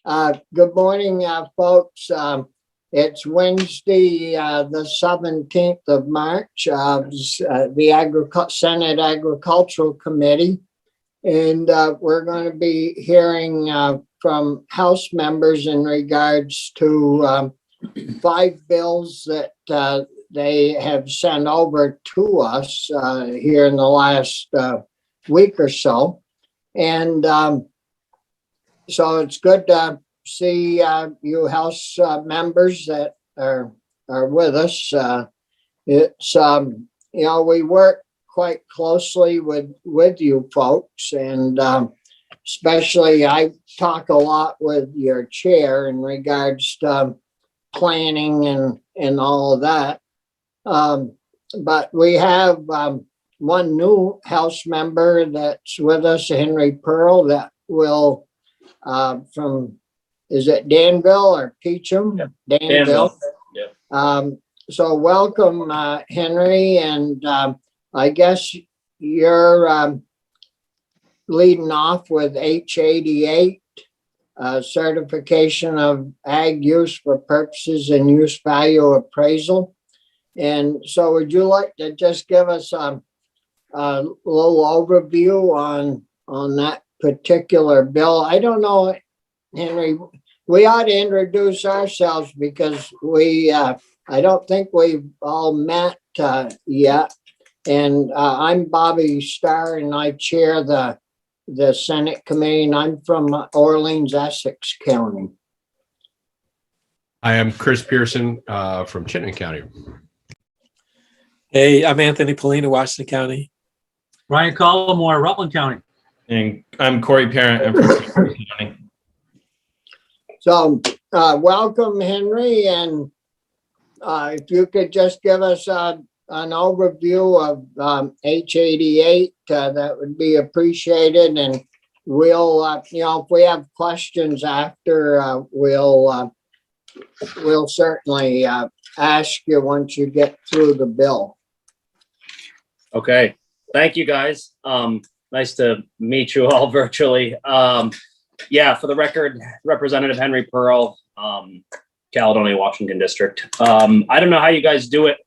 Good morning, folks. It's Wednesday, the 17th of March, the Senate Agricultural Committee. And we're going to be hearing from House members in regards to 5 bills that they have sent over to us here in the last week or so. And so it's good to see you House members that are with us. It's, we work quite closely with you folks, and especially I talk a lot with your chair in regards to planning and all of that. But we have one new House member that's with us, Henry Pearl, that will from, is it Danville or Peacham? Yeah. Danville. Yeah. So welcome, Henry, and I guess you're leading off with H88, certification of ag use for purposes and use value appraisal. And so would you like to just give us a little overview on that particular bill? I don't know, Henry, we ought to introduce ourselves because I don't think we've all met yet. And I'm Bobby Starr, and I chair the Senate committee, and I'm from Orleans, Essex County. I am Chris Pearson from Chittenden County. Hey, I'm Anthony Polina, Washington County. Ryan Collmore, Rutland County. And I'm Corey Parent. I'm from Rutland County. So welcome, Henry, and if you could just give us an overview of H88, that would be appreciated. And we'll, if we have questions after, we'll certainly ask you once you get through the bill. Okay. Thank you, guys. Nice to meet you all virtually. Yeah, for the record, Representative Henry Pearl, Caledonia, Washington District. I don't know how you guys do it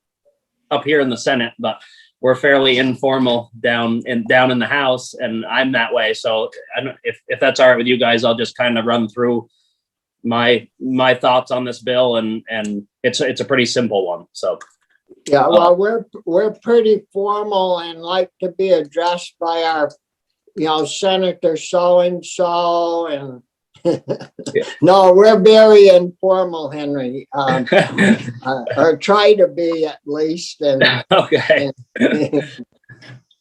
up here in the Senate, but we're fairly informal down in the House, and I'm that way. So I don't, if that's all right with you guys, I'll just kind of run through my thoughts on this bill, and it's a pretty simple one. So yeah, well, we're pretty formal and like to be addressed by our Senator so and so, and Yeah. No, we're very informal, Henry, or try to be at least. And okay.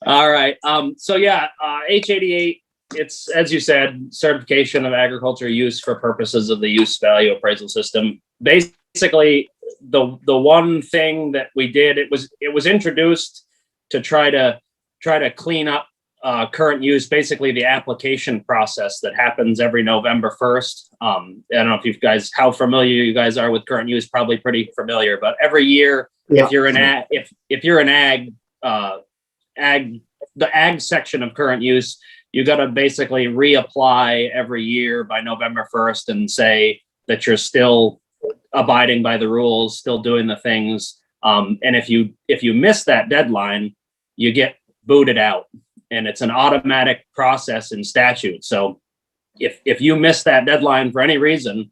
All right. So yeah, H88, it's, as you said, certification of agriculture use for purposes of the use value appraisal system. Basically, the one thing that we did, it was introduced to try to clean up current use, basically the application process that happens every November 1st. I don't know if you guys, how familiar you guys are with current use, probably pretty familiar, but every year, yeah. If you're an ag, the ag section of current use, you got to basically reapply every year by November 1st and say that you're still abiding by the rules, still doing the things. And if you miss that deadline, you get booted out. And it's an automatic process in statute. So if you miss that deadline for any reason,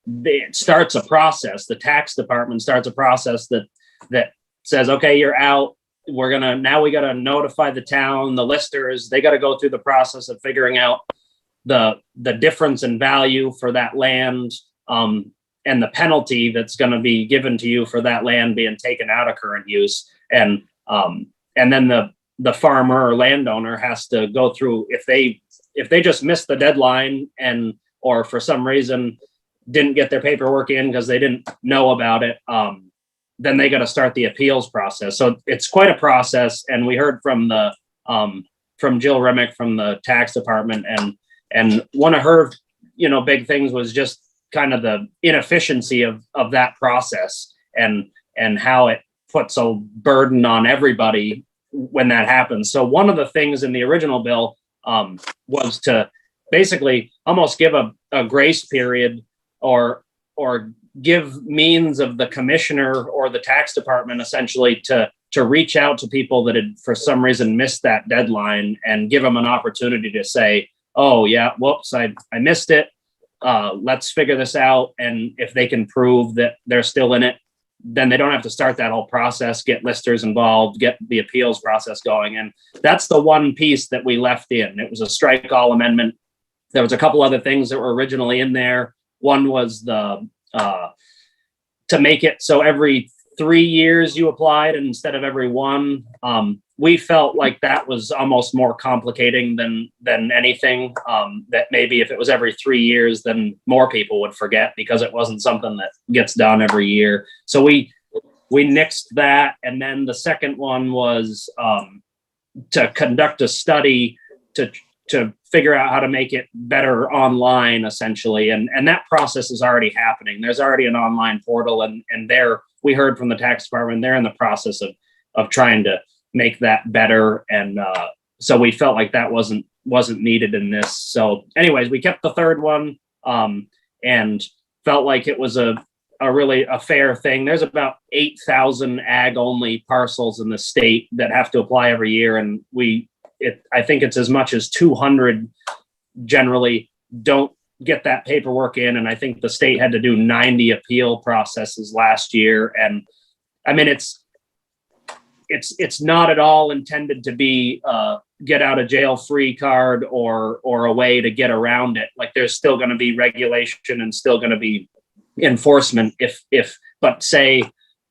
it starts a process. The tax department starts a process that says, okay, you're out. We got to notify the town, the listers. They got to go through the process of figuring out the difference in value for that land, and the penalty that's going to be given to you for that land being taken out of current use. And then the farmer or landowner has to go through, if they just missed the deadline or for some reason didn't get their paperwork in because they didn't know about it, then they got to start the appeals process. So it's quite a process. And we heard from from Jill Remick from the tax department, and one of her big things was just kind of the inefficiency of that process and how it puts a burden on everybody when that happens. So one of the things in the original bill was to basically almost give a a grace period or give means of the commissioner or the tax department essentially to reach out to people that had for some reason missed that deadline and give them an opportunity to say, oh yeah, whoops, I missed it. Let's figure this out. And if they can prove that they're still in it, then they don't have to start that whole process, get listers involved, get the appeals process going. And that's the one piece that we left in. It was a strike all amendment. There was a couple other things that were originally in there. One was the to make it so every 3 years you applied instead of every one. We felt like that was almost more complicating than anything. That maybe if it was every 3 years, then more people would forget because it wasn't something that gets done every year. So we nixed that. And then the second one was to conduct a study to figure out how to make it better online, essentially. And that process is already happening. There's already an online portal, and we heard from the tax department, they're in the process of trying to make that better. And so we felt like that wasn't needed in this. So anyways, we kept the third one and felt like it was a really a fair thing. There's about 8,000 ag only parcels in the state that have to apply every year. And I think it's as much as 200 generally don't get that paperwork in. And I think the state had to do 90 appeal processes last year. And I mean, it's not at all intended to be get out of jail free card or a way to get around it. Like there's still going to be regulation and still going to be enforcement but say,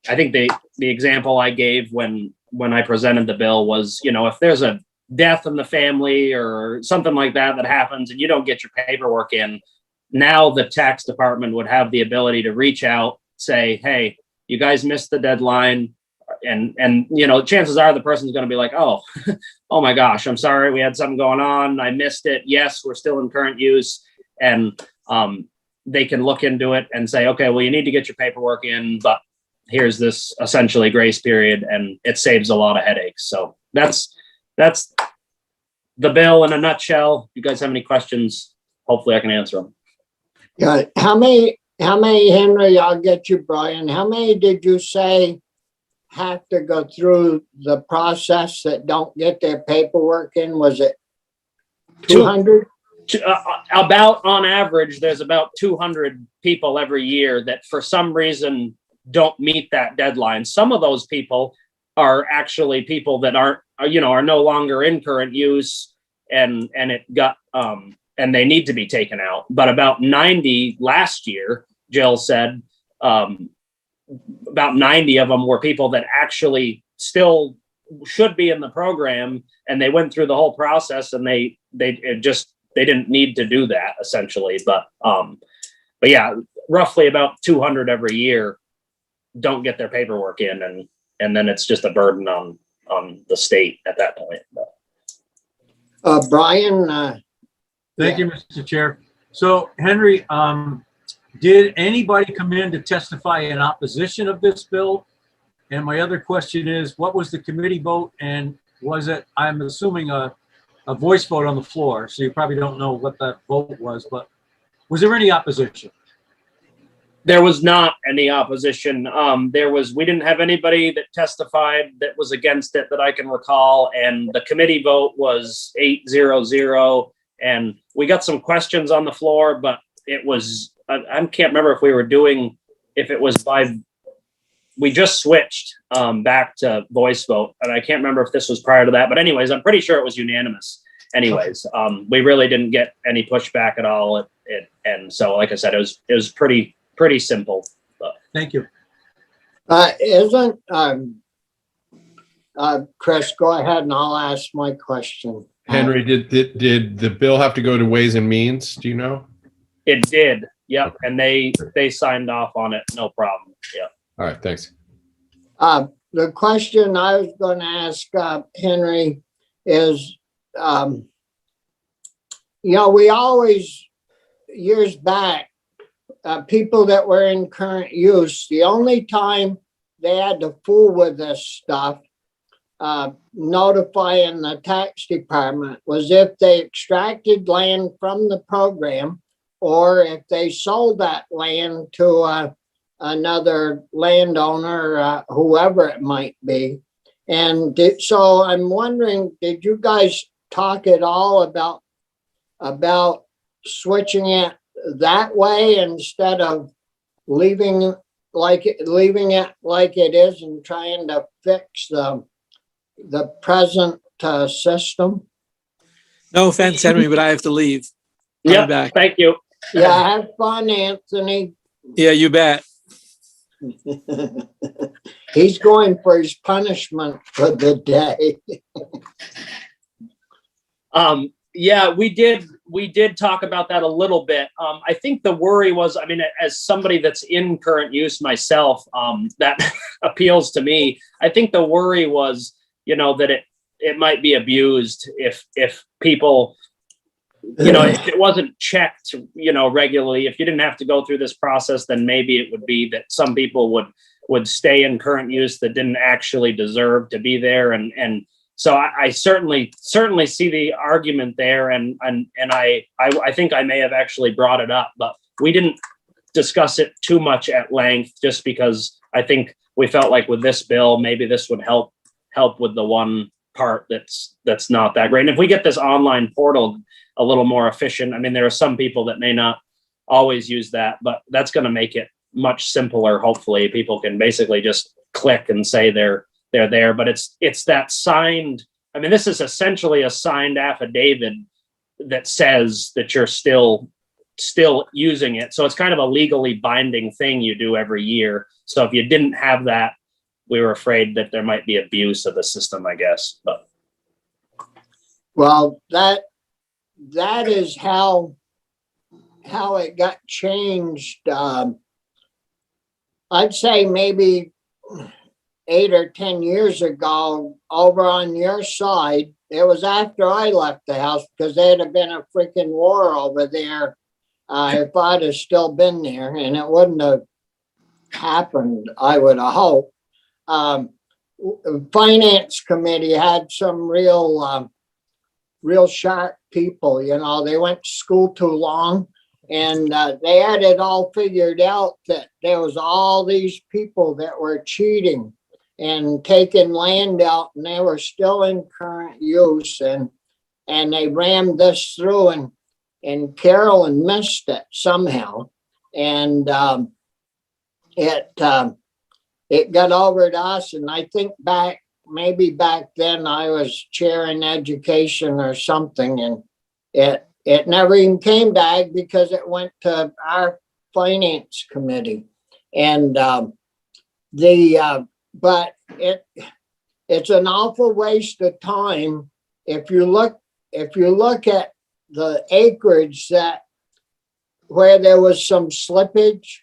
I think the example I gave when I presented the bill was, if there's a death in the family or something like that happens and you don't get your paperwork in, now the tax department would have the ability to reach out, say, hey, you guys missed the deadline. And chances are the person's going to be like, oh my gosh, I'm sorry, we had something going on, I missed it. Yes, we're still in current use. And they can look into it and say, okay, well, you need to get your paperwork in, but here's this essentially grace period, and it saves a lot of headaches. So that's the bill in a nutshell. If you guys have any questions, hopefully I can answer them. Got it. How many, Henry, I'll get you, Brian. How many did you say have to go through the process that don't get their paperwork in? Was it 200? About on average, there's about 200 people every year that for some reason don't meet that deadline. Some of those people are actually people that are no longer in current use and it got and they need to be taken out. But about 90 last year, Jill said, about 90 of them were people that actually still should be in the program, and they went through the whole process and they didn't need to do that essentially. But yeah, roughly about 200 every year don't get their paperwork in, and then it's just a burden on the state at that point. Brian? Thank you, Mr. Chair. So Henry, did anybody come in to testify in opposition of this bill? And my other question is, what was the committee vote? And was it, I'm assuming, a voice vote on the floor? So you probably don't know what that vote was, but was there any opposition? There was not any opposition. We didn't have anybody that testified that was against it that I can recall. And the committee vote was 8-0-0. And we got some questions on the floor, but it was, I can't remember if it was we just switched back to voice vote. And I can't remember if this was prior to that, but anyways, I'm pretty sure it was unanimous. Anyways, we really didn't get any pushback at all. And so, like I said, it was pretty simple. But. Thank you. Isn't Chris, go ahead and I'll ask my question. Henry, did the bill have to go to Ways and Means? Do you know? It did. Yep. And they signed off on it. No problem. Yeah. All right. Thanks. The question I was going to ask Henry is, we always, years back, people that were in current use, the only time they had to fool with this stuff, notifying the tax department, was if they extracted land from the program or if they sold that land to another landowner, whoever it might be. And so I'm wondering, did you guys talk at all about switching it that way instead of leaving it like it is and trying to fix the present system? No offense, Henry, but I have to leave. I'll be Yeah, back. thank you. Yeah, have fun, Anthony. Yeah, you bet. He's going for his punishment for the day. Yeah, we did talk about that a little bit. I think the worry was, I mean, as somebody that's in current use myself, that appeals to me. I think the worry was, that it might be abused if people, if it wasn't checked, regularly. If you didn't have to go through this process, then maybe it would be that some people would stay in current use that didn't actually deserve to be there. And so I certainly see the argument there, and I think I may have actually brought it up, but we didn't discuss it too much at length, just because I think we felt like with this bill, maybe this would help with the one part that's not that great. And if we get this online portal a little more efficient, I mean, there are some people that may not always use that, but that's going to make it much simpler. Hopefully, people can basically just click and say they're there, but it's that signed. I mean, this is essentially a signed affidavit that says that you're still using it. So it's kind of a legally binding thing you do every year. So if you didn't have that, we were afraid that there might be abuse of the system, I guess. But Well, that is how it got changed. I'd say maybe 8 or 10 years ago, over on your side. It was after I left the house, because there'd have been a freaking war over there if I'd have still been there, and it wouldn't have happened, I would have hoped. Finance committee had some real sharp people. They went to school too long, and they had it all figured out that there was all these people that were cheating and taking land out, and they were still in current use, and they rammed this through, and Carolyn missed it somehow, and it got over to us. And I think maybe back then I was chairing education or something, and it never even came back because it went to our finance committee, and but it's an awful waste of time if you look at the acreage where there was some slippage.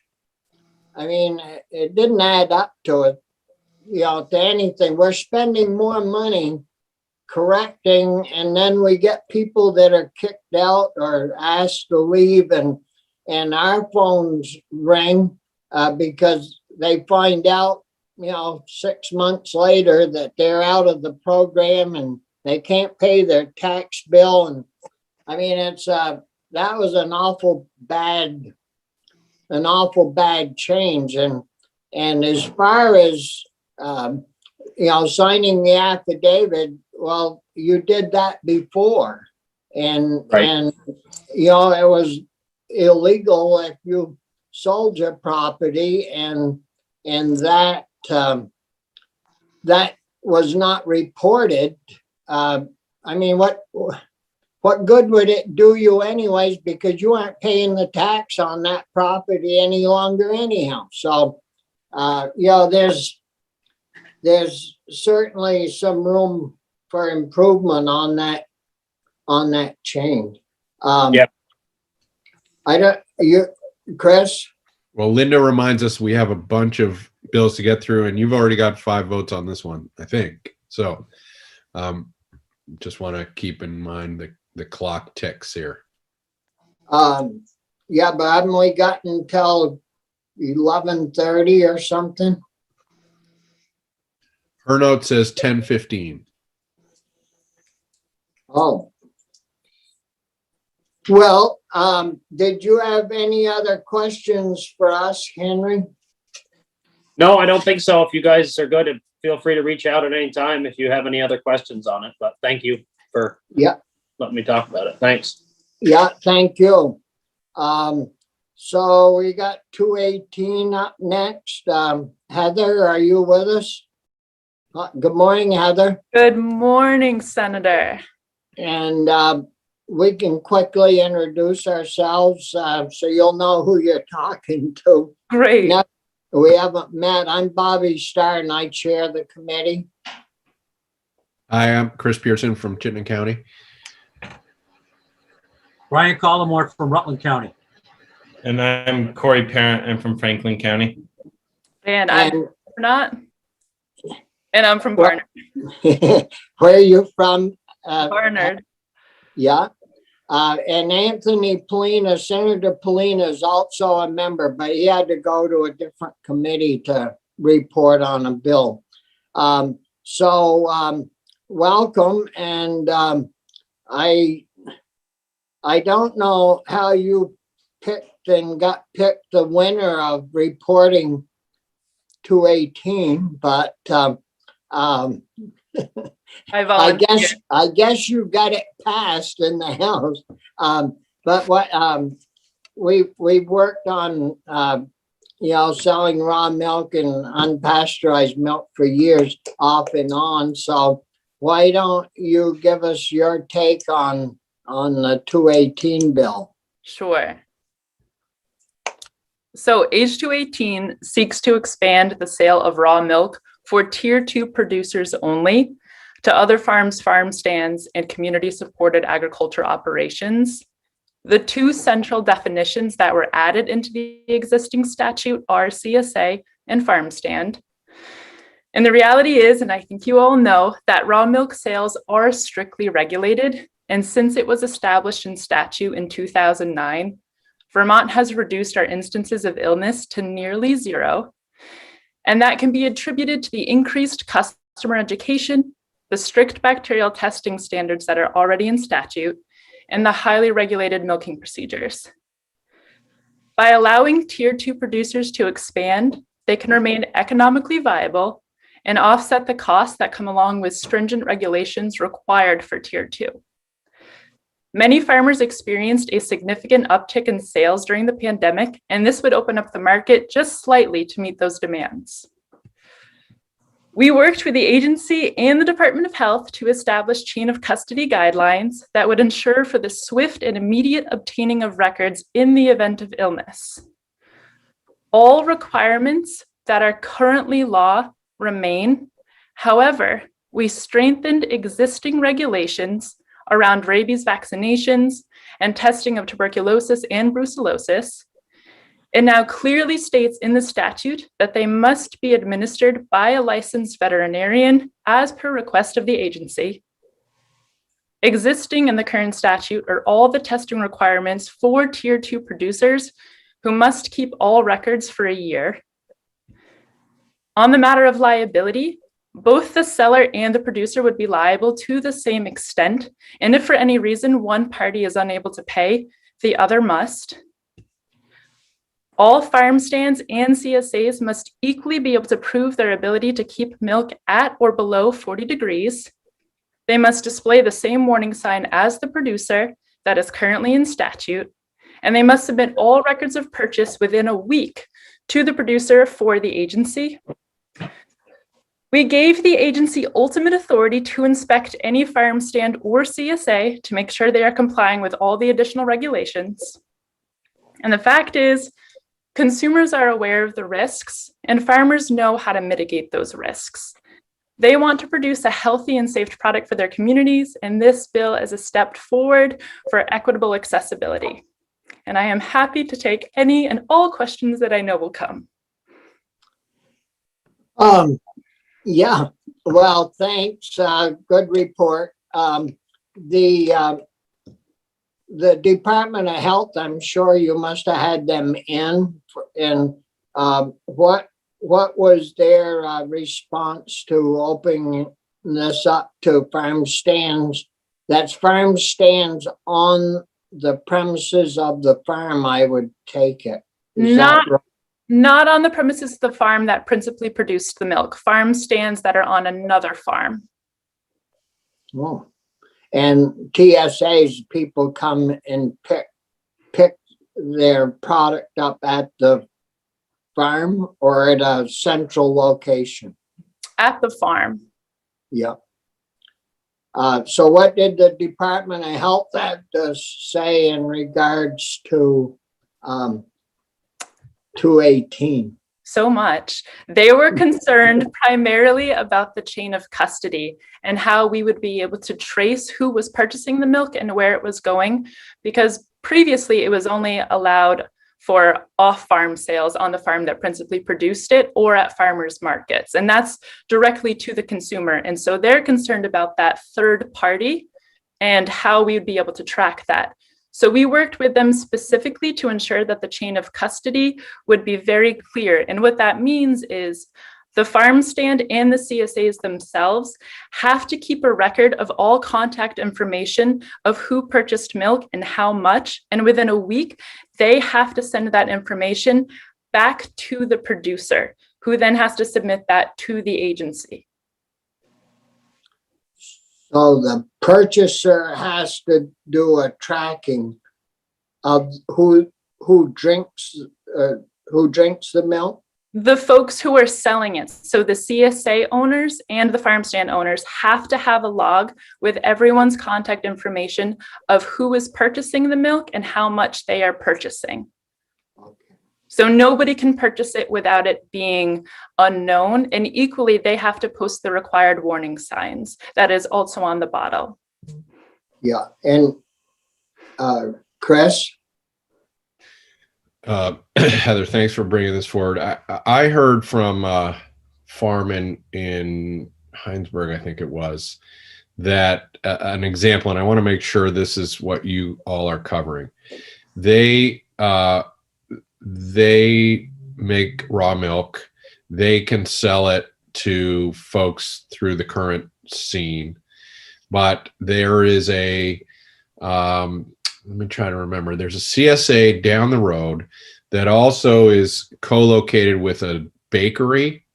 I mean, it didn't add up to anything. We're spending more money correcting, and then we get people that are kicked out or asked to leave, and our phones ring because they find out 6 months later that they're out of the program and they can't pay their tax bill. And I mean, that was an awful bad change. And as far as signing the affidavit, well, you did that before, and Right. and it was illegal if you sold your property, and that was not reported. I mean, what good would it do you anyways, because you aren't paying the tax on that property any longer anyhow. So there's certainly some room for improvement on that change. Yeah. Chris? Well, Linda reminds us we have a bunch of bills to get through, and you've already got 5 votes on this one, I think. So just want to keep in mind the clock ticks here. Yeah, but haven't we gotten until 11:30 or something? Her note says 10:15. Oh. Well, did you have any other questions for us, Henry? No, I don't think so. If you guys are good, feel free to reach out at any time if you have any other questions on it. But thank you for Yeah, letting me talk about it. Thanks. yeah, thank you. So we got 218 up next. Heather, are you with us? Good morning, Heather. Good morning, Senator. And we can quickly introduce ourselves so you'll know who you're talking to. Great. Now, we haven't met. I'm Bobby Starr and I chair the committee. I am Chris Pearson from Chittenden County. Brian Collmore from Rutland County. And I'm Corey Parent. I'm from Franklin County. And I'm not. And I'm from Well- Barnard. Where are you from? Barnard. Yeah. And Anthony Polina, Senator Polina is also a member, but he had to go to a different committee to report on a bill. Welcome. And I don't know how you picked and got picked the winner of reporting 218, but I volunteer. I guess you got it passed in the House. But what we've worked on selling raw milk and unpasteurized milk for years off and on. So why don't you give us your take on the 218 bill? Sure. So H218 seeks to expand the sale of raw milk for Tier 2 producers only to other farms, farm stands, and community-supported agriculture operations. The two central definitions that were added into the existing statute are CSA and farm stand. And the reality is, and I think you all know, that raw milk sales are strictly regulated. And since it was established in statute in 2009, Vermont has reduced our instances of illness to nearly zero. And that can be attributed to the increased customer education, the strict bacterial testing standards that are already in statute, and the highly regulated milking procedures. By allowing Tier 2 producers to expand, they can remain economically viable and offset the costs that come along with stringent regulations required for Tier 2. Many farmers experienced a significant uptick in sales during the pandemic, and this would open up the market just slightly to meet those demands. We worked with the agency and the Department of Health to establish chain of custody guidelines that would ensure for the swift and immediate obtaining of records in the event of illness. All requirements that are currently law remain. However, we strengthened existing regulations around rabies vaccinations and testing of tuberculosis and brucellosis. It now clearly states in the statute that they must be administered by a licensed veterinarian as per request of the agency. Existing in the current statute are all the testing requirements for Tier 2 producers who must keep all records for a year. On the matter of liability, both the seller and the producer would be liable to the same extent, and if for any reason one party is unable to pay, the other must. All farm stands and CSAs must equally be able to prove their ability to keep milk at or below 40 degrees. They must display the same warning sign as the producer that is currently in statute, and they must submit all records of purchase within a week to the producer for the agency. We gave the agency ultimate authority to inspect any farm stand or CSA to make sure they are complying with all the additional regulations. And the fact is, consumers are aware of the risks and farmers know how to mitigate those risks. They want to produce a healthy and safe product for their communities, and this bill is a step forward for equitable accessibility. And I am happy to take any and all questions that I know will come. Yeah, well, thanks. Good report. The Department of Health, I'm sure you must have had them in. And what was their response to opening this up to farm stands? That's farm stands on the premises of the farm, I would take it. Is Not, that right? not on the premises of the farm that principally produced the milk, farm stands that are on another farm. Oh. And TSAs, people come and pick their product up at the farm or at a central location? At the farm. Yeah. So what did the Department of Health have to say in regards to 218? So much. They were concerned primarily about the chain of custody and how we would be able to trace who was purchasing the milk and where it was going, because previously it was only allowed for off-farm sales on the farm that principally produced it or at farmers markets. And that's directly to the consumer. And so they're concerned about that third party and how we would be able to track that. So we worked with them specifically to ensure that the chain of custody would be very clear. And what that means is the farm stand and the CSAs themselves have to keep a record of all contact information of who purchased milk and how much. And within a week, they have to send that information back to the producer, who then has to submit that to the agency. So the purchaser has to do a tracking of who drinks the milk. The folks who are selling it, so the CSA owners and the farm stand owners, have to have a log with everyone's contact information of who is purchasing the milk and how much they are purchasing. Okay. So nobody can purchase it without it being unknown. And equally, they have to post the required warning signs that is also on the bottle. Yeah, and Chris? Heather, thanks for bringing this forward. I heard from a farm in Heinsberg, I think it was, that an example, and I want to make sure this is what you all are covering. They make raw milk. They can sell it to folks through the current scene, but there is a let me try to remember. There's a CSA down the road that also is co-located with a bakery.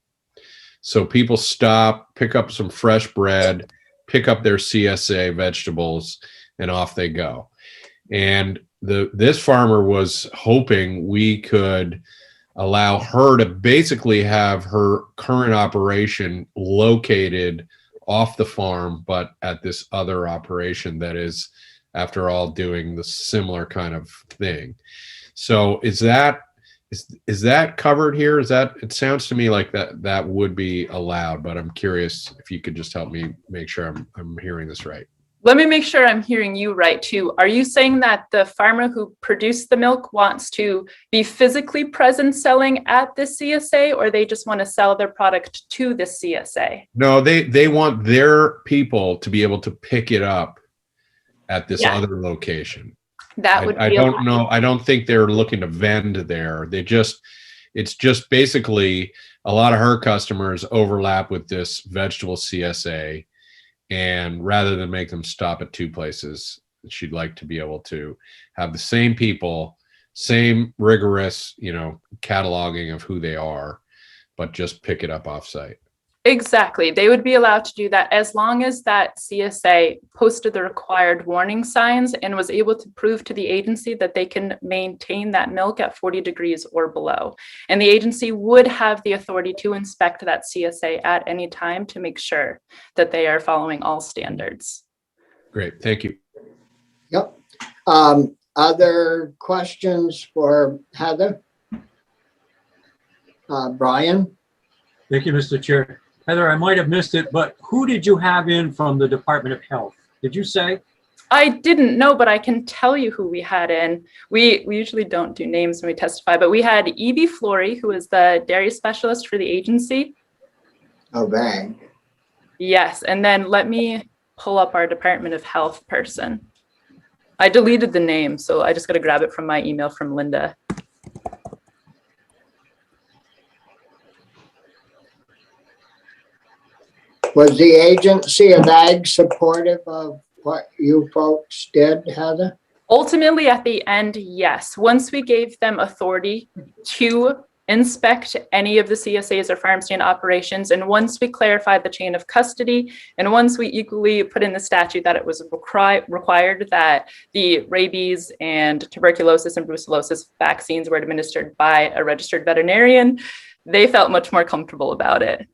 So people stop, pick up some fresh bread, pick up their CSA vegetables, and off they go. And this farmer was hoping we could allow her to basically have her current operation located off the farm, but at this other operation that is, after all, doing the similar kind of thing. So is that covered here? Is that, it sounds to me like that would be allowed, but I'm curious if you could just help me make sure I'm hearing this right. Let me make sure I'm hearing you right too. Are you saying that the farmer who produced the milk wants to be physically present selling at the CSA, or they just want to sell their product to the CSA? No, they want their people to be able to pick it up at this other location. That would be I don't know. I don't think they're looking to vend there. It's just basically a lot of her customers overlap with this vegetable CSA. And rather than make them stop at two places, she'd like to be able to have the same people, same rigorous, cataloging of who they are, but just pick it up offsite. Exactly. They would be allowed to do that as long as that CSA posted the required warning signs and was able to prove to the agency that they can maintain that milk at 40 degrees or below. And the agency would have the authority to inspect that CSA at any time to make sure that they are following all standards. Great. Thank you. Yep. Other questions for Heather? Brian? Thank you, Mr. Chair. Heather, I might have missed it, but who did you have in from the Department of Health? Did you say? I didn't know, but I can tell you who we had in. We usually don't do names when we testify, but we had E.B. Flory, who is the dairy specialist for the agency. Oh, bang. Yes, and then let me pull up our Department of Health person. I deleted the name, so I just got to grab it from my email from Linda. Was the Agency of Ag supportive of what you folks did, Heather? Ultimately, at the end, yes. Once we gave them authority to inspect any of the CSAs or farm stand operations, and once we clarified the chain of custody, and once we equally put in the statute that it was required that the rabies and tuberculosis and brucellosis vaccines were administered by a registered veterinarian, they felt much more comfortable about it.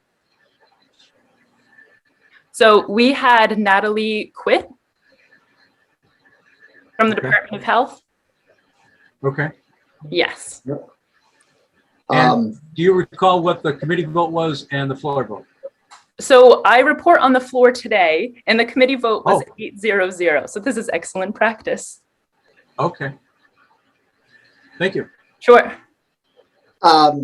So we had Natalie quit from the Okay. Department of Health. Okay. Yes. And do you recall what the committee vote was and the floor vote? So I report on the floor today, and the committee vote was Oh. 8-0-0. So this is excellent practice. Okay. Thank you. Sure. What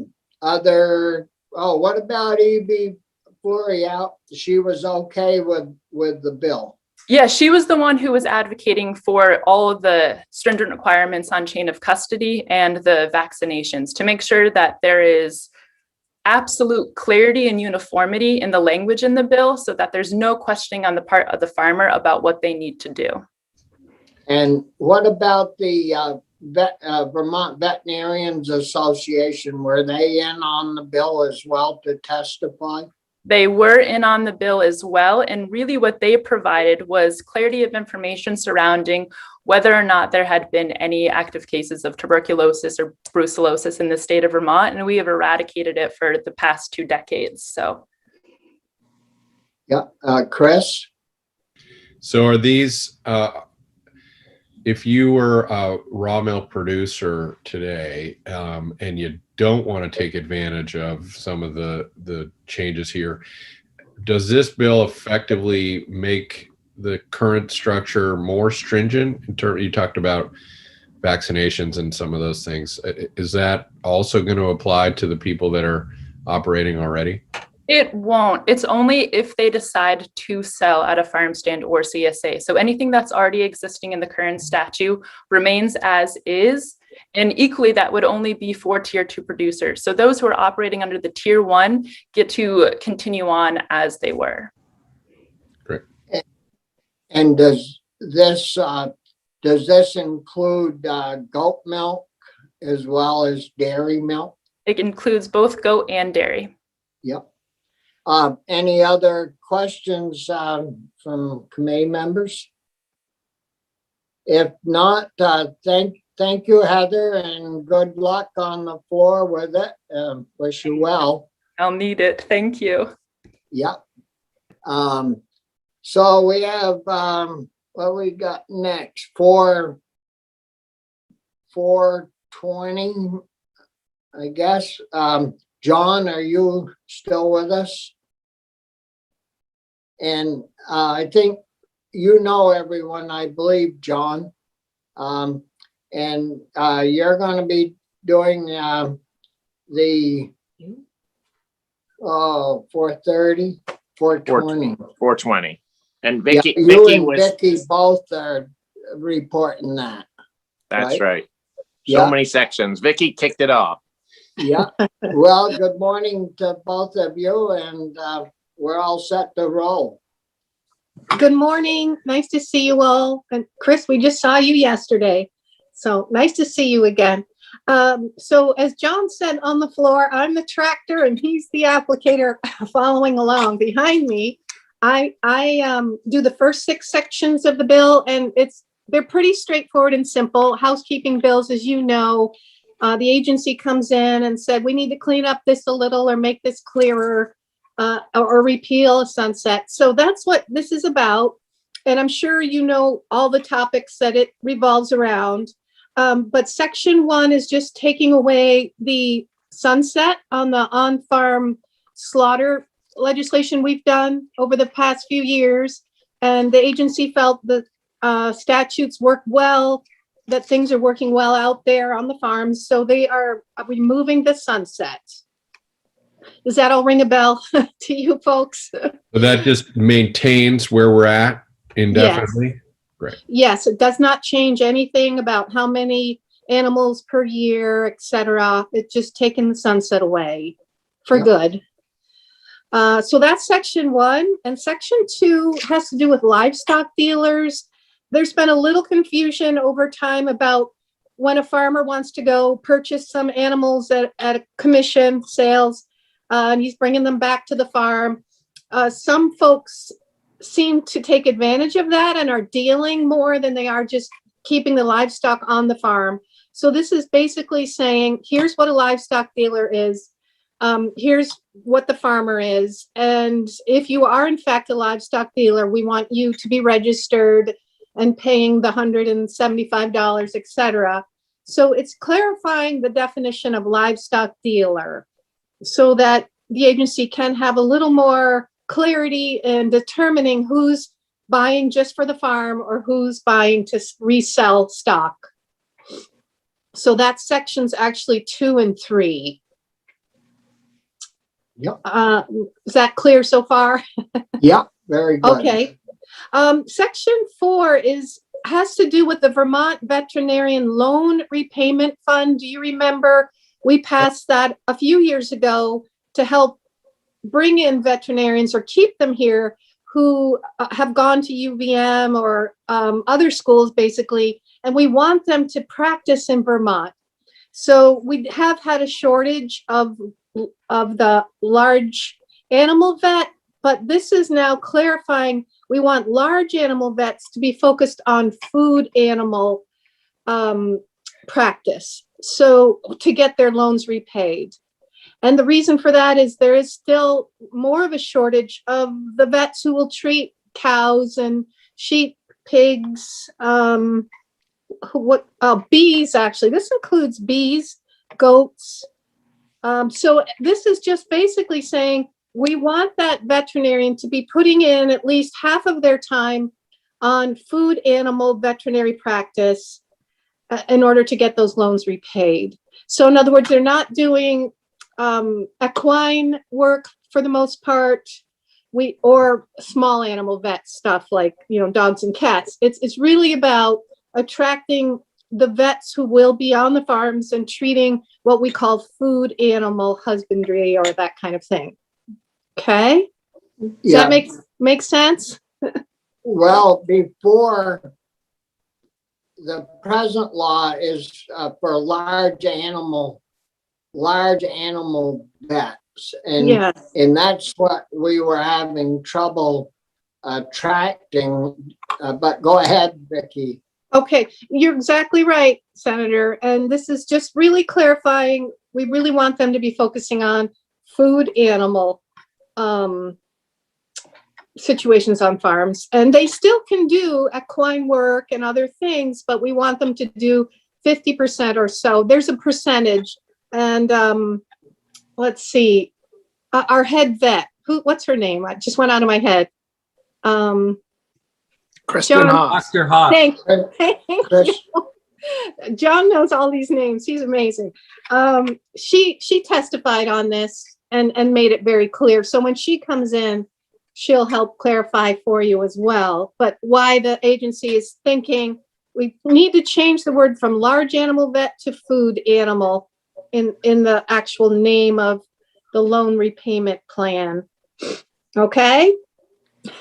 about E.B. Fleury out? She was okay with the bill. Yeah, she was the one who was advocating for all of the stringent requirements on chain of custody and the vaccinations to make sure that there is absolute clarity and uniformity in the language in the bill so that there's no questioning on the part of the farmer about what they need to do. And what about the Vermont Veterinarians Association? Were they in on the bill as well to testify? They were in on the bill as well. And really what they provided was clarity of information surrounding whether or not there had been any active cases of tuberculosis or brucellosis in the state of Vermont. And we have eradicated it for the past 2 decades. So. Yeah, Chris? So are these, if you were a raw milk producer today and you don't want to take advantage of some of the changes here, does this bill effectively make the current structure more stringent? You talked about vaccinations and some of those things. Is that also going to apply to the people that are operating already? It won't. It's only if they decide to sell at a farm stand or CSA. So anything that's already existing in the current statute remains as is. And equally, that would only be for tier 2 producers. So those who are operating under the tier 1 get to continue on as they were. Great. And does this include goat milk as well as dairy milk? It includes both goat and dairy. Yep. Any other questions from committee members? If not, thank you, Heather, and good luck on the floor with it. Wish you well. I'll need it. Thank you. Yep. So we have what we got next? 420, I guess. John, are you still with us? And I think you know everyone, I believe, John. And you're going to be doing the 430, 420. 420. And Yeah, Vicky, you Vicky and was, Vicky both are reporting that. that's right. So Yeah. many sections. Vicky kicked it off. Yeah. Well, good morning to both of you, and we're all set to roll. Good morning. Nice to see you all. And Chris, we just saw you yesterday. So nice to see you again. So as John said on the floor, I'm the tractor and he's the applicator following along behind me. I do the first 6 sections of the bill, and they're pretty straightforward and simple. Housekeeping bills, as you know, the agency comes in and said, we need to clean up this a little or make this clearer, or repeal a sunset. So that's what this is about. And I'm sure you know all the topics that it revolves around. But section 1 is just taking away the sunset on the on-farm slaughter legislation we've done over the past few years. And the agency felt that statutes work well, that things are working well out there on the farms. So they are removing the sunset. Does that all ring a bell to you folks? So that just maintains where we're at indefinitely? Great. Yes, it does not change anything about how many animals per year, etc. It's just taking the sunset away for Yep. good. So that's section 1. And section 2 has to do with livestock dealers. there's been a little confusion over time about when a farmer wants to go purchase some animals at a commission sales, and he's bringing them back to the farm. Some folks seem to take advantage of that and are dealing more than they are just keeping the livestock on the farm. So this is basically saying, here's what a livestock dealer is. Here's what the farmer is. And if you are in fact a livestock dealer, we want you to be registered and paying the $175, et cetera. So it's clarifying the definition of livestock dealer so that the agency can have a little more clarity in determining who's buying just for the farm or who's buying to resell stock. So that's sections actually 2 and 3. Yep. Is that clear so far? Yep, very good. Okay. Section 4 has to do with the Vermont Veterinarian Loan Repayment Fund. Do you remember we passed that a few years ago to help bring in veterinarians or keep them here who have gone to UVM or other schools basically, and we want them to practice in Vermont. So we have had a shortage of the large animal vet, but this is now clarifying we want large animal vets to be focused on food animal practice, so to get their loans repaid. And the reason for that is there is still more of a shortage of the vets who will treat cows and sheep, pigs, bees, actually. This includes bees, goats. So this is just basically saying we want that veterinarian to be putting in at least half of their time on food animal veterinary practice in order to get those loans repaid. So in other words, they're not doing equine work for the most part, or small animal vet stuff like, dogs and cats. It's really about attracting the vets who will be on the farms and treating what we call food animal husbandry or that kind of thing. Okay? Does that make sense? Well, before, the present law is for large animal vets, and Yes. and that's what we were having trouble attracting. But go ahead, Vicki. Okay, you're exactly right, Senator. And this is just really clarifying. We really want them to be focusing on food animal situations on farms. And they still can do equine work and other things, but we want them to do 50% or so. There's a percentage. And let's see, our head vet, what's her name? I just went out of my head. Kristen Haas. Dr. Haas. Thank Chris. you. John knows all these names. He's amazing. She testified on this and made it very clear. So when she comes in, she'll help clarify for you as well. But why the agency is thinking we need to change the word from large animal vet to food animal in the actual name of the loan repayment plan. Okay?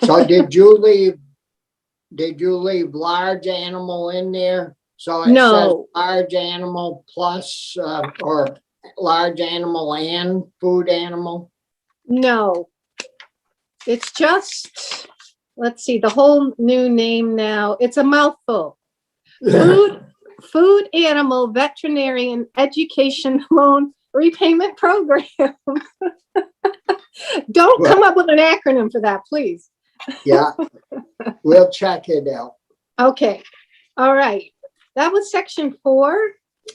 So did you leave large animal in there? So it No. says large animal plus or large animal and food animal? No. It's just, let's see, the whole new name now. It's a mouthful. Food Animal Veterinarian Education Loan Repayment Program. Don't come up with an acronym for that, please. Yeah, we'll check it out. Okay, all right. That was section 4.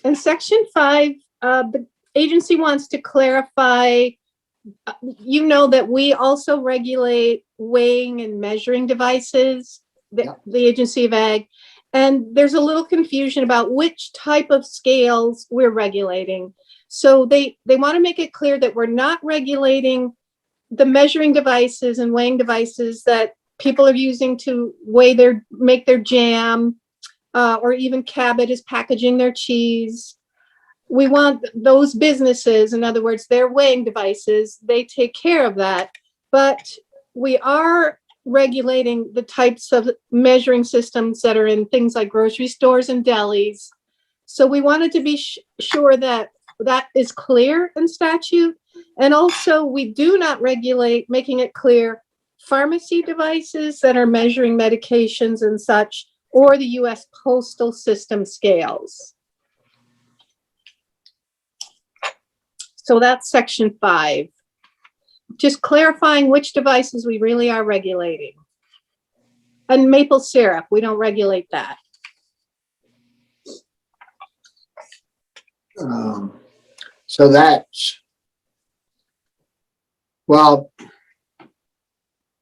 And section 5, the agency wants to clarify, that we also regulate weighing and measuring devices, the Agency of Ag. And there's a little confusion about which type of scales we're regulating. So they want to make it clear that we're not regulating the measuring devices and weighing devices that people are using to make their jam, or even Cabot is packaging their cheese. We want those businesses, in other words, their weighing devices, they take care of that. But we are regulating the types of measuring systems that are in things like grocery stores and delis. So we wanted to be sure that that is clear in statute. And also we do not regulate, making it clear, pharmacy devices that are measuring medications and such, or the US postal system scales. So that's section 5. Just clarifying which devices we really are regulating. And maple syrup, we don't regulate that. So that's, well,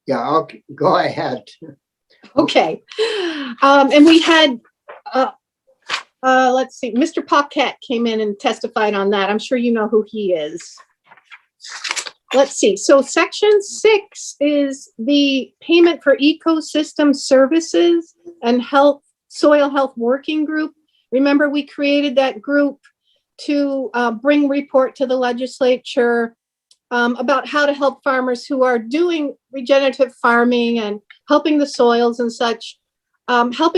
yeah, okay, go ahead. Okay. And we had, let's see, Mr. Paquette came in and testified on that. I'm sure you know who he is. Let's see. So section 6 is the payment for ecosystem services and soil health working group. Remember, we created that group to bring report to the legislature about how to help farmers who are doing regenerative farming and helping the soils and such, help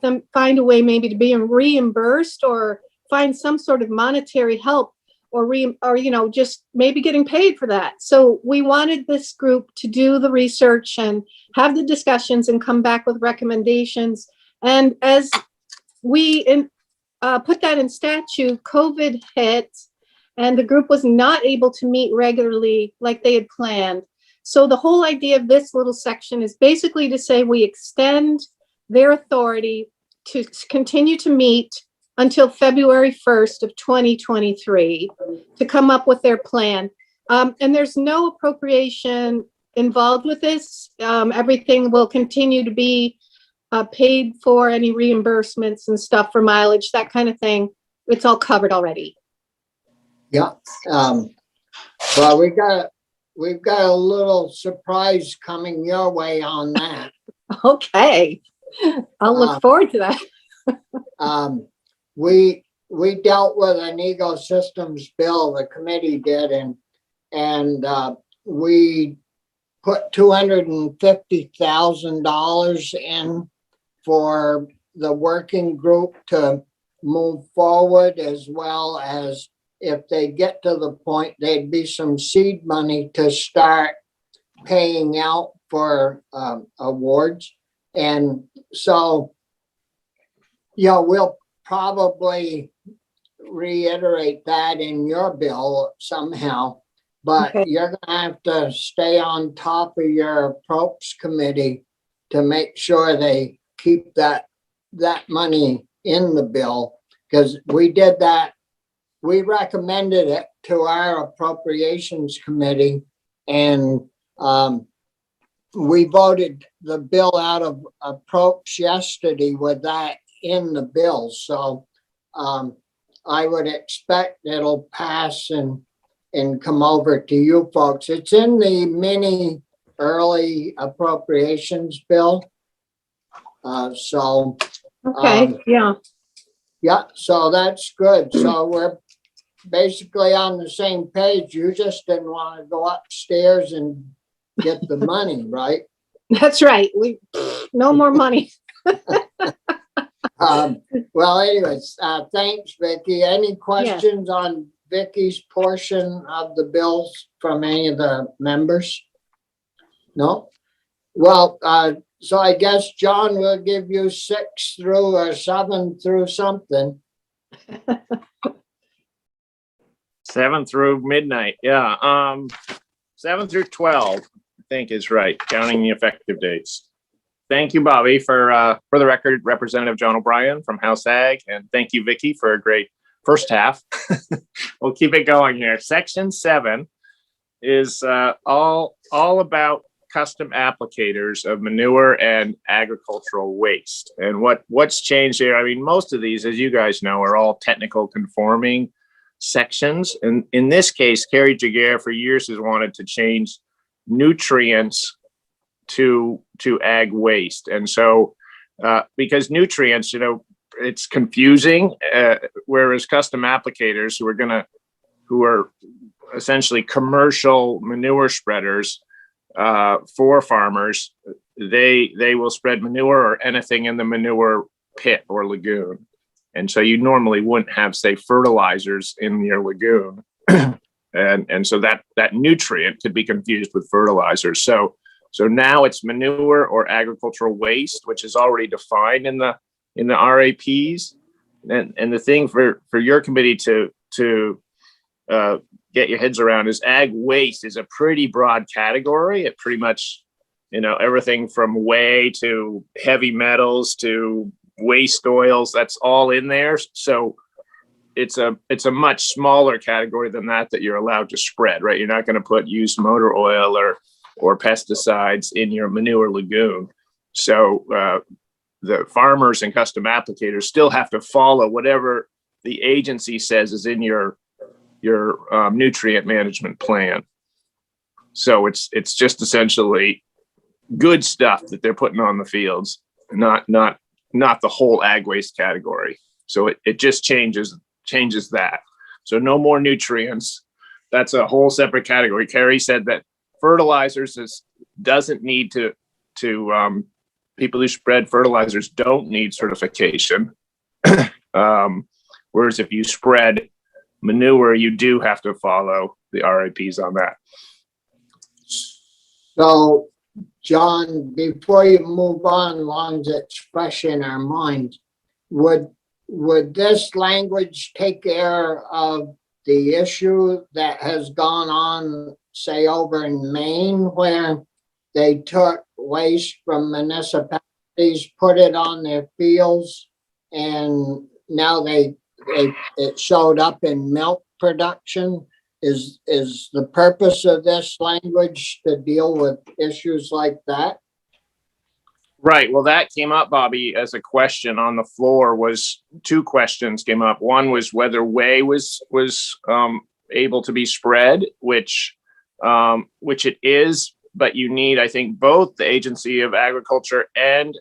them find a way maybe to be reimbursed or find some sort of monetary help, or just maybe getting paid for that. So we wanted this group to do the research and have the discussions and come back with recommendations. And as we put that in statute, COVID hit, and the group was not able to meet regularly like they had planned. So the whole idea of this little section is basically to say we extend their authority to continue to meet until February 1st of 2023 to come up with their plan. And there's no appropriation involved with this. Everything will continue to be paid for, any reimbursements and stuff for mileage, that kind of thing. It's all covered already. Yeah. Well, we've got a little surprise coming your way on that. Okay. I'll look forward to that. We dealt with an ecosystems bill, the committee did, and we put $250,000 in for the working group to move forward, as well as if they get to the point, there'd be some seed money to start paying out for awards. And so, we'll probably reiterate that in your bill somehow, but Okay. you're gonna have to stay on top of your approps committee to make sure they keep that money in the bill, because we did that. We recommended it to our appropriations committee, and we voted the bill out of approps yesterday with that in the bill. So I would expect it'll pass and come over to you folks. It's in the mini early appropriations bill. So Okay, yeah. yeah, so that's good. So we're basically on the same page. You just didn't want to go upstairs and get the money, right? That's right. No more money. Well, anyways, thanks, Vicky. Any questions on Vicky's portion of the bills from any of the members? No? Well, so I guess John will give you 6 through or 7 through something. 7 through midnight. Yeah. 7 through 12, I think is right, counting the effective dates. Thank you, Bobby, for the record, Representative John O'Brien from House Ag, and thank you, Vicky, for a great first half. We'll keep it going here. Section 7 is all about custom applicators of manure and agricultural waste. And what's changed here? I mean, most of these, as you guys know, are all technical conforming sections. And in this case, Kerry Jaguar for years has wanted to change nutrients to ag waste. And so because nutrients, it's confusing, whereas custom applicators who are essentially commercial manure spreaders for farmers, they will spread manure or anything in the manure pit or lagoon. And so you normally wouldn't have, say, fertilizers in your lagoon. And so that nutrient could be confused with fertilizers. So now it's manure or agricultural waste, which is already defined in the RAPs. And the thing for your committee to get your heads around is ag waste is a pretty broad category. It pretty much, everything from whey to heavy metals to waste oils, that's all in there. So it's a much smaller category than that you're allowed to spread, right? You're not going to put used motor oil or pesticides in your manure lagoon. So the farmers and custom applicators still have to follow whatever the agency says is in your nutrient management plan. So it's just essentially good stuff that they're putting on the fields, not the whole ag waste category. So it just changes that. So no more nutrients. That's a whole separate category. Carrie said that fertilizers doesn't need to people who spread fertilizers don't need certification. Whereas if you spread manure, you do have to follow the RAPs on that. So, John, before you move on, long as it's fresh in our minds, would this language take care of the issue that has gone on, say, over in Maine, where they took waste from municipalities, put it on their fields, and now it showed up in milk production? Is the purpose of this language to deal with issues like that? Right. Well, that came up, Bobby, as a question on the floor. Was two questions came up. One was whether whey was able to be spread, which it is, but you need, I think, both the Agency of Agriculture and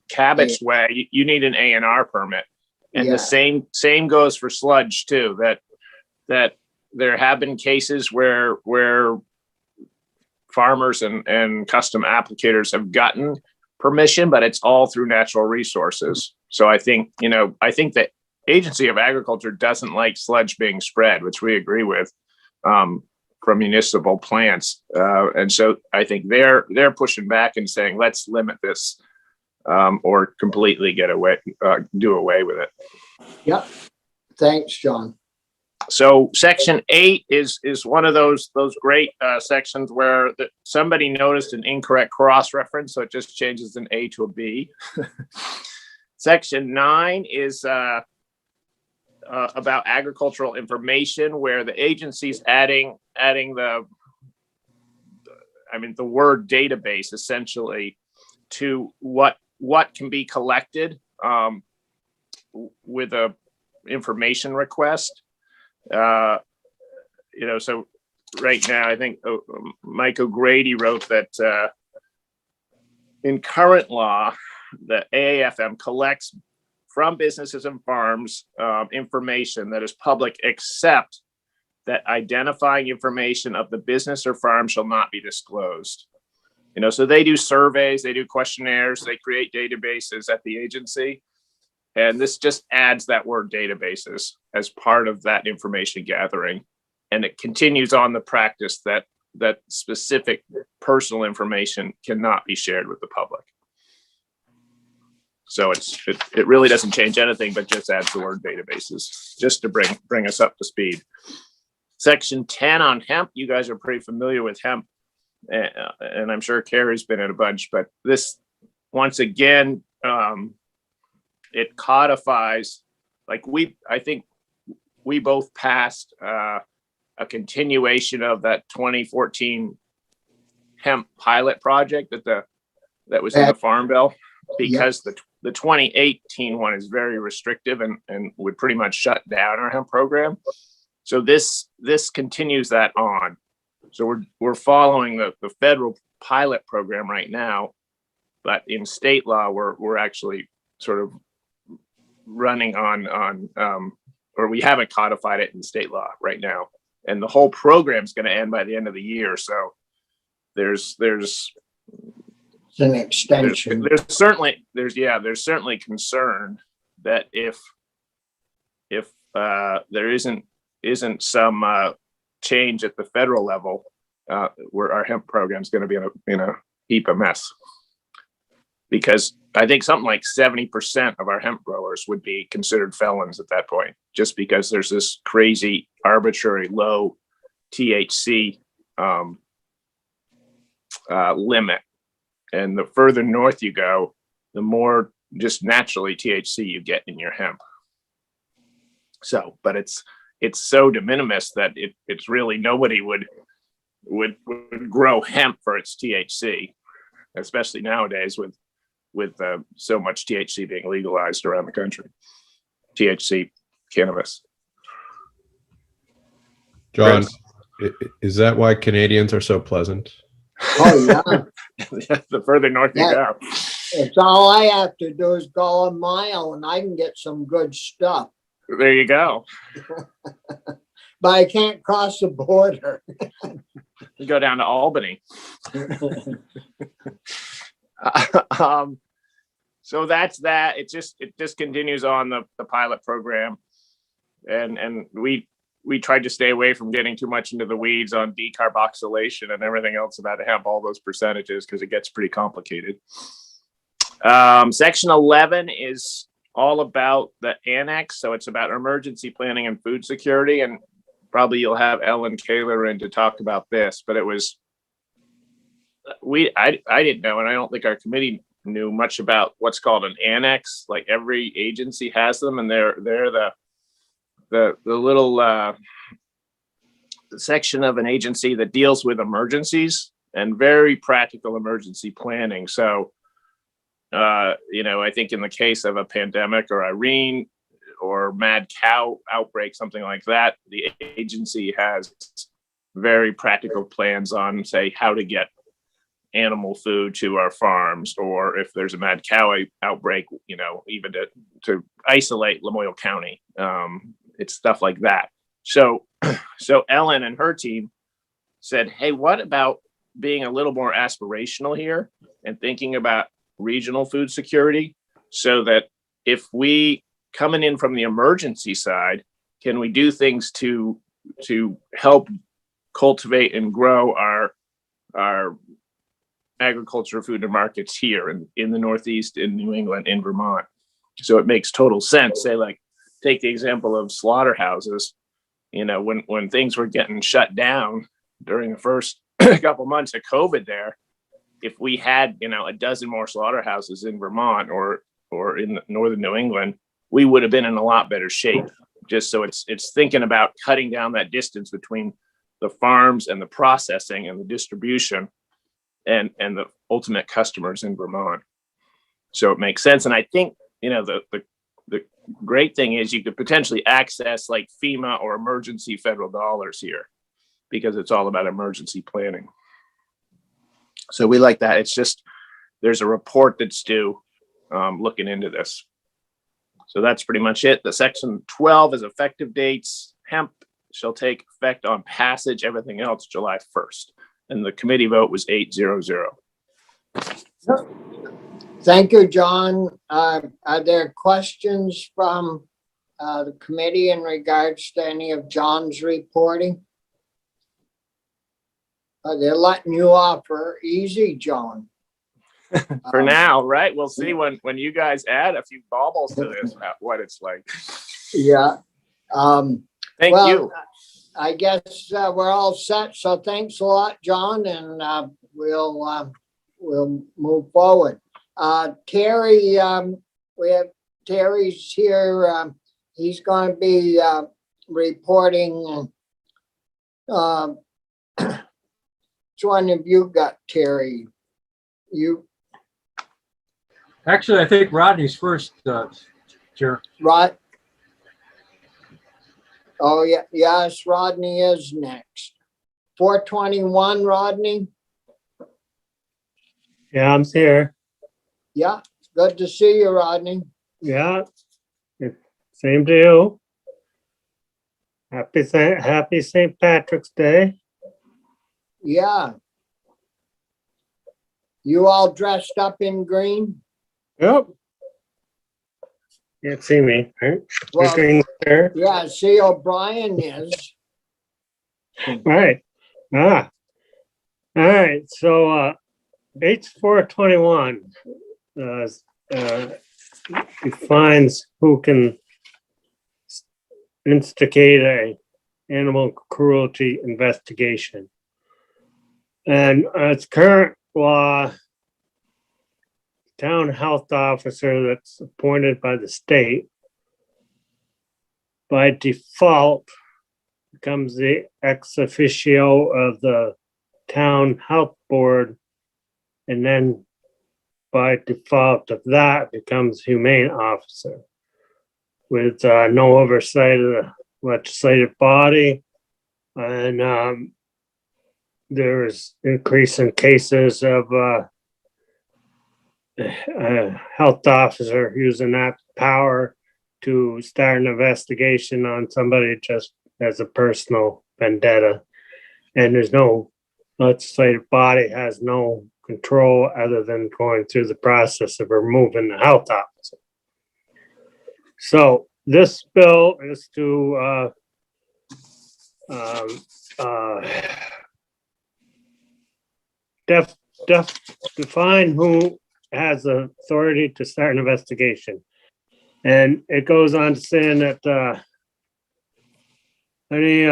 Cabot's whey. You need an A&R permit, and the same goes for sludge too. That there have been cases where farmers and custom applicators have gotten permission, but it's all through natural resources. So I think that Agency of Agriculture doesn't like sludge being spread, which we agree with, from municipal plants. And so I think they're pushing back and saying, let's limit this, or completely do away with it. Yep. Thanks, John. So section 8 is one of those great sections where somebody noticed an incorrect cross-reference, so it just changes an A to a B. Section 9 is about agricultural information, where the agency's adding the word database essentially to what can be collected with a information request. So right now, I think Mike O'Grady wrote that in current law, the AAFM collects from businesses and farms information that is public, except that identifying information of the business or farm shall not be disclosed. So they do surveys, they do questionnaires, they create databases at the agency. And this just adds that word databases as part of that information gathering. And it continues on the practice that specific personal information cannot be shared with the public. So it really doesn't change anything, but just adds the word databases, just to bring us up to speed. Section 10 on hemp, you guys are pretty familiar with hemp, and I'm sure Carrie's been in a bunch, but this, once again, it codifies, I think we both passed a continuation of that 2014 hemp pilot project that was in the Farm Bill, because the 2018 one is very restrictive and would pretty much shut down our hemp program. So this continues that on. So we're following the federal pilot program right now, but in state law, we're actually sort of running on or we haven't codified it in state law right now, and the whole program is going to end by the end of the year. So there's It's an extension. There's certainly concern that if there isn't some change at the federal level, where our hemp program is going to be in a heap of mess. Because I think something like 70% of our hemp growers would be considered felons at that point, just because there's this crazy arbitrary low THC limit. And the further north you go, the more just naturally THC you get in your hemp. So, but it's so de minimis that it's really nobody would grow hemp for its THC, especially nowadays with so much THC being legalized around the country. THC cannabis. John, is that why Canadians are so pleasant? Oh, yeah. The further north you go. It's all I have to do is go a mile and I can get some good stuff. There you go. But I can't cross the border. You go down to Albany. So that's that. It just continues on the pilot program, and we tried to stay away from getting too much into the weeds on decarboxylation and everything else about hemp, all those percentages, because it gets pretty complicated. Section 11 is all about the annex, so it's about emergency planning and food security, and probably you'll have Ellen Kaler in to talk about this, but it was I didn't know, and I don't think our committee knew much about what's called an annex. Like every agency has them, and they're the little section of an agency that deals with emergencies and very practical emergency planning. So I think in the case of a pandemic or Irene or mad cow outbreak, something like that, the agency has very practical plans on, say, how to get animal food to our farms, or if there's a mad cow outbreak, even to isolate Lamoille County. It's stuff like that. So Ellen and her team said, hey, what about being a little more aspirational here and thinking about regional food security, so that if we coming in from the emergency side, can we do things to help cultivate and grow our agriculture, food, and markets here in the Northeast, in New England, in Vermont. So it makes total sense. Say, like, take the example of slaughterhouses. When things were getting shut down during the first couple months of COVID there, if we had, a dozen more slaughterhouses in Vermont or in northern New England, we would have been in a lot better shape. Just so it's thinking about cutting down that distance between the farms and the processing and the distribution and the ultimate customers in Vermont. So it makes sense. And I think, the great thing is you could potentially access like FEMA or emergency federal dollars here, because it's all about emergency planning. So we like that. It's just, there's a report that's due looking into this. So that's pretty much it. The section 12 is effective dates. Hemp shall take effect on passage. Everything else July 1st. And the committee vote was 8-0-0. Thank you, John. Are there questions from the committee in regards to any of John's reporting? They're letting you off for easy, John. For now, right? We'll see when you guys add a few baubles to this, what it's like. Yeah. Thank you. I guess we're all set. So thanks a lot, John, and we'll move forward. Terry, we have Terry's here. He's going to be reporting. Which one have you got, Terry? You? Actually, I think Rodney's first, Chair. Rod? Oh, yeah. Yes, Rodney is next. 421, Rodney? Yeah, I'm here. Yeah, good to see you, Rodney. Yeah, same to you. Happy St. Patrick's Day. Yeah. You all dressed up in green? Yep. Can't see me, right? Well, Green there. yeah, see, O'Brien is. Right. Ah. All right. So H421 defines who can instigate a animal cruelty investigation. And its current law, town health officer that's appointed by the state by default becomes the ex officio of the town health board, and then by default of that becomes humane officer with no oversight of the legislative body. And there's increase in cases of health officer using that power to start an investigation on somebody just as a personal vendetta. And there's no legislative body has no control other than going through the process of removing the health officer. So this bill is to define who has the authority to start an investigation. And it goes on to saying that any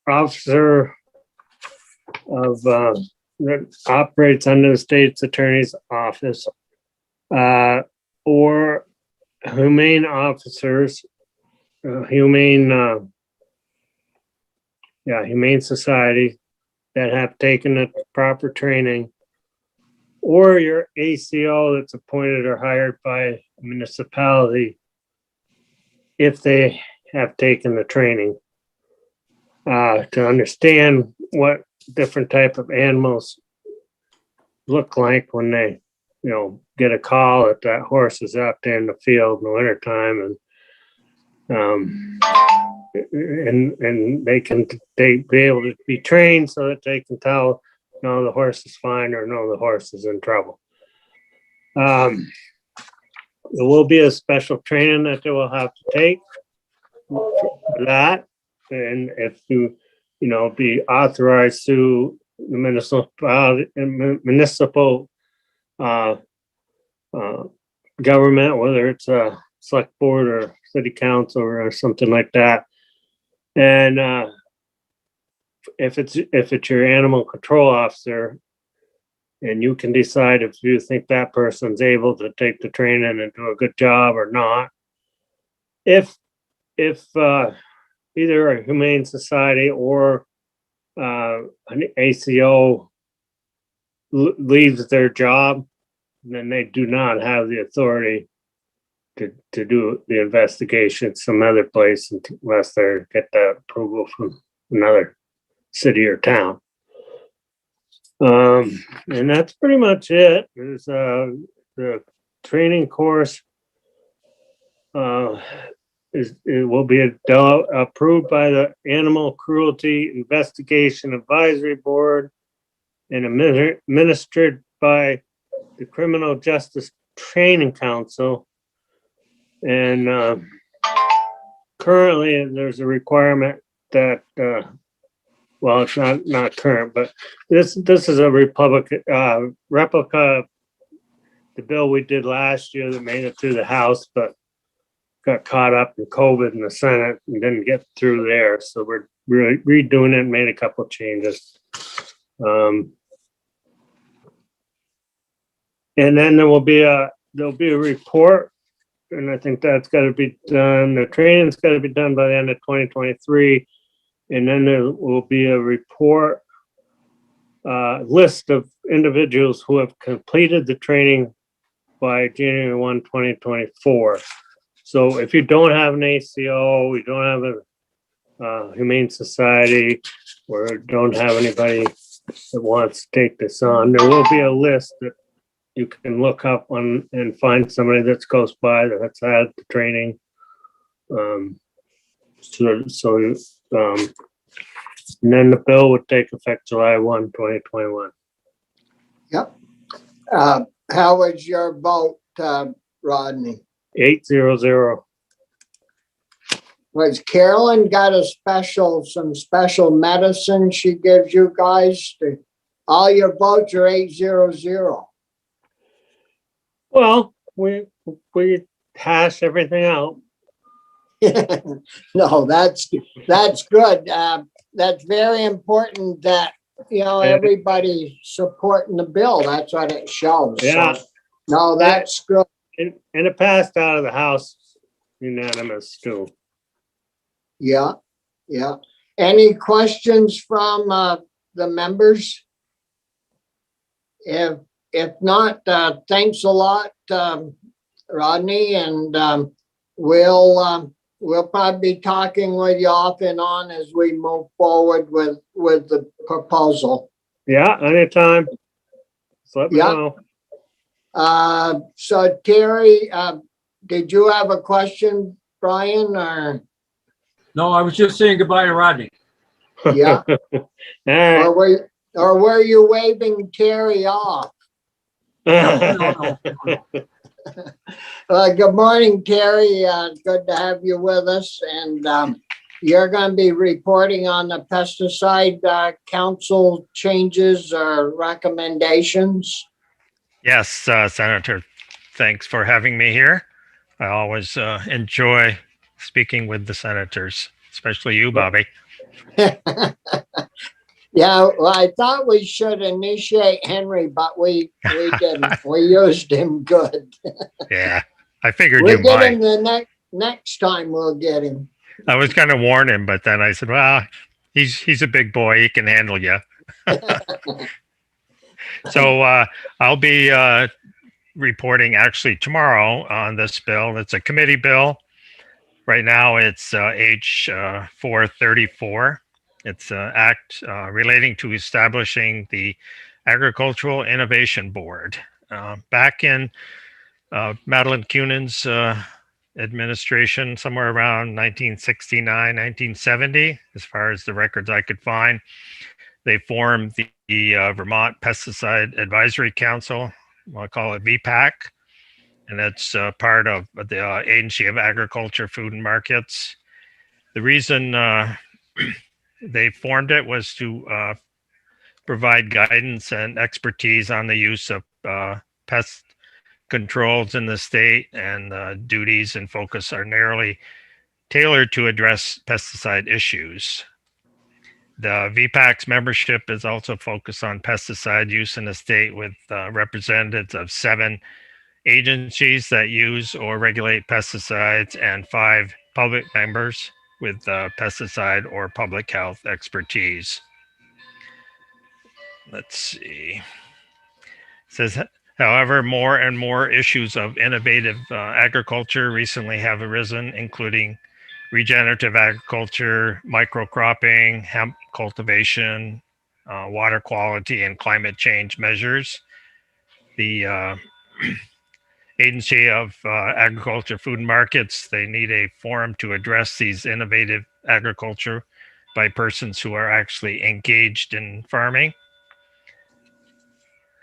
officer of that operates under the state's attorney's office or humane officers, humane society that have taken the proper training, or your ACO that's appointed or hired by a municipality if they have taken the training to understand what different type of animals look like when they, get a call that horse is out there in the field in the wintertime, and they be able to be trained so that they can tell, no, the horse is fine, or no, the horse is in trouble. There will be a special training that they will have to take for that. And if you, be authorized to the municipal government, whether it's a select board or city council or something like that. And if it's your animal control officer, and you can decide if you think that person's able to take the training and do a good job or not. If either a humane society or an ACO leaves their job, then they do not have the authority to do the investigation some other place unless they get that approval from another city or town. And that's pretty much it. There's the training course it will be approved by the Animal Cruelty Investigation Advisory Board and administered by the Criminal Justice Training Council. And currently there's a requirement that well, it's not current, but this is a replica of the bill we did last year that made it through the House, but got caught up in COVID in the Senate and didn't get through there. So we're really redoing it and made a couple of changes. And then there'll be a report, and I think that's got to be done. The training's got to be done by the end of 2023. And then there will be a report list of individuals who have completed the training by January 1, 2024. So if you don't have an ACO, you don't have a Humane Society, or don't have anybody that wants to take this on, there will be a list that you can look up on and find somebody that's close by that's had the training. And then the bill would take effect July 1, 2021. Yep. How was your vote, Rodney? 800. Was Carolyn got some special medicine she gives you guys? All your votes are 800. Well, we hash everything out. No, that's good. That's very important that, everybody supporting the bill. That's what it shows. Yeah. So, no, that's good. And it passed out of the House unanimous too. Yeah, yeah. Any questions from the members? If not, thanks a lot, Rodney, and we'll probably be talking with you off and on as we move forward with the proposal. Yeah, anytime. Just let me Yeah. know. So Terry, did you have a question, Brian, or? No, I was just saying goodbye to Rodney. Yeah. All right. Or were you waving Terry off? No. Good morning, Terry. Good to have you with us. And you're going to be reporting on the pesticide council changes or recommendations. Yes, Senator, thanks for having me here. I always enjoy speaking with the senators, especially you, Bobby. Yeah, well, I thought we should initiate Henry, but we didn't. We used him good. Yeah, I figured We'll you get might. him the next time. We'll get him. I was going to warn him, but then I said, well, he's a big boy. He can handle you. So I'll be reporting actually tomorrow on this bill. It's a committee bill. Right now it's H 434. It's an act relating to establishing the Agricultural Innovation Board. Back in Madeline Cunan's administration, somewhere around 1969, 1970, as far as the records I could find, they formed the Vermont Pesticide Advisory Council. I'll call it VPAC. And it's part of the Agency of Agriculture, Food and Markets. The reason they formed it was to provide guidance and expertise on the use of pest controls in the state, and duties and focus are narrowly tailored to address pesticide issues. The VPAC's membership is also focused on pesticide use in the state, with representatives of 7 agencies that use or regulate pesticides and 5 public members with pesticide or public health expertise. Let's see. It says, however, more and more issues of innovative agriculture recently have arisen, including regenerative agriculture, microcropping, hemp cultivation, water quality, and climate change measures. The Agency of Agriculture, Food and Markets, they need a forum to address these innovative agriculture by persons who are actually engaged in farming.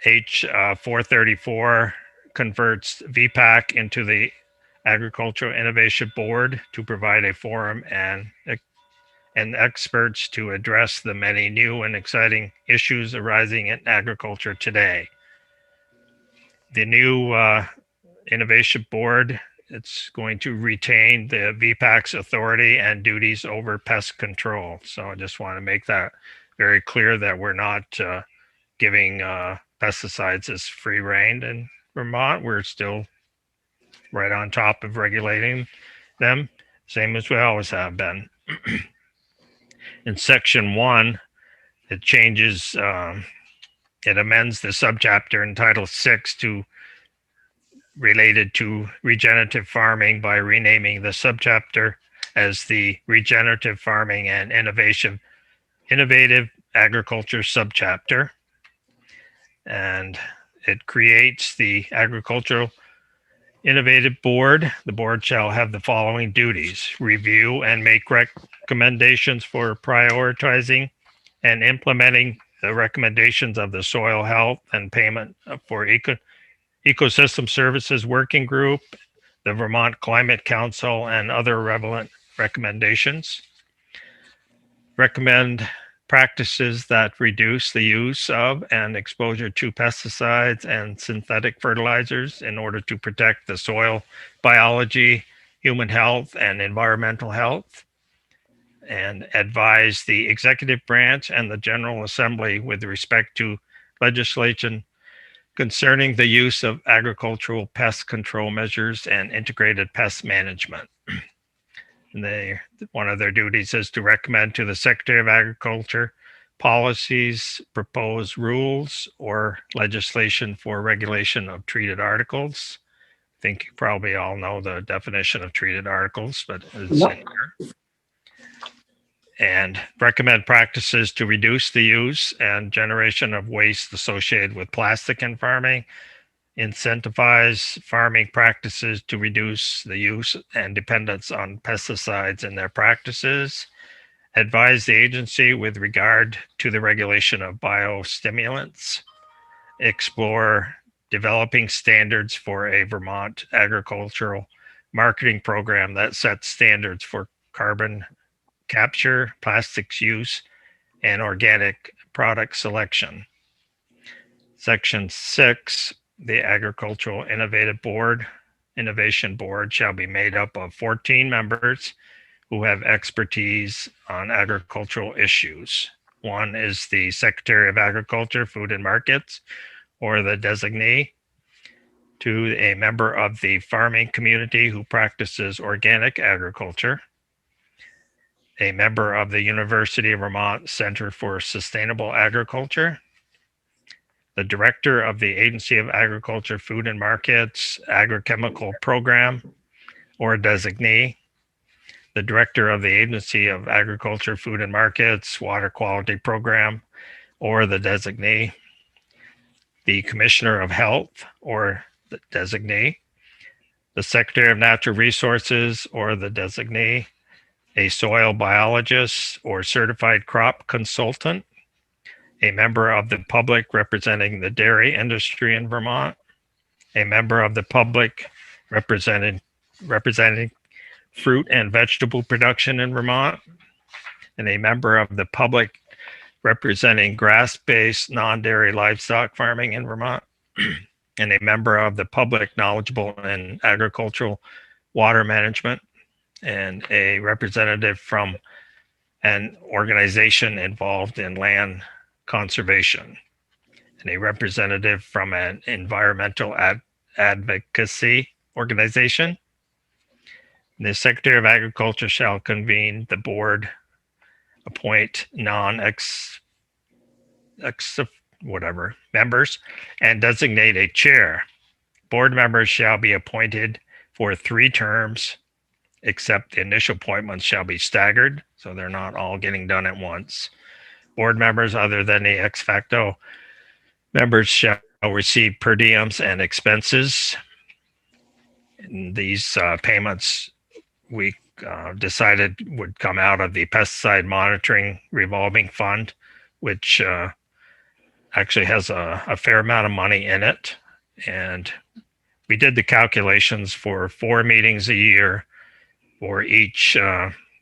H 434 converts VPAC into the Agricultural Innovation Board to provide a forum and experts to address the many new and exciting issues arising in agriculture today. The new Innovation Board, it's going to retain the VPAC's authority and duties over pest control. So I just want to make that very clear that we're not giving pesticides as free rein in Vermont. We're still right on top of regulating them, same as we always have been. In section 1, it changes, it amends the subchapter in Title 6 to related to regenerative farming by renaming the subchapter as the Regenerative Farming and Innovative Agriculture subchapter. And it creates the Agricultural Innovative Board. The board shall have the following duties: review and make recommendations for prioritizing and implementing the recommendations of the Soil Health and Payment for Ecosystem Services Working Group, the Vermont Climate Council, and other relevant recommendations. Recommend practices that reduce the use of and exposure to pesticides and synthetic fertilizers in order to protect the soil biology, human health, and environmental health. And advise the executive branch and the General Assembly with respect to legislation concerning the use of agricultural pest control measures and integrated pest management. One of their duties is to recommend to the Secretary of Agriculture policies, propose rules, or legislation for regulation of treated articles. I think you probably all know the definition of treated articles, but it's in here. And recommend practices to reduce the use and generation of waste associated with plastic in farming, incentivize farming practices to reduce the use and dependence on pesticides in their practices, advise the agency with regard to the regulation of biostimulants, explore developing standards for a Vermont agricultural marketing program that sets standards for carbon capture, plastics use, and organic product selection. Section 6, the Agricultural Innovation Board shall be made up of 14 members who have expertise on agricultural issues. One is the Secretary of Agriculture, Food and Markets, or the designee. 2, a member of the farming community who practices organic agriculture. A member of the University of Vermont Center for Sustainable Agriculture. The director of the Agency of Agriculture, Food and Markets Agrochemical Program or designee. The director of the Agency of Agriculture, Food and Markets Water Quality Program or the designee. The Commissioner of Health or the designee. The Secretary of Natural Resources or the designee. A soil biologist or certified crop consultant, a member of the public representing the dairy industry in Vermont, a member of the public representing fruit and vegetable production in Vermont, and a member of the public representing grass-based non-dairy livestock farming in Vermont, and a member of the public knowledgeable in agricultural water management, and a representative from an organization involved in land conservation, and a representative from an environmental advocacy organization. The Secretary of Agriculture shall convene the board, appoint members, and designate a chair. Board members shall be appointed for 3 terms, except the initial appointments shall be staggered, so they're not all getting done at once. Board members other than the ex facto members shall receive per diems and expenses. And these payments we decided would come out of the Pesticide Monitoring Revolving Fund, which actually has a fair amount of money in it. And we did the calculations for 4 meetings a year. For each,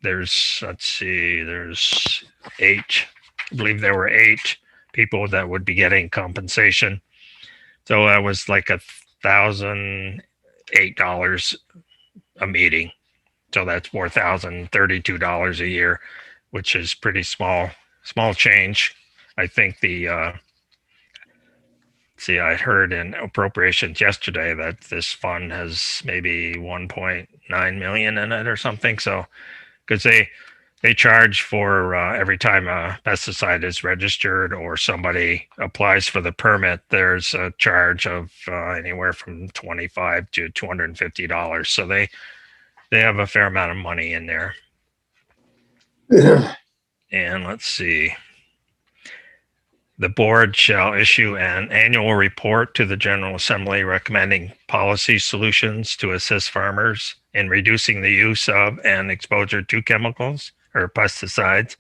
there's 8, I believe there were 8 people that would be getting compensation. So that was like $1,008 a meeting. So that's $4,032 a year, which is pretty small change. I think I heard in appropriations yesterday that this fund has maybe 1.9 million in it or something. So, because they charge for every time a pesticide is registered or somebody applies for the permit, there's a charge of anywhere from $25 to $250. So they have a fair amount of money in there. And let's see. The board shall issue an annual report to the General Assembly recommending policy solutions to assist farmers in reducing the use of and exposure to chemicals or pesticides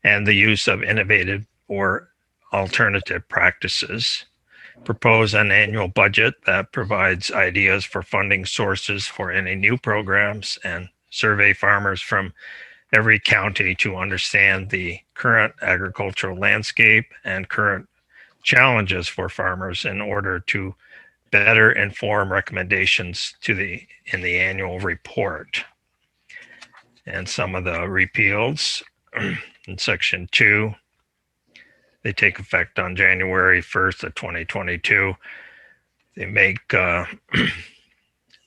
and the use of innovative or alternative practices, propose an annual budget that provides ideas for funding sources for any new programs, and survey farmers from every county to understand the current agricultural landscape and current challenges for farmers in order to better inform recommendations in the annual report. And some of the repeals in section 2, they take effect on January 1st of 2022. They make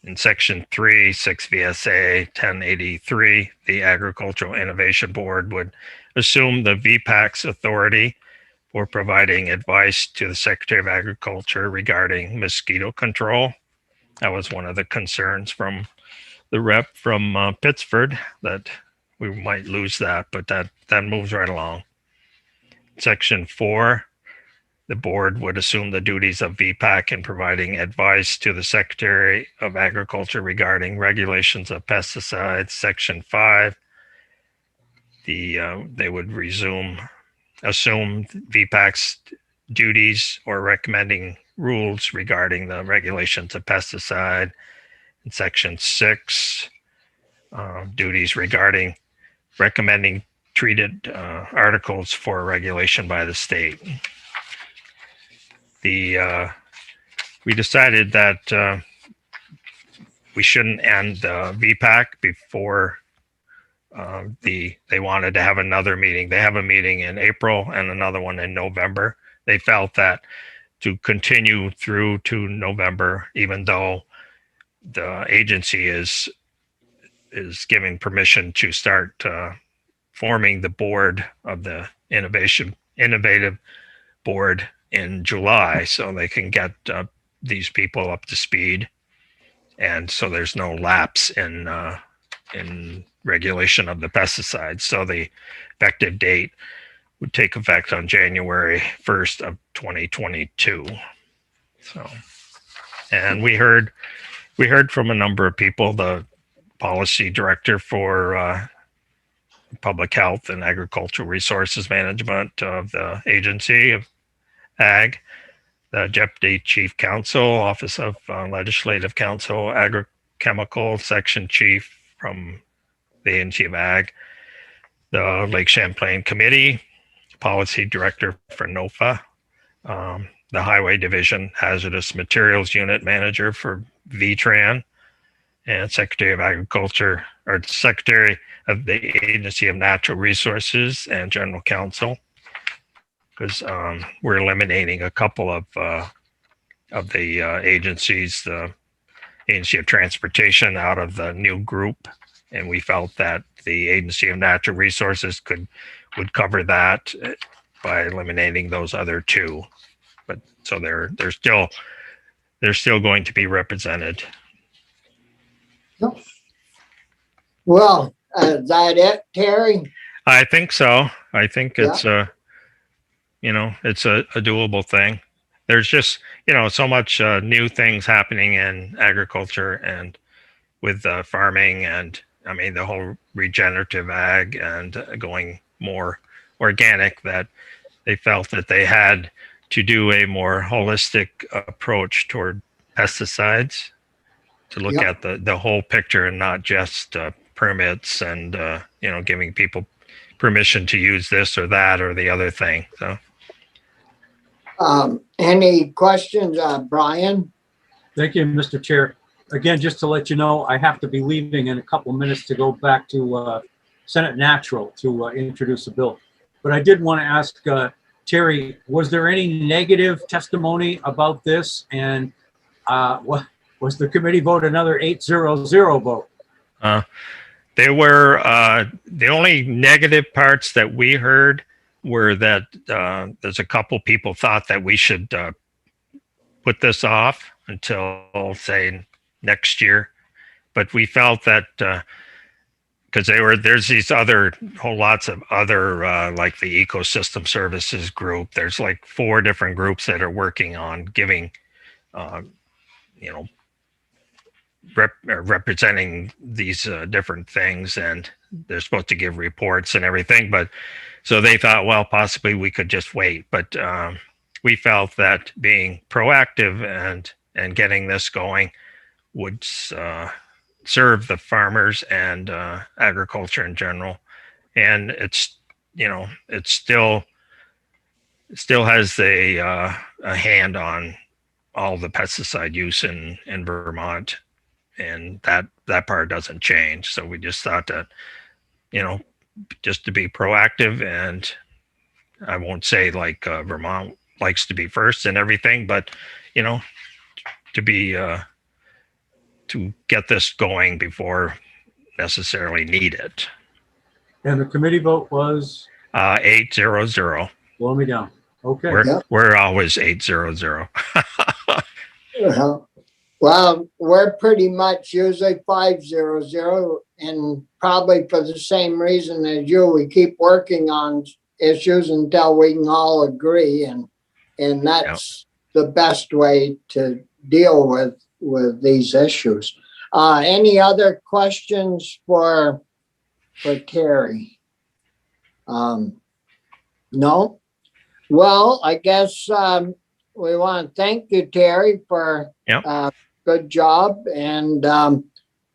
in section 3, 6 VSA 1083, the Agricultural Innovation Board would assume the VPAC's authority for providing advice to the Secretary of Agriculture regarding mosquito control. That was one of the concerns from the rep from Pittsford, that we might lose that, but that moves right along. Section 4, the board would assume the duties of VPAC in providing advice to the Secretary of Agriculture regarding regulations of pesticides. Section 5, they would assume VPAC's duties or recommending rules regarding the regulations of pesticide. In section 6, duties regarding recommending treated articles for regulation by the state. We decided that we shouldn't end VPAC before they wanted to have another meeting. They have a meeting in April and another one in November. They felt that to continue through to November, even though the agency is giving permission to start forming the board of the innovative board in July, so they can get these people up to speed, and so there's no lapse in regulation of the pesticides. So the effective date would take effect on January 1st of 2022. So, and we heard from a number of people. The policy director for public health and agricultural resources management of the agency of ag, the deputy chief counsel, office of legislative counsel, agrochemical section chief from the agency of ag, the Lake Champlain committee, policy director for NOFA, the highway division hazardous materials unit manager for VTRAN, and secretary of agriculture, or secretary of the agency of natural resources, and general counsel, because we're eliminating a couple of the agencies, the agency of transportation out of the new group, and we felt that the agency of natural resources would cover that by eliminating those other two. But so they're still going to be represented. Well, is that it, Terry? I think so. I think it's it's a doable thing. There's just, so much new things happening in agriculture and with farming, and I mean, the whole regenerative ag and going more organic, that they felt that they had to do a more holistic approach toward pesticides, to look at the whole picture and not just permits and, giving people permission to use this or that or the other thing. So. Any questions, Brian? Thank you, Mr. Chair. Again, just to let you know, I have to be leaving in a couple of minutes to go back to Senate Natural to introduce a bill. But I did want to ask Terry, was there any negative testimony about this? And what was the committee vote another 8-0-0 vote? They were the only negative parts that we heard were that there's a couple people thought that we should put this off until, say, next year. But we felt that because there's these whole lots of other like the ecosystem services group. There's like 4 different groups that are working on giving, representing these different things, and they're supposed to give reports and everything. But So they thought, well, possibly we could just wait, but we felt that being proactive and getting this going would serve the farmers and agriculture in general. And it's, you know, it still has a hand on all the pesticide use in Vermont, and that part doesn't change. So we just thought that, you know, just to be proactive, and I won't say like Vermont likes to be first and everything, but you know, to be to get this going before necessarily need it. And the committee vote was 8-0-0. blow me down. Okay. We're always 8-0-0. Well, we're pretty much usually 5-0-0, and probably for the same reason as you, we keep working on issues until we can all agree, and that's the best way to deal with these issues. Any other questions for Terry? No? Well, I guess we want to thank you, Terry, for good job, and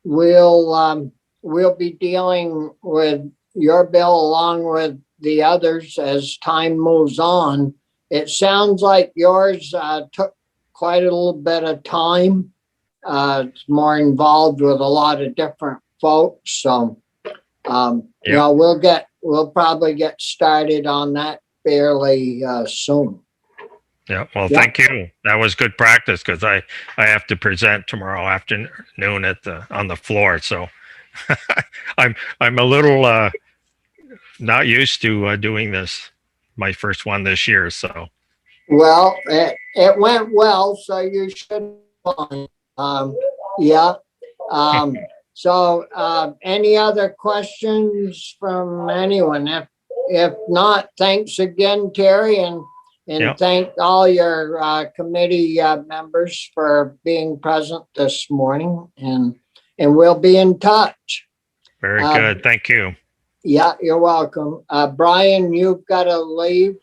we'll be dealing with your bill along with the others as time moves on. It sounds like yours took quite a little bit of time. It's more involved with a lot of different folks, so you know, we'll probably get started on that fairly soon. Yeah, well, thank you. That was good practice, because I have to present tomorrow afternoon on the floor. So I'm a little not used to doing this. My first one this year. So well, it went well, so you should be fine. So any other questions from anyone? If not, thanks again, Terry, and thank all your committee members for being present this morning, and we'll be in touch. Very good. Thank you. Yeah, you're welcome. Brian, you've got to leave.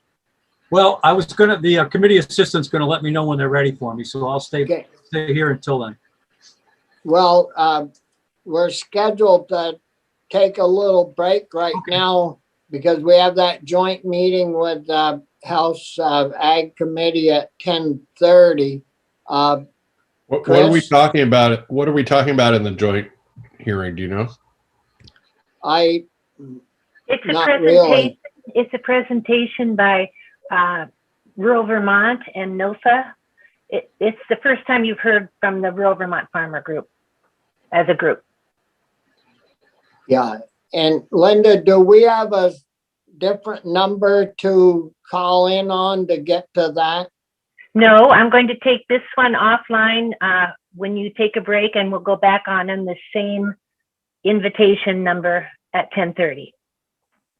Well, the committee assistant's gonna let me know when they're ready for me, so I'll stay here until then. Well, we're scheduled to take a little break right now because we have that joint meeting with House Ag Committee at 10:30. What are we talking about? What are we talking about in the joint hearing? Do you know? It's a not presentation. really. It's a presentation by Rural Vermont and NOFA. It's the first time you've heard from the Rural Vermont Farmer Group as a group. Yeah, and Linda, do we have a different number to call in on to get to that? No, I'm going to take this one offline when you take a break, and we'll go back on in the same invitation number at 10:30.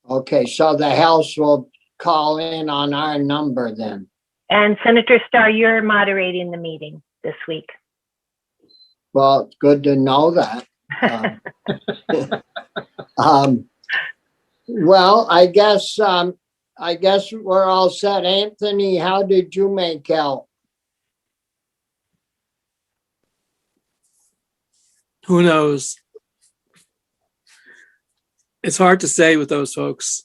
Okay, so the House will call in on our number then. And Senator Starr, you're moderating the meeting this week. Well, it's good to know that. Well, I guess we're all set. Anthony, how did you make out? Who knows? It's hard to say with those folks.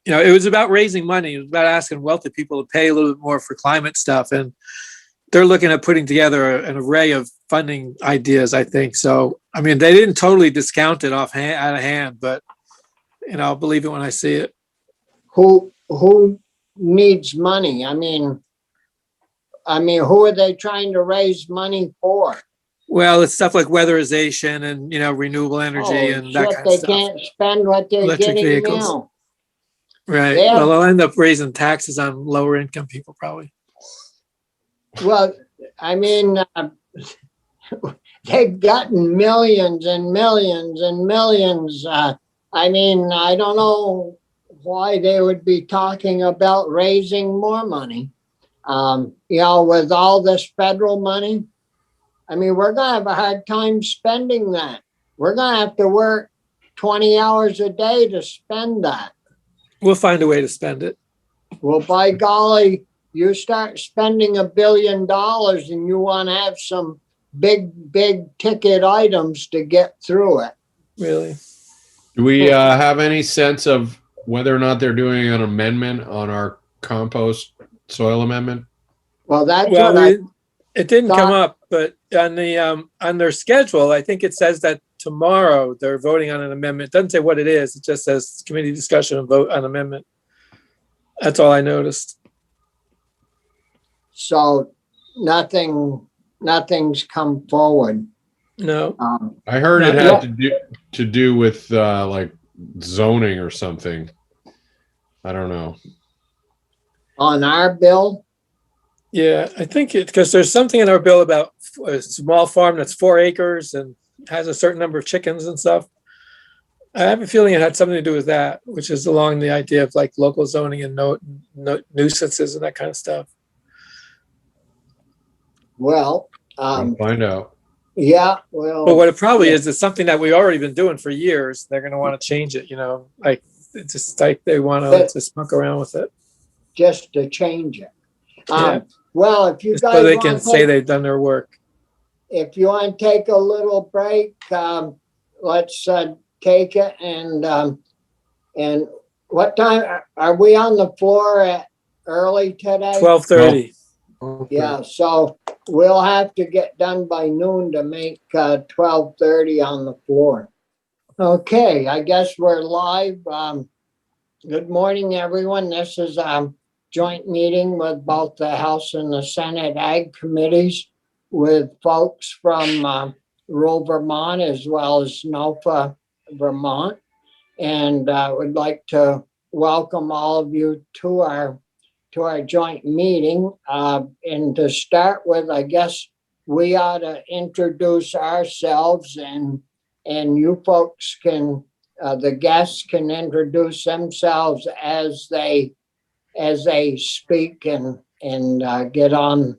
You know, it was about raising money. It was about asking wealthy people to pay a little bit more for climate stuff. And they're looking at putting together an array of funding ideas, I think. So, I mean, they didn't totally discount it out of hand, but, you know, I'll believe it when I see it. Who needs money? I mean, who are they trying to raise money for? Well, it's stuff like weatherization and, you know, renewable energy and that kind of stuff. They can't spend what they're Electric getting vehicles. now. Right. Yeah. Well, they'll end up raising taxes on lower income people probably. Well, I mean, they've gotten millions and millions and millions. I mean, I don't know why they would be talking about raising more money. You know, with all this federal money, I mean, we're going to have a hard time spending that. We're going to have to work 20 hours a day to spend that. We'll find a way to spend it. Well, by golly, you start spending $1 billion and you want to have some big ticket items to get through it. Really. Do we have any sense of whether or not they're doing an amendment on our compost soil amendment? Well, that's Well, what it didn't come thought- up, but on their schedule, I think it says that tomorrow they're voting on an amendment. It doesn't say what it is. It just says committee discussion and vote on amendment. That's all I noticed. So nothing's come forward. No. I heard it Not had to do with like zoning or something. I don't know. On our bill, Yeah, I think because there's something in our bill about a small farm that's 4 acres and has a certain number of chickens and stuff. I have a feeling it had something to do with that, which is along the idea of like local zoning and no nuisances and that kind of stuff. well, We'll find out. yeah, But well, what it probably is something that we've already been doing for years. They're going to want to change it, like it's just like they want to just muck around with it. just to change it. Yeah. Well, if you Just guys so they want can to say they've done their work. if you want to take a little break, let's take it. And what time are we on the floor at early today? 12:30. Yeah, so we'll have to get done by noon to make 12:30 on the floor. Okay, I guess we're live. Good morning, everyone. This is a joint meeting with both the House and the Senate Ag Committees with folks from rural Vermont as well as NOFA, Vermont. And would like to welcome all of you to our joint meeting. And to start with, I guess we ought to introduce ourselves and you folks can, the guests can introduce themselves as they speak and get on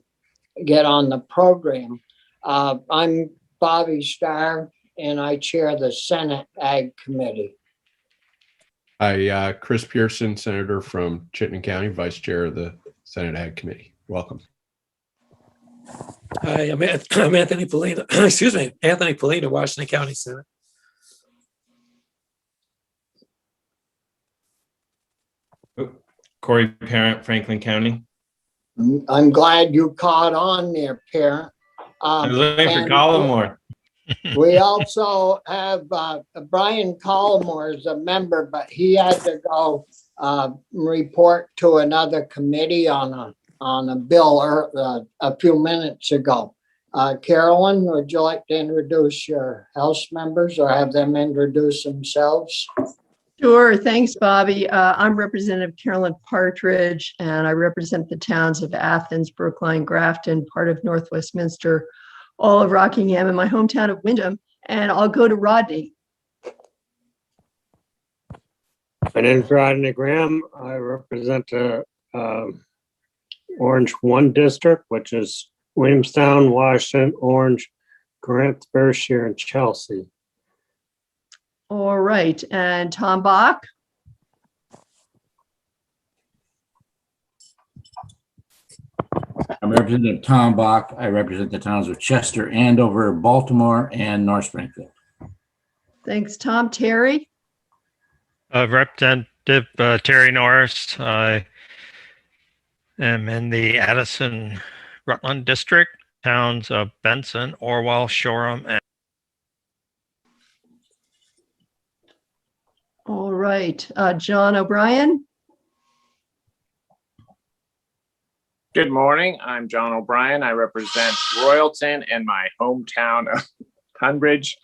the program. I'm Bobby Starr and I chair the Senate Ag Committee. Hi, Chris Pearson, Senator from Chittenden County, Vice Chair of the Senate Ag Committee. Welcome. Hi, I'm Anthony Polina. Excuse me, Anthony Polina, Washington County Senate. Corey Parent, Franklin County. I'm glad you caught on there, Parent. I was looking for and Collmore. We also have Brian Collmore is a member, but he had to go report to another committee on a bill a few minutes ago. Carolyn, would you like to introduce your House members or have them introduce themselves? Sure. Thanks, Bobby. I'm Representative Carolyn Partridge, and I represent the towns of Athens, Brookline, Grafton, part of North Westminster, all of Rockingham, and my hometown of Wyndham. And I'll go to Rodney. My name is Rodney Graham. I represent the Orange 1 district, which is Williamstown, Washington, Orange, Corinth, Berkshire, and Chelsea. All right. And Tom Bach. I'm Representative Tom Bach. I represent the towns of Chester, Andover, Baltimore, and North Springfield. Thanks, Tom. Terry. Representative Terry Norris. I am in the Addison Rutland district, towns of Benson, Orwell, Shoreham, and All right. John O'Brien. Good morning. I'm John O'Brien. I represent Royalton and my hometown of Tunbridge.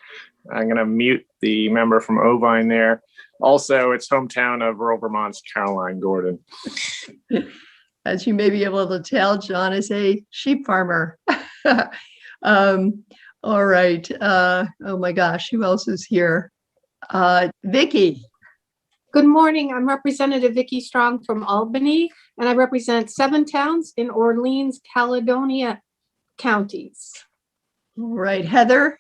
I'm going to mute the member from Ovine there. Also, it's hometown of rural Vermont's Carolyn Gordon. As you may be able to tell, John is a sheep farmer. All right. Oh my gosh, who else is here? Vicky. Good morning. I'm Representative Vicky Strong from Albany, and I represent 7 towns in Orleans, Caledonia counties. All right. Heather.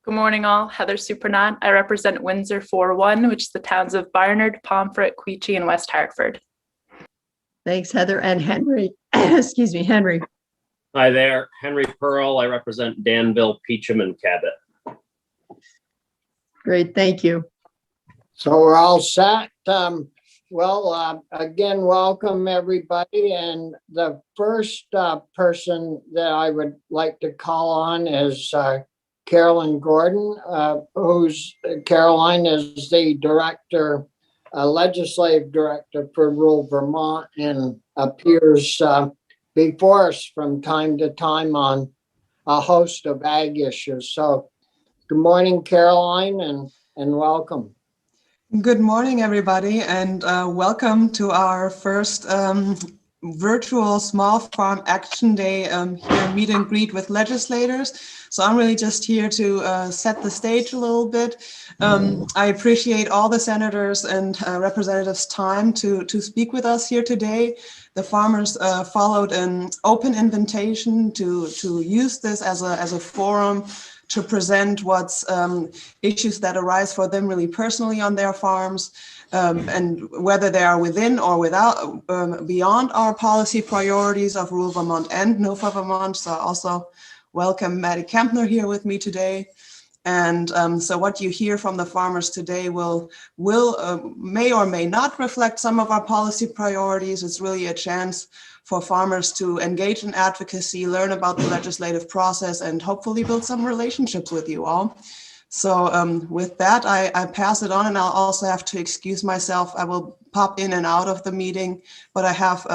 Good morning, all. Heather Supernant. I represent Windsor 4-1, which is the towns of Barnard, Pomfret, Queechee, and West Hartford. Thanks, Heather. And Henry, excuse me, Henry. Hi there, Henry Pearl. I represent Danville, Peacham, and Cabot. Great, thank you. So we're all set. Again, welcome everybody. And the first person that I would like to call on is Carolyn Gordon, Caroline is the director, legislative director for rural Vermont, and appears before us from time to time on a host of ag issues. So good morning, Caroline, and welcome. Good morning, everybody, and welcome to our first virtual Small Farm Action Day here, meet and greet with legislators. So I'm really just here to set the stage a little bit. I appreciate all the senators and representatives' time to speak with us here today. The farmers followed an open invitation to use this as a forum to present what's issues that arise for them really personally on their farms, and whether they are within or without beyond our policy priorities of rural Vermont and NOFA Vermont. So I also welcome Maddie Kempner here with me today. And so what you hear from the farmers today will may or may not reflect some of our policy priorities. It's really a chance for farmers to engage in advocacy, learn about the legislative process, and hopefully build some relationships with you all. So with that, I pass it on, and I'll also have to excuse myself. I will pop in and out of the meeting, but I have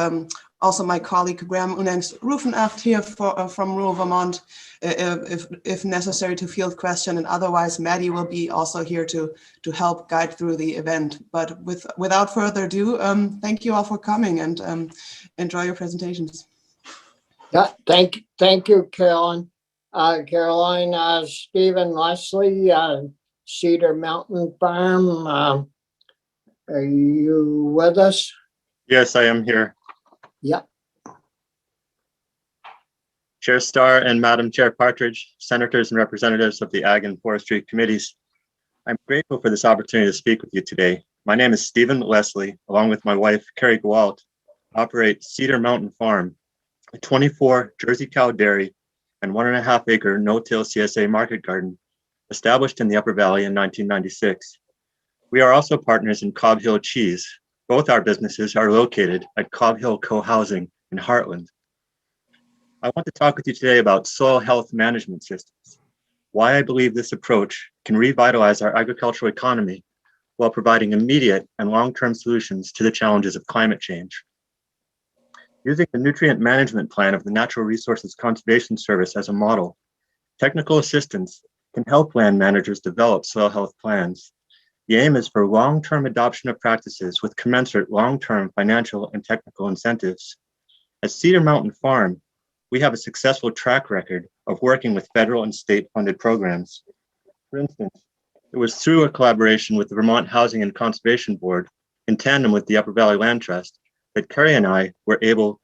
also my colleague Graham Unens Ruffenacht here from rural Vermont, if necessary, to field question, and otherwise Maddie will be also here to help guide through the event. But without further ado, thank you all for coming, and enjoy your presentations. Yeah, thank you, Caroline. Caroline, Stephen Leslie, Cedar Mountain Farm. Are you with us? Yes, I am here. Yeah. Chair Starr and Madam Chair Partridge, senators and representatives of the Ag and Forestry committees. I'm grateful for this opportunity to speak with you today. My name is Stephen Leslie, along with my wife, Carrie Gwalt, operate Cedar Mountain Farm, a 24 Jersey cow dairy and 1.5 acre no-till CSA market garden established in the Upper Valley in 1996. We are also partners in Cobb Hill Cheese. Both our businesses are located at Cobb Hill Co-housing in Heartland. I want to talk with you today about soil health management systems, why I believe this approach can revitalize our agricultural economy while providing immediate and long-term solutions to the challenges of climate change. Using the nutrient management plan of the Natural Resources Conservation Service as a model, technical assistance can help land managers develop soil health plans. The aim is for long-term adoption of practices with commensurate long-term financial and technical incentives. At Cedar Mountain Farm, we have a successful track record of working with federal and state-funded programs. For instance, it was through a collaboration with the Vermont Housing and Conservation Board, in tandem with the Upper Valley Land Trust, that Carrie and I were able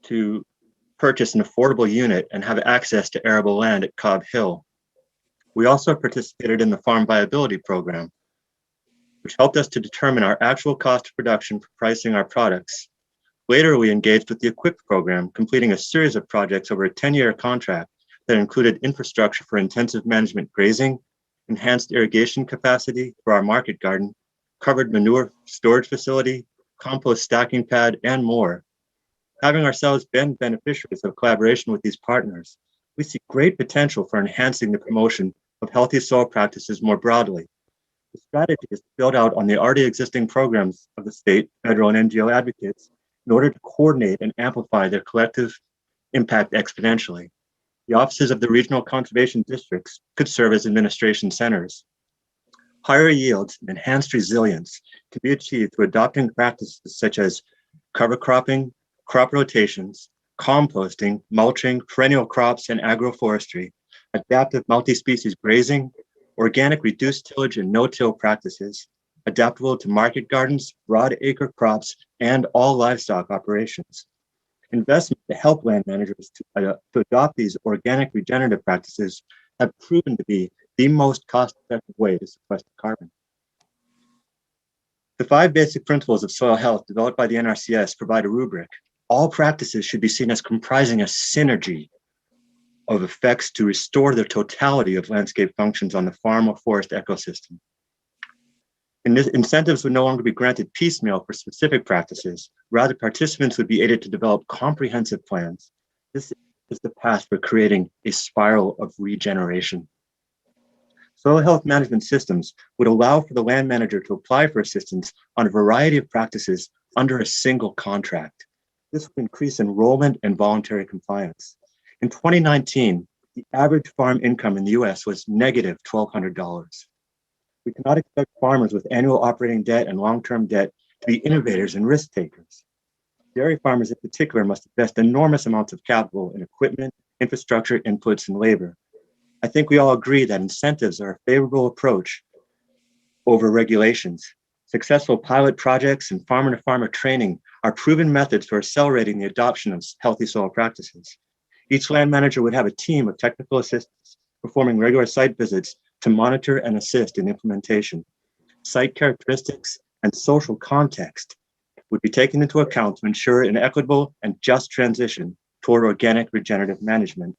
to purchase an affordable unit and have access to arable land at Cobb Hill. We also participated in the Farm Viability program, which helped us to determine our actual cost of production for pricing our products. Later, we engaged with the EQIP program, completing a series of projects over a 10-year contract that included infrastructure for intensive management grazing, enhanced irrigation capacity for our market garden, covered manure storage facility, compost stacking pad, and more. Having ourselves been beneficiaries of collaboration with these partners, we see great potential for enhancing the promotion of healthy soil practices more broadly. The strategy is to build out on the already existing programs of the state, federal, and NGO advocates in order to coordinate and amplify their collective impact exponentially. The offices of the regional conservation districts could serve as administration centers. Higher yields and enhanced resilience can be achieved through adopting practices such as cover cropping, crop rotations, composting, mulching, perennial crops, and agroforestry, adaptive multi-species grazing, organic reduced tillage and no-till practices, adaptable to market gardens, broad acre crops, and all livestock operations. Investment to help land managers to adopt these organic regenerative practices have proven to be the most cost-effective way to sequester carbon. The 5 basic principles of soil health developed by the NRCS provide a rubric. All practices should be seen as comprising a synergy of effects to restore the totality of landscape functions on the farm or forest ecosystem. Incentives would no longer be granted piecemeal for specific practices. Rather, participants would be aided to develop comprehensive plans. This is the path for creating a spiral of regeneration. Soil health management systems would allow for the land manager to apply for assistance on a variety of practices under a single contract. This would increase enrollment and voluntary compliance. In 2019, the average farm income in the US was negative $1,200. We cannot expect farmers with annual operating debt and long-term debt to be innovators and risk takers. Dairy farmers in particular must invest enormous amounts of capital in equipment, infrastructure, inputs, and labor. I think we all agree that incentives are a favorable approach over regulations. Successful pilot projects and farmer-to-farmer training are proven methods for accelerating the adoption of healthy soil practices. Each land manager would have a team of technical assistants performing regular site visits to monitor and assist in implementation. Site characteristics and social context would be taken into account to ensure an equitable and just transition toward organic regenerative management.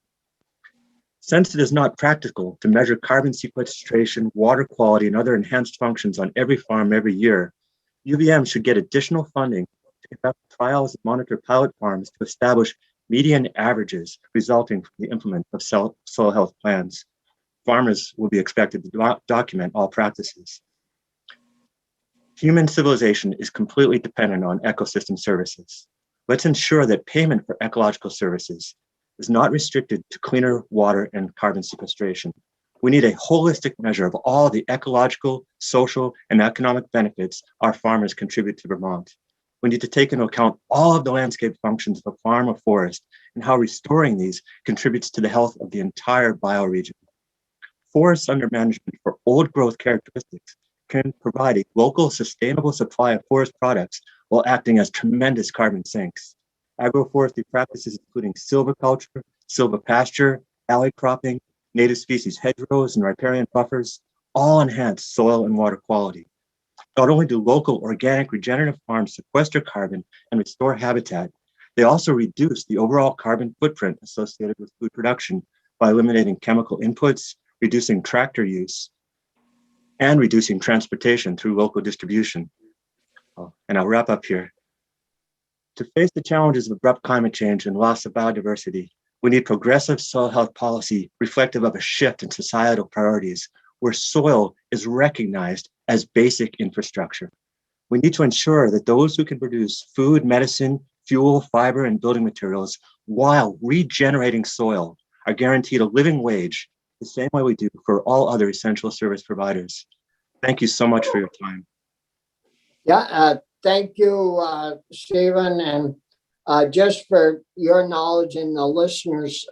Since it is not practical to measure carbon sequestration, water quality, and other enhanced functions on every farm every year, UVM should get additional funding to conduct trials and monitor pilot farms to establish median averages resulting from the implement of soil health plans. Farmers will be expected to document all practices. Human civilization is completely dependent on ecosystem services. Let's ensure that payment for ecological services is not restricted to cleaner water and carbon sequestration. We need a holistic measure of all the ecological, social, and economic benefits our farmers contribute to Vermont. We need to take into account all of the landscape functions of a farm or forest and how restoring these contributes to the health of the entire bioregion. Forests under management for old growth characteristics can provide a local sustainable supply of forest products while acting as tremendous carbon sinks. Agroforestry practices including silviculture, silvopasture, alley cropping, native species hedgerows, and riparian buffers all enhance soil and water quality. Not only do local organic regenerative farms sequester carbon and restore habitat, they also reduce the overall carbon footprint associated with food production by eliminating chemical inputs, reducing tractor use, and reducing transportation through local distribution. And I'll wrap up here. To face the challenges of abrupt climate change and loss of biodiversity, we need progressive soil health policy reflective of a shift in societal priorities where soil is recognized as basic infrastructure. We need to ensure that those who can produce food, medicine, fuel, fiber, and building materials while regenerating soil are guaranteed a living wage the same way we do for all other essential service providers. Thank you so much for your time. Yeah, thank you, Stephen. And just for your knowledge and the listeners,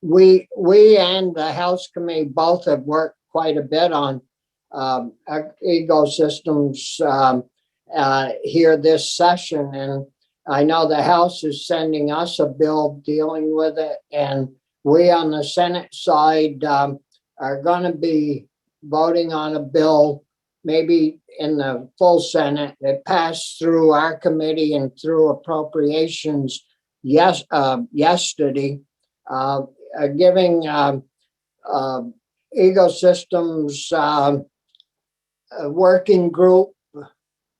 we and the House Committee both have worked quite a bit on ecosystems here this session. And I know the House is sending us a bill dealing with it. And we on the Senate side are going to be voting on a bill, maybe in the full Senate, that passed through our committee and through appropriations yesterday, giving ecosystems working group,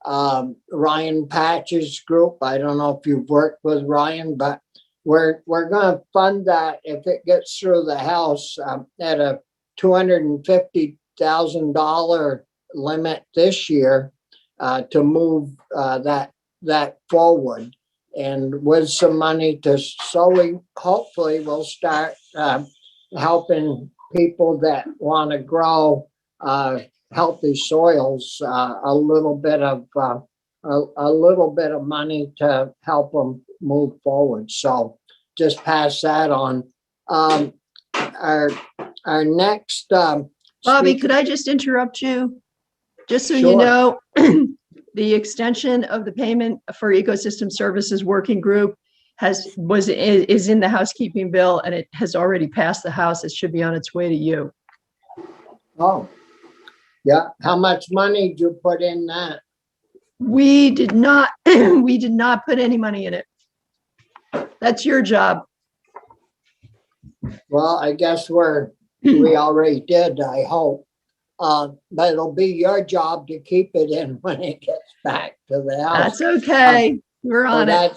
Ryan Patch's group. I don't know if you've worked with Ryan, but we're going to fund that if it gets through the House at a $250,000 limit this year to move that forward, and with some money so we hopefully will start helping people that want to grow healthy soils a little bit of money to help them move forward. So just pass that on. Our next Bobby, could I just interrupt you? Just so Sure. you know, the extension of the payment for ecosystem services working group is in the housekeeping bill, and it has already passed the House. It should be on its way to you. Oh, yeah. How much money did you put in that? We did not, we did not put any money in it. That's your job. Well, I guess we already did, I hope. But it'll be your job to keep it in when it gets back to the house. That's okay. We're on it.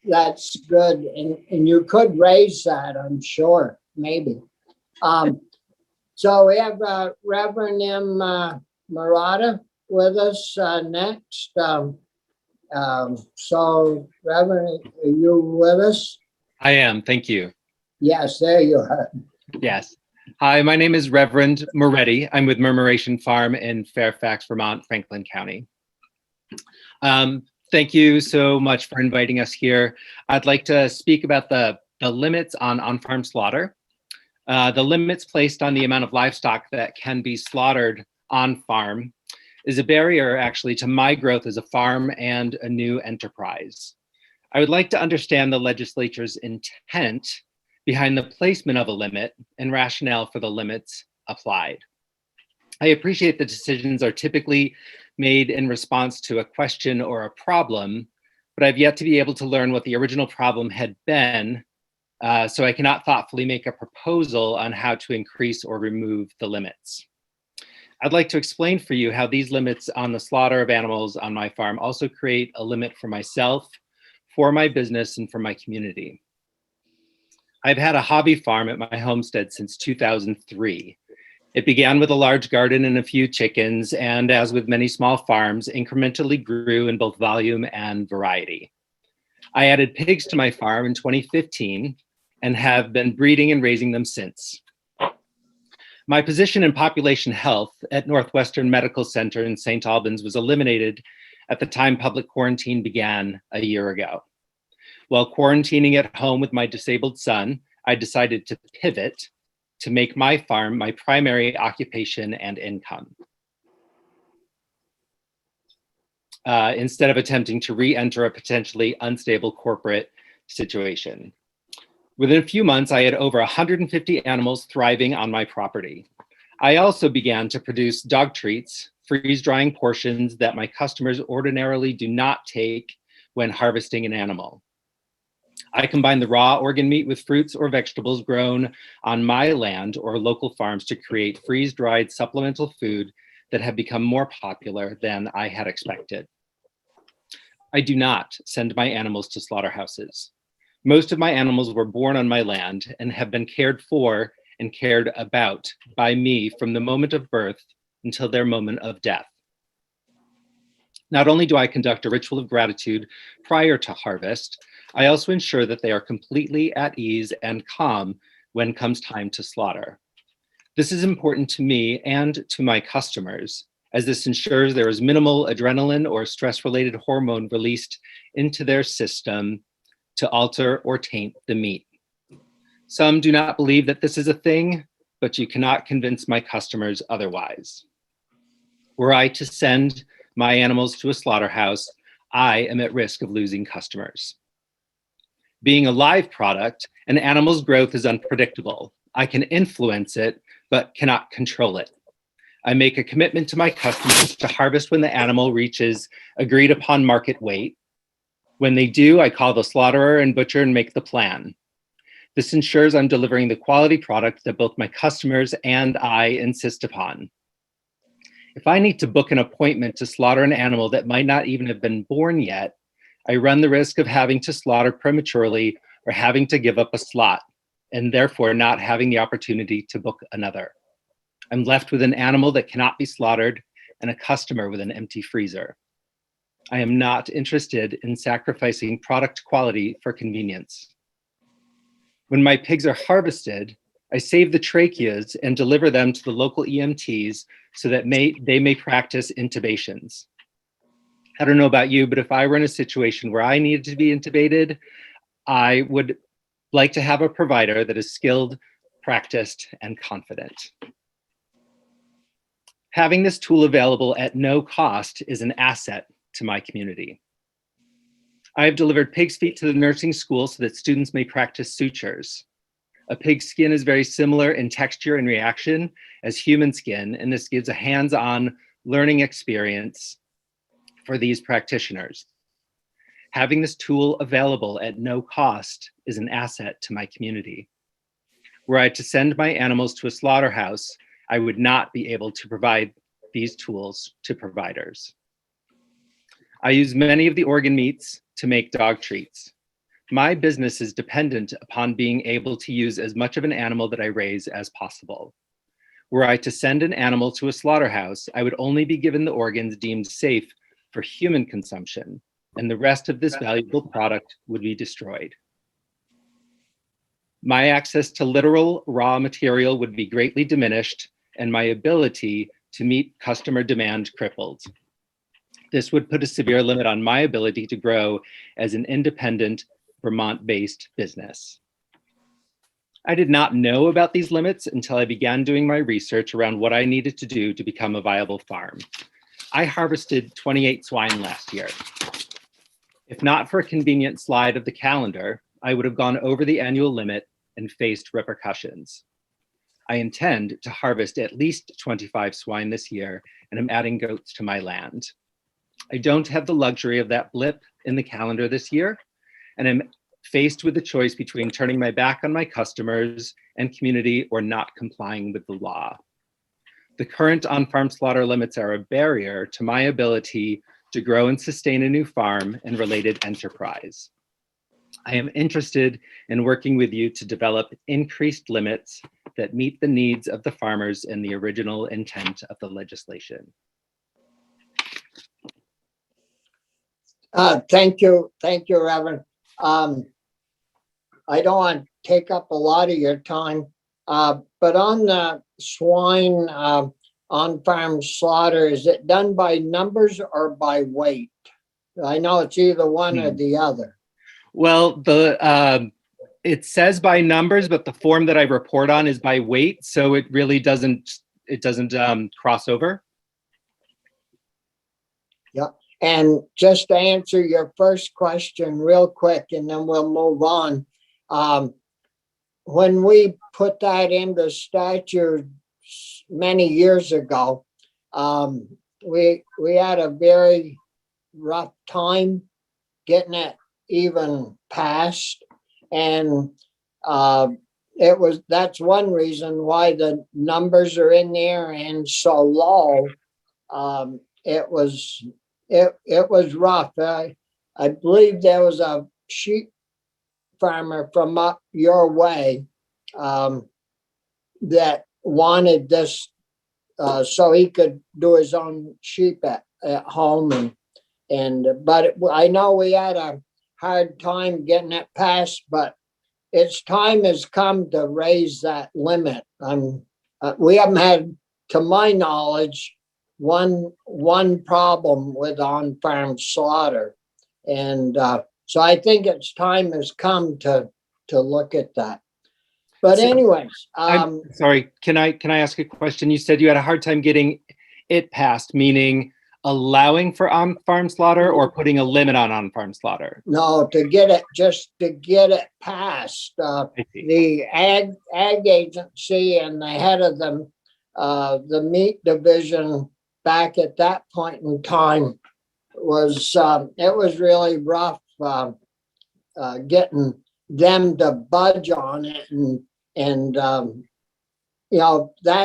That's good. And you could raise that, I'm sure, maybe. So we have Reverend M. Murata with us next. So Reverend, are you with us? I am, thank you. Yes, there you are. Yes. Hi, my name is Reverend Moretti. I'm with Murmuration Farm in Fairfax, Vermont, Franklin County. Thank you so much for inviting us here. I'd like to speak about the limits on on-farm slaughter. The limits placed on the amount of livestock that can be slaughtered on farm is a barrier actually to my growth as a farm and a new enterprise. I would like to understand the legislature's intent behind the placement of a limit and rationale for the limits applied. I appreciate the decisions are typically made in response to a question or a problem, but I've yet to be able to learn what the original problem had been, so I cannot thoughtfully make a proposal on how to increase or remove the limits. I'd like to explain for you how these limits on the slaughter of animals on my farm also create a limit for myself, for my business, and for my community. I've had a hobby farm at my homestead since 2003. It began with a large garden and a few chickens, and as with many small farms, incrementally grew in both volume and variety. I added pigs to my farm in 2015 and have been breeding and raising them since. My position in population health at Northwestern Medical Center in St. Albans was eliminated at the time public quarantine began a year ago. While quarantining at home with my disabled son, I decided to pivot to make my farm my primary occupation and income, instead of attempting to re-enter a potentially unstable corporate situation. Within a few months, I had over 150 animals thriving on my property. I also began to produce dog treats, freeze-drying portions that my customers ordinarily do not take when harvesting an animal. I combine the raw organ meat with fruits or vegetables grown on my land or local farms to create freeze-dried supplemental food that have become more popular than I had expected. I do not send my animals to slaughterhouses. Most of my animals were born on my land and have been cared for and cared about by me from the moment of birth until their moment of death. Not only do I conduct a ritual of gratitude prior to harvest, I also ensure that they are completely at ease and calm when comes time to slaughter. This is important to me and to my customers, as this ensures there is minimal adrenaline or stress-related hormone released into their system to alter or taint the meat. Some do not believe that this is a thing, but you cannot convince my customers otherwise. Were I to send my animals to a slaughterhouse, I am at risk of losing customers. Being a live product, an animal's growth is unpredictable. I can influence it, but cannot control it. I make a commitment to my customers to harvest when the animal reaches agreed upon market weight. When they do, I call the slaughterer and butcher and make the plan. This ensures I'm delivering the quality product that both my customers and I insist upon. If I need to book an appointment to slaughter an animal that might not even have been born yet, I run the risk of having to slaughter prematurely or having to give up a slot, and therefore not having the opportunity to book another. I'm left with an animal that cannot be slaughtered and a customer with an empty freezer. I am not interested in sacrificing product quality for convenience. When my pigs are harvested, I save the tracheas and deliver them to the local EMTs so that they may practice intubations. I don't know about you, but if I were in a situation where I needed to be intubated, I would like to have a provider that is skilled, practiced, and confident. Having this tool available at no cost is an asset to my community. I have delivered pig's feet to the nursing school so that students may practice sutures. A pig's skin is very similar in texture and reaction as human skin, and this gives a hands-on learning experience for these practitioners. Having this tool available at no cost is an asset to my community. Were I to send my animals to a slaughterhouse, I would not be able to provide these tools to providers. I use many of the organ meats to make dog treats. My business is dependent upon being able to use as much of an animal that I raise as possible. Were I to send an animal to a slaughterhouse, I would only be given the organs deemed safe for human consumption, and the rest of this valuable product would be destroyed. My access to literal raw material would be greatly diminished, and my ability to meet customer demand crippled. This would put a severe limit on my ability to grow as an independent Vermont-based business. I did not know about these limits until I began doing my research around what I needed to do to become a viable farm. I harvested 28 swine last year. If not for a convenient slide of the calendar, I would have gone over the annual limit and faced repercussions. I intend to harvest at least 25 swine this year, and I'm adding goats to my land. I don't have the luxury of that blip in the calendar this year, and I'm faced with the choice between turning my back on my customers and community or not complying with the law. The current on-farm slaughter limits are a barrier to my ability to grow and sustain a new farm and related enterprise. I am interested in working with you to develop increased limits that meet the needs of the farmers and the original intent of the legislation. Thank you, Reverend. I don't want to take up a lot of your time, but on the swine on-farm slaughter, is it done by numbers or by weight? I know it's either one or the other. Well, it says by numbers, but the form that I report on is by weight, so it really doesn't cross over. Yeah, and just to answer your first question real quick, and then we'll move on. When we put that into statute many years ago, we had a very rough time getting it even passed, and that's one reason why the numbers are in there and so low. It was rough. I believe there was a sheep farmer from up your way that wanted this so he could do his own sheep at home, but I know we had a hard time getting it passed, but its time has come to raise that limit. We haven't had, to my knowledge, one problem with on-farm slaughter, and so I think its time has come to look at that. But anyways, I'm sorry, can I ask a question? You said you had a hard time getting it passed, meaning allowing for on-farm slaughter or putting a limit on on-farm slaughter? No, to get it passed. The ag agency and the head of the meat division back at that point in time it was really rough getting them to budge on it, and that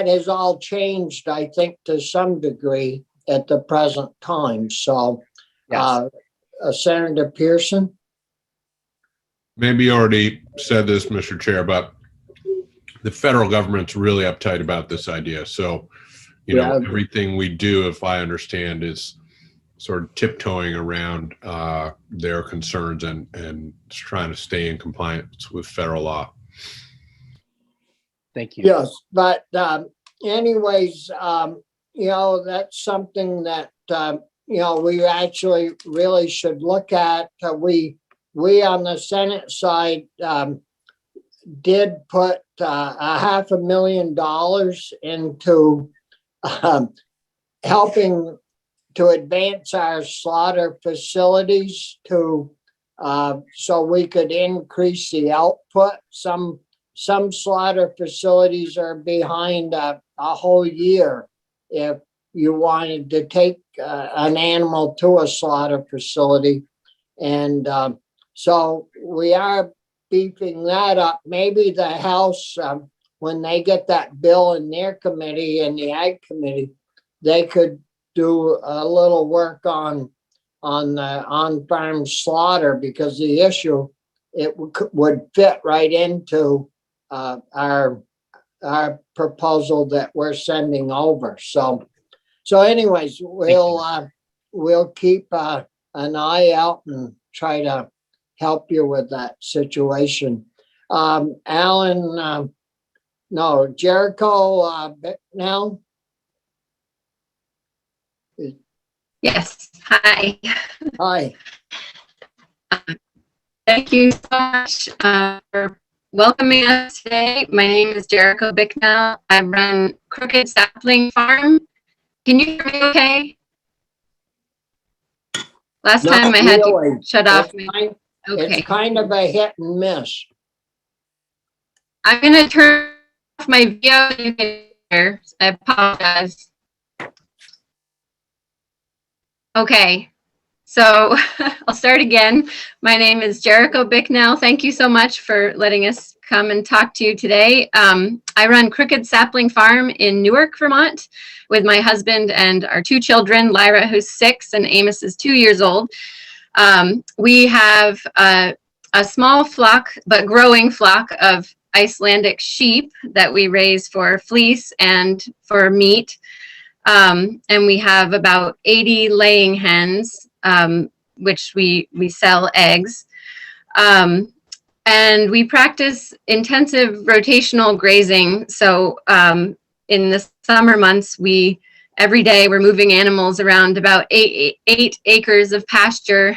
has all changed, I think, to some degree at the present time. So, yes. Senator Pearson? Maybe you already said this, Mr. Chair, but the federal government's really uptight about this idea. So, everything we do, if I understand, is sort of tiptoeing around their concerns and trying to stay in compliance with federal law. Thank you. Yes, but anyways, that's something that, we actually really should look at. We on the Senate side did put $500,000 into helping to advance our slaughter facilities so we could increase the output. Some some slaughter facilities are behind a whole year if you wanted to take an animal to a slaughter facility. And so we are beefing that up. Maybe the House, when they get that bill in their committee and the Ag Committee, they could do a little work on the on-farm slaughter, because the issue, it would fit right into our proposal that we're sending over. So anyways, we'll keep an eye out and try to help you with that situation. Alan, no, Jericho now. Yes, hi. Hi. Thank you so much for welcoming us today. My name is Jericho Bicknell. I run Crooked Sapling Farm. Can you hear me okay? Last time I had to shut off. Okay. It's kind of a hit and miss. I'm going to turn off my video. You can hear. I apologize. Okay, so I'll start again. My name is Jericho Bicknell. Thank you so much for letting us come and talk to you today. I run Crooked Sapling Farm in Newark, Vermont, with my husband and our 2 children, Lyra, who's 6, and Amos is 2 years old. We have a small flock, but growing flock of Icelandic sheep that we raise for fleece and for meat. And we have about 80 laying hens, which we sell eggs. And we practice intensive rotational grazing. So in the summer months, every day we're moving animals around about 8 acres of pasture,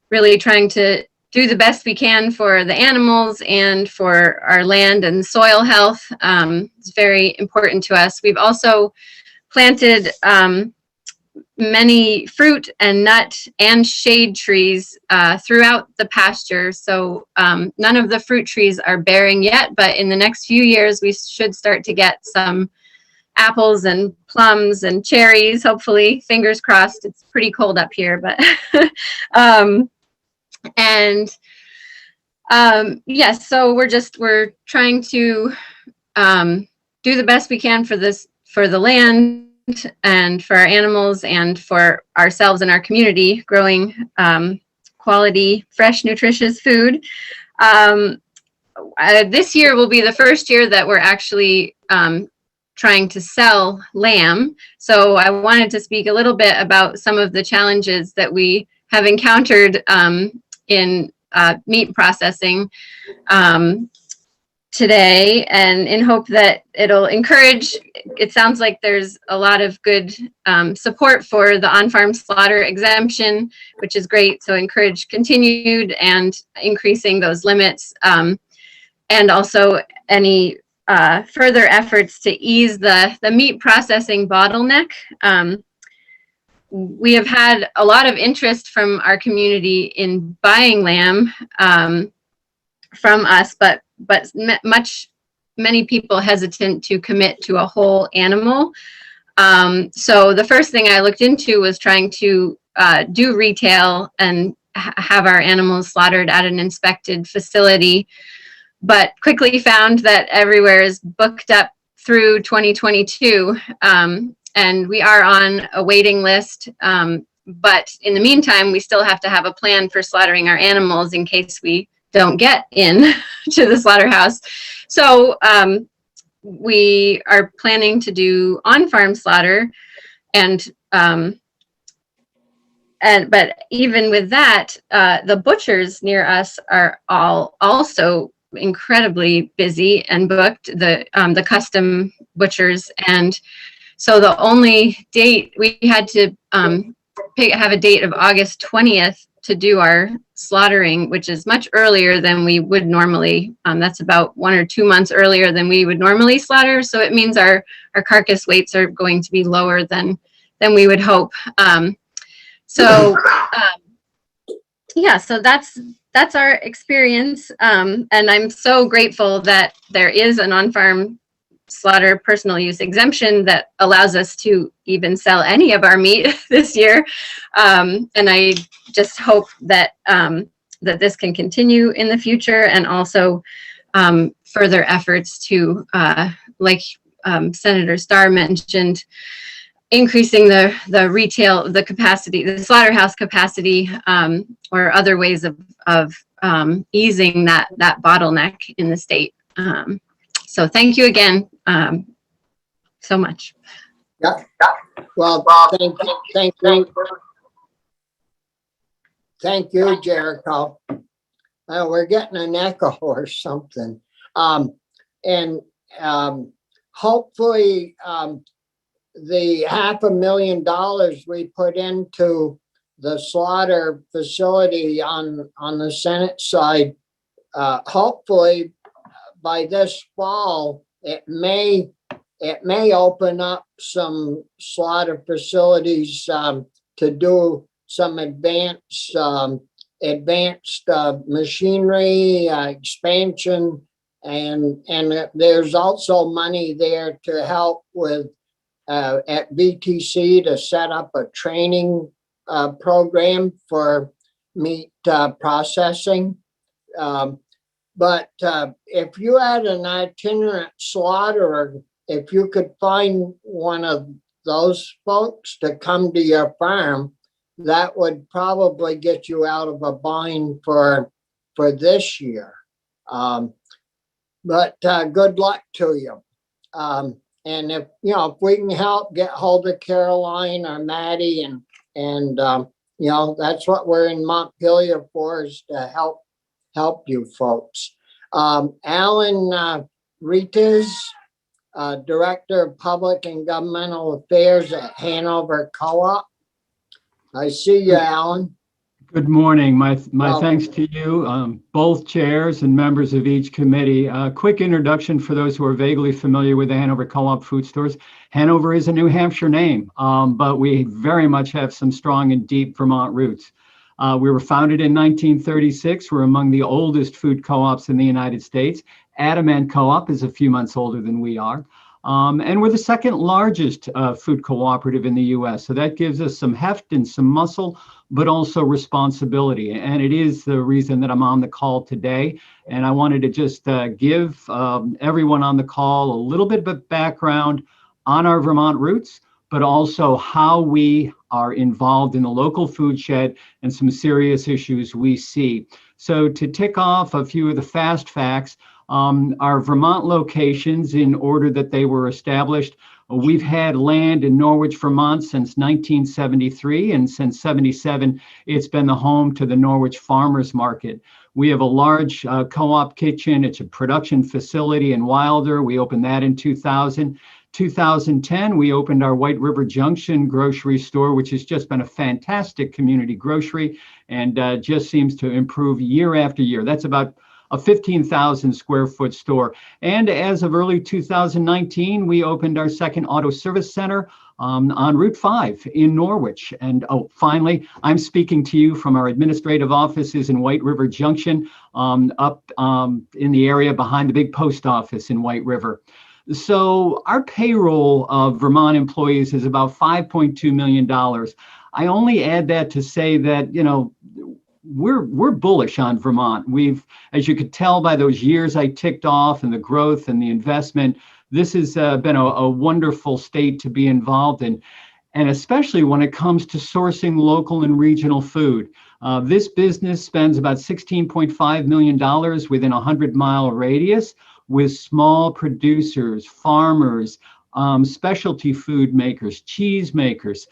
really trying to do the best we can for the animals and for our land and soil health. It's very important to us. We've also planted many fruit and nut and shade trees throughout the pasture. So none of the fruit trees are bearing yet, but in the next few years, we should start to get some apples and plums and cherries, hopefully, fingers crossed. It's pretty cold up here, but yes, so we're trying to do the best we can for the land and for our animals and for ourselves and our community, growing quality, fresh, nutritious food. This year will be the first year that we're actually trying to sell lamb. So I wanted to speak a little bit about some of the challenges that we have encountered in meat processing today, and in hope that it'll encourage. It sounds like there's a lot of good support for the on-farm slaughter exemption, which is great. So encourage continued and increasing those limits, and also any further efforts to ease the meat processing bottleneck. We have had a lot of interest from our community in buying lamb from us, but many people hesitant to commit to a whole animal. So the first thing I looked into was trying to do retail and have our animals slaughtered at an inspected facility, but quickly found that everywhere is booked up through 2022. And we are on a waiting list. But in the meantime, we still have to have a plan for slaughtering our animals in case we don't get in to the slaughterhouse. So we are planning to do on-farm slaughter, but even with that, the butchers near us are all also incredibly busy and booked, the custom butchers. And so the only date we had to have a date of August 20th to do our slaughtering, which is much earlier than we would normally. That's about 1 or 2 months earlier than we would normally slaughter. So it means our carcass weights are going to be lower than we would hope. yeah, so that's our experience. And I'm so grateful that there is an on-farm slaughter personal use exemption that allows us to even sell any of our meat this year. And I just hope that that this can continue in the future, and also further efforts to, like Senator Starr mentioned, increasing the retail, the capacity, the slaughterhouse capacity, or other ways of easing that bottleneck in the state. So thank you again so much. Yeah. Well, thank you. Thank you, Jericho. We're getting an echo or something. And hopefully the $500,000 we put into the slaughter facility on the Senate side, hopefully by this fall, it may open up some slaughter facilities to do some advanced machinery expansion, and there's also money there to help with at VTC to set up a training program for meat processing. But if you had an itinerant slaughterer, if you could find one of those folks to come to your farm, that would probably get you out of a bind for this year. But good luck to you. And if we can help, get hold of Caroline or Maddie, and that's what we're in Montpelier for, is to help you folks. Alan Rites, Director of Public and Governmental Affairs at Hanover Co-op. I see you, Alan. Good morning. My thanks to you, both chairs and members of each committee. A quick introduction for those who are vaguely familiar with the Hanover Co-op food stores. Hanover is a New Hampshire name, but we very much have some strong and deep Vermont roots. We were founded in 1936. We're among the oldest food co-ops in the United States. Adamant Co-op is a few months older than we are. And we're the second largest food cooperative in the U.S. So that gives us some heft and some muscle, but also responsibility. And it is the reason that I'm on the call today. And I wanted to just give everyone on the call a little bit of background on our Vermont roots, but also how we are involved in the local food shed and some serious issues we see. So to tick off a few of the fast facts, our Vermont locations, in order that they were established, we've had land in Norwich, Vermont since 1973, and since 77, it's been the home to the Norwich Farmers Market. We have a large co-op kitchen. It's a production facility in Wilder. We opened that in 2000. 2010, we opened our White River Junction grocery store, which has just been a fantastic community grocery and just seems to improve year after year. That's about a 15,000 square foot store. And as of early 2019, we opened our second auto service center on Route 5 in Norwich. And finally, I'm speaking to you from our administrative offices in White River Junction, up in the area behind the big post office in White River. So our payroll of Vermont employees is about $5.2 million. I only add that to say that, we're bullish on Vermont. We've, as you could tell by those years I ticked off and the growth and the investment, this has been a wonderful state to be involved in. And especially when it comes to sourcing local and regional food. This business spends about $16.5 million within a 100-mile radius with small producers, farmers, specialty food makers, cheese makers.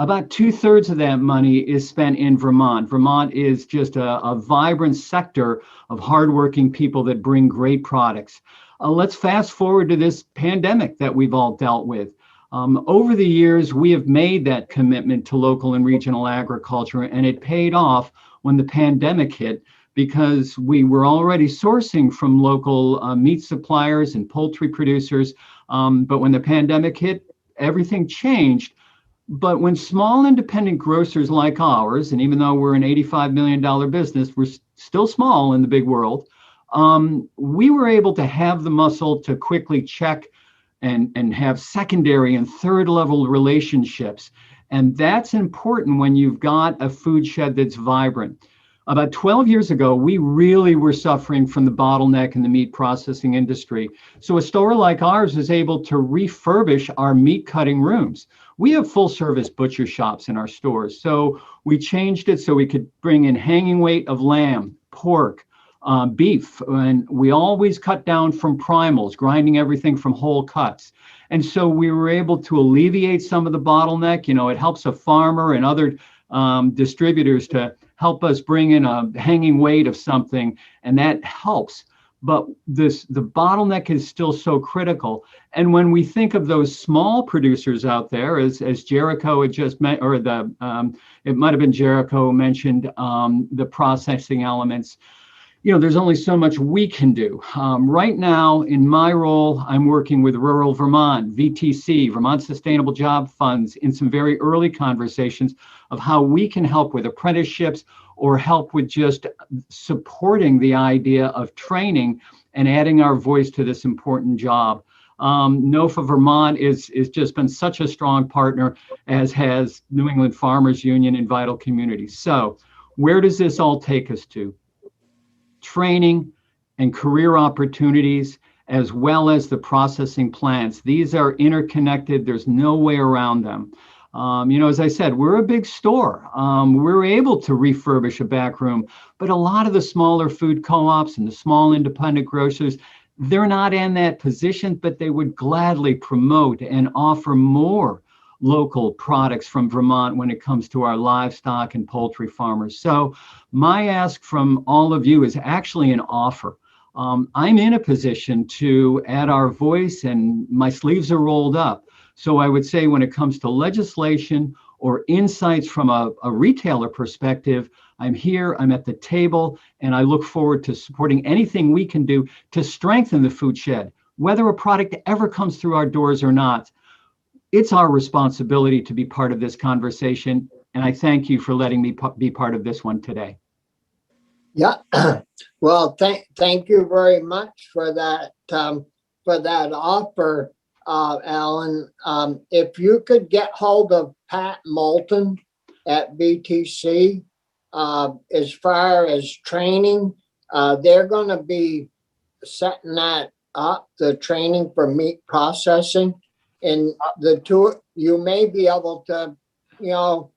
About 2/3 of that money is spent in Vermont. Vermont is just a vibrant sector of hardworking people that bring great products. Let's fast forward to this pandemic that we've all dealt with. Over the years, we have made that commitment to local and regional agriculture, and it paid off when the pandemic hit, because we were already sourcing from local meat suppliers and poultry producers. But when the pandemic hit, everything changed. But when small independent grocers like ours, and even though we're an $85 million business, we're still small in the big world, we were able to have the muscle to quickly check and have secondary and third level relationships. And that's important when you've got a food shed that's vibrant. About 12 years ago, we really were suffering from the bottleneck in the meat processing industry. So a store like ours is able to refurbish our meat cutting rooms. We have full service butcher shops in our stores. So we changed it so we could bring in hanging weight of lamb, pork, beef, and we always cut down from primals, grinding everything from whole cuts. And so we were able to alleviate some of the bottleneck. You know, it helps a farmer and other distributors to help us bring in a hanging weight of something, and that helps. But the bottleneck is still so critical. And when we think of those small producers out there, as Jericho had just met, or it might have been Jericho mentioned, the processing elements, you know, there's only so much we can do. Right now, in my role, I'm working with rural Vermont, VTC, Vermont Sustainable Job Funds, in some very early conversations of how we can help with apprenticeships or help with just supporting the idea of training and adding our voice to this important job. NOFA Vermont is just been such a strong partner, as has New England Farmers Union and Vital Communities. So where does this all take us to? Training and career opportunities, as well as the processing plants. These are interconnected. There's no way around them. You know, as I said, we're a big store. We're able to refurbish a back room, but a lot of the smaller food co-ops and the small independent grocers, they're not in that position, but they would gladly promote and offer more local products from Vermont when it comes to our livestock and poultry farmers. So my ask from all of you is actually an offer. I'm in a position to add our voice, and my sleeves are rolled up. So I would say when it comes to legislation or insights from a retailer perspective, I'm here, I'm at the table, and I look forward to supporting anything we can do to strengthen the food shed, whether a product ever comes through our doors or not. It's our responsibility to be part of this conversation, and I thank you for letting me be part of this one today. Yeah, well, thank you very much for that offer, Alan. If you could get hold of Pat Moulton at BTC, as far as training, they're going to be setting that up, the training for meat processing. And the two, you may be able to, you know,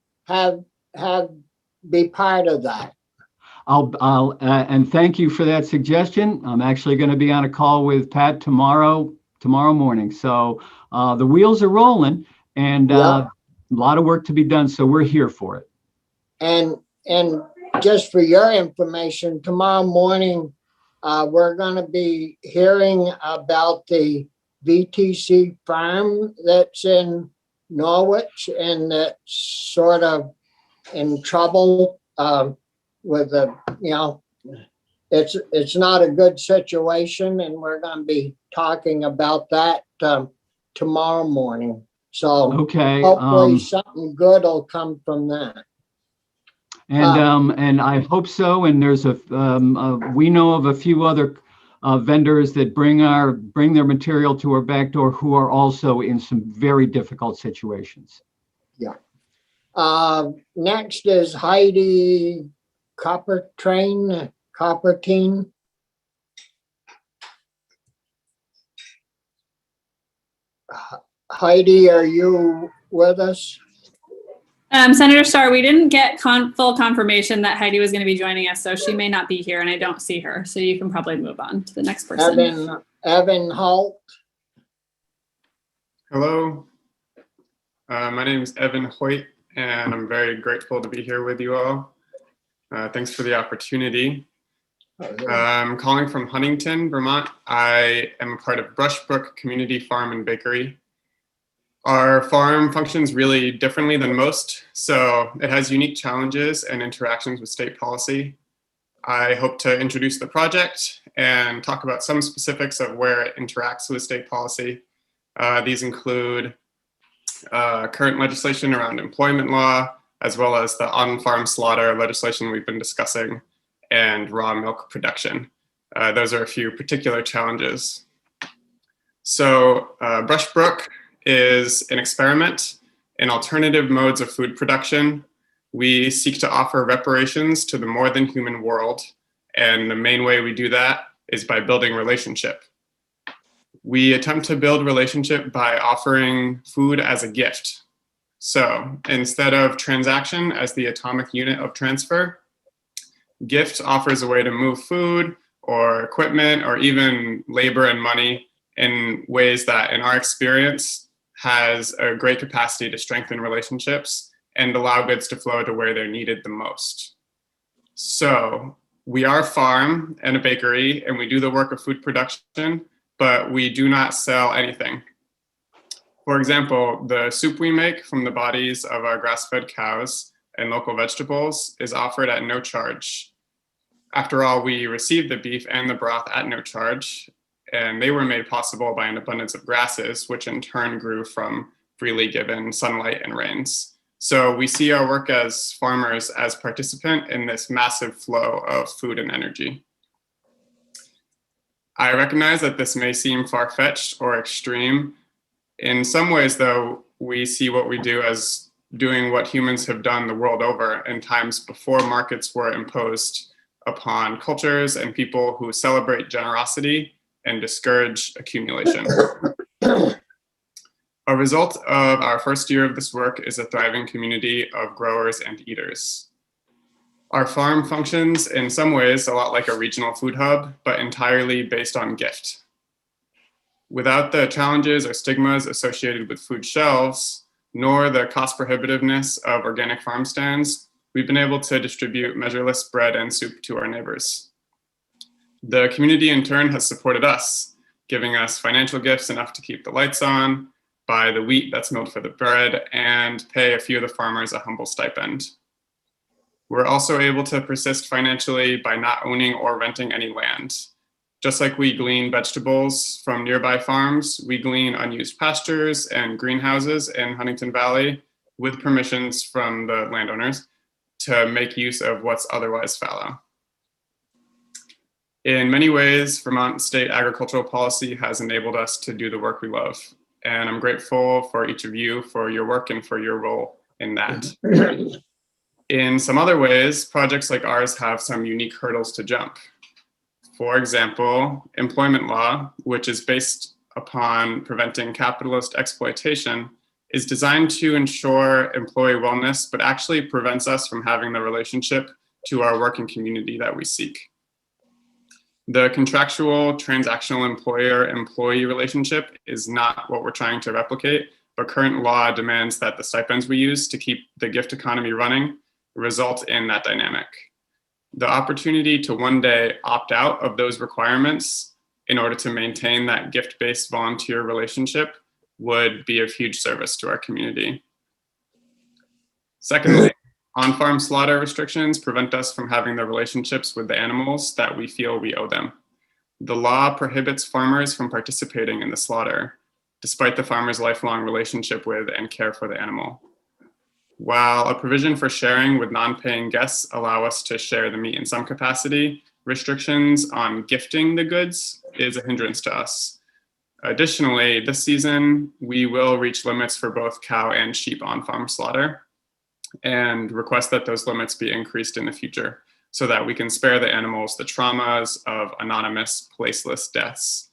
be part of that. And thank you for that suggestion. I'm actually going to be on a call with Pat tomorrow morning. So the wheels are rolling, and a lot of work to be done. So we're here for it. And just for your information, tomorrow morning, we're going to be hearing about the VTC farm that's in Norwich, and that's sort of in trouble with the, you know, it's not a good situation, and we're going to be talking about that tomorrow morning. So hopefully something good will come from that. And I hope so. And there's we know of a few other vendors that bring their material to our back door who are also in some very difficult situations. Yeah. Next is Heidi Coppertine. Heidi, are you with us? Senator Starr, we didn't get full confirmation that Heidi was going to be joining us, so she may not be here, and I don't see her. So you can probably move on to the next person. Evan Holt. Hello, my name is Evan Hoyt, and I'm very grateful to be here with you all. Thanks for the opportunity. I'm calling from Huntington, Vermont. I am a part of Brushbrook Community Farm and Bakery. Our farm functions really differently than most, so it has unique challenges and interactions with state policy. I hope to introduce the project and talk about some specifics of where it interacts with state policy. These include current legislation around employment law, as well as the on-farm slaughter legislation we've been discussing, and raw milk production. Those are a few particular challenges. So Brushbrook is an experiment in alternative modes of food production. We seek to offer reparations to the more than human world, and the main way we do that is by building relationship. We attempt to build relationship by offering food as a gift. So instead of transaction as the atomic unit of transfer, gift offers a way to move food or equipment or even labor and money in ways that, in our experience, has a great capacity to strengthen relationships and allow goods to flow to where they're needed the most. So we are a farm and a bakery, and we do the work of food production, but we do not sell anything. For example, the soup we make from the bodies of our grass-fed cows and local vegetables is offered at no charge. After all, we receive the beef and the broth at no charge, and they were made possible by an abundance of grasses, which in turn grew from freely given sunlight and rains. So we see our work as farmers as participant in this massive flow of food and energy. I recognize that this may seem far-fetched or extreme. In some ways, though, we see what we do as doing what humans have done the world over in times before markets were imposed upon cultures and people who celebrate generosity and discourage accumulation. A result of our first year of this work is a thriving community of growers and eaters. Our farm functions in some ways a lot like a regional food hub, but entirely based on gift. Without the challenges or stigmas associated with food shelves, nor the cost prohibitiveness of organic farm stands, we've been able to distribute measureless bread and soup to our neighbors. The community in turn has supported us, giving us financial gifts enough to keep the lights on, buy the wheat that's milled for the bread, and pay a few of the farmers a humble stipend. We're also able to persist financially by not owning or renting any land. Just like we glean vegetables from nearby farms, we glean unused pastures and greenhouses in Huntington Valley with permissions from the landowners to make use of what's otherwise fallow. In many ways, Vermont state agricultural policy has enabled us to do the work we love. And I'm grateful for each of you for your work and for your role in that. In some other ways, projects like ours have some unique hurdles to jump. For example, employment law, which is based upon preventing capitalist exploitation, is designed to ensure employee wellness, but actually prevents us from having the relationship to our working community that we seek. The contractual transactional employer-employee relationship is not what we're trying to replicate, but current law demands that the stipends we use to keep the gift economy running result in that dynamic. The opportunity to one day opt out of those requirements in order to maintain that gift-based volunteer relationship would be of huge service to our community. Secondly, on-farm slaughter restrictions prevent us from having the relationships with the animals that we feel we owe them. The law prohibits farmers from participating in the slaughter, despite the farmer's lifelong relationship with and care for the animal. While a provision for sharing with non-paying guests allow us to share the meat in some capacity, restrictions on gifting the goods is a hindrance to us. Additionally, this season, we will reach limits for both cow and sheep on-farm slaughter and request that those limits be increased in the future so that we can spare the animals the traumas of anonymous, placeless deaths.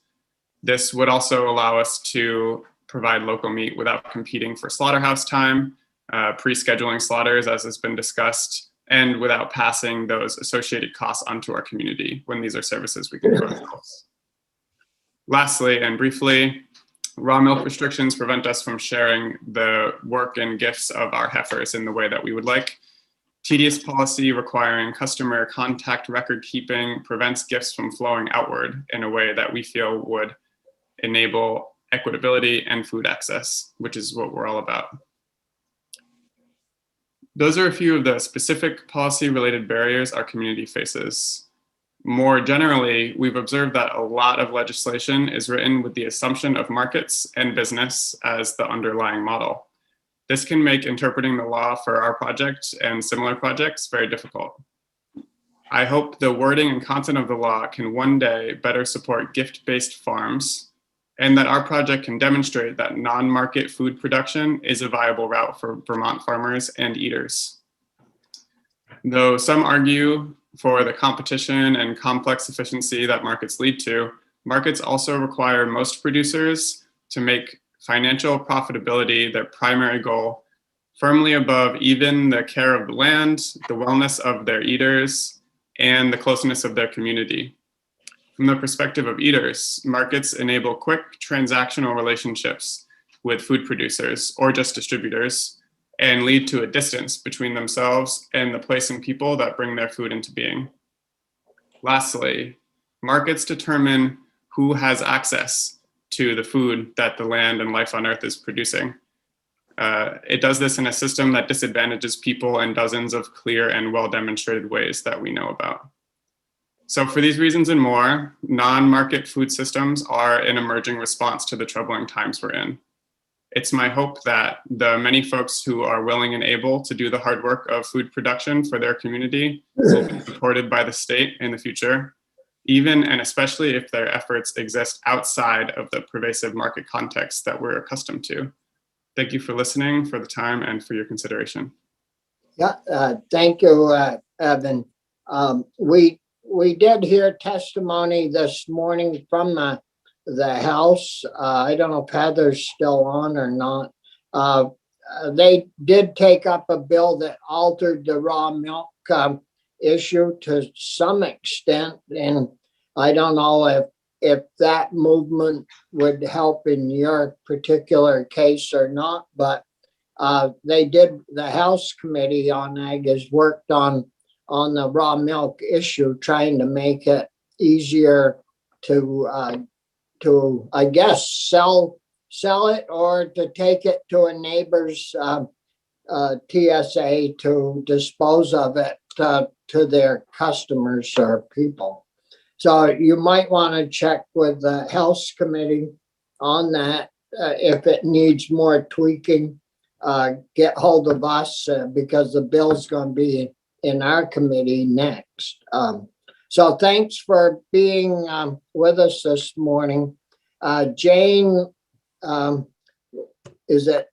This would also allow us to provide local meat without competing for slaughterhouse time, pre-scheduling slaughters as has been discussed, and without passing those associated costs onto our community when these are services we can do ourselves. Lastly, and briefly, raw milk restrictions prevent us from sharing the work and gifts of our heifers in the way that we would like. Tedious policy requiring customer contact record keeping prevents gifts from flowing outward in a way that we feel would enable equitability and food access, which is what we're all about. Those are a few of the specific policy-related barriers our community faces. More generally, we've observed that a lot of legislation is written with the assumption of markets and business as the underlying model. This can make interpreting the law for our project and similar projects very difficult. I hope the wording and content of the law can one day better support gift-based farms, and that our project can demonstrate that non-market food production is a viable route for Vermont farmers and eaters. Though some argue for the competition and complex efficiency that markets lead to, markets also require most producers to make financial profitability their primary goal, firmly above even the care of the land, the wellness of their eaters, and the closeness of their community. From the perspective of eaters, markets enable quick transactional relationships with food producers or just distributors, and lead to a distance between themselves and the place and people that bring their food into being. Lastly, markets determine who has access to the food that the land and life on earth is producing. It does this in a system that disadvantages people in dozens of clear and well-demonstrated ways that we know about. So for these reasons and more, non-market food systems are an emerging response to the troubling times we're in. It's my hope that the many folks who are willing and able to do the hard work of food production for their community will be supported by the state in the future, even and especially if their efforts exist outside of the pervasive market context that we're accustomed to. Thank you for listening, for the time, and for your consideration. Yeah, thank you, Evan. We did hear testimony this morning from the House. I don't know if Heather's still on or not. They did take up a bill that altered the raw milk issue to some extent, and I don't know if that movement would help in your particular case or not, but the House Committee on Ag has worked on the raw milk issue, trying to make it easier to I guess sell it or to take it to a neighbor's TSA to dispose of it to their customers or people. So you might want to check with the House Committee on that. If it needs more tweaking, get hold of us because the bill's going to be in our committee next. So thanks for being with us this morning. Jane, is it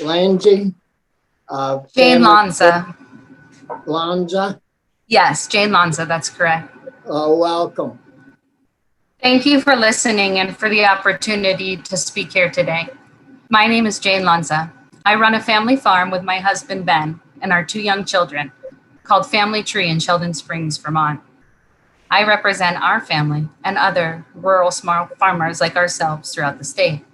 Lanzi? Jane Lanza. Lanza? Yes, Jane Lanza, that's correct. Welcome. Thank you for listening and for the opportunity to speak here today. My name is Jane Lanza. I run a family farm with my husband, Ben, and our 2 young children called Family Tree in Sheldon Springs, Vermont. I represent our family and other rural small farmers like ourselves throughout the state.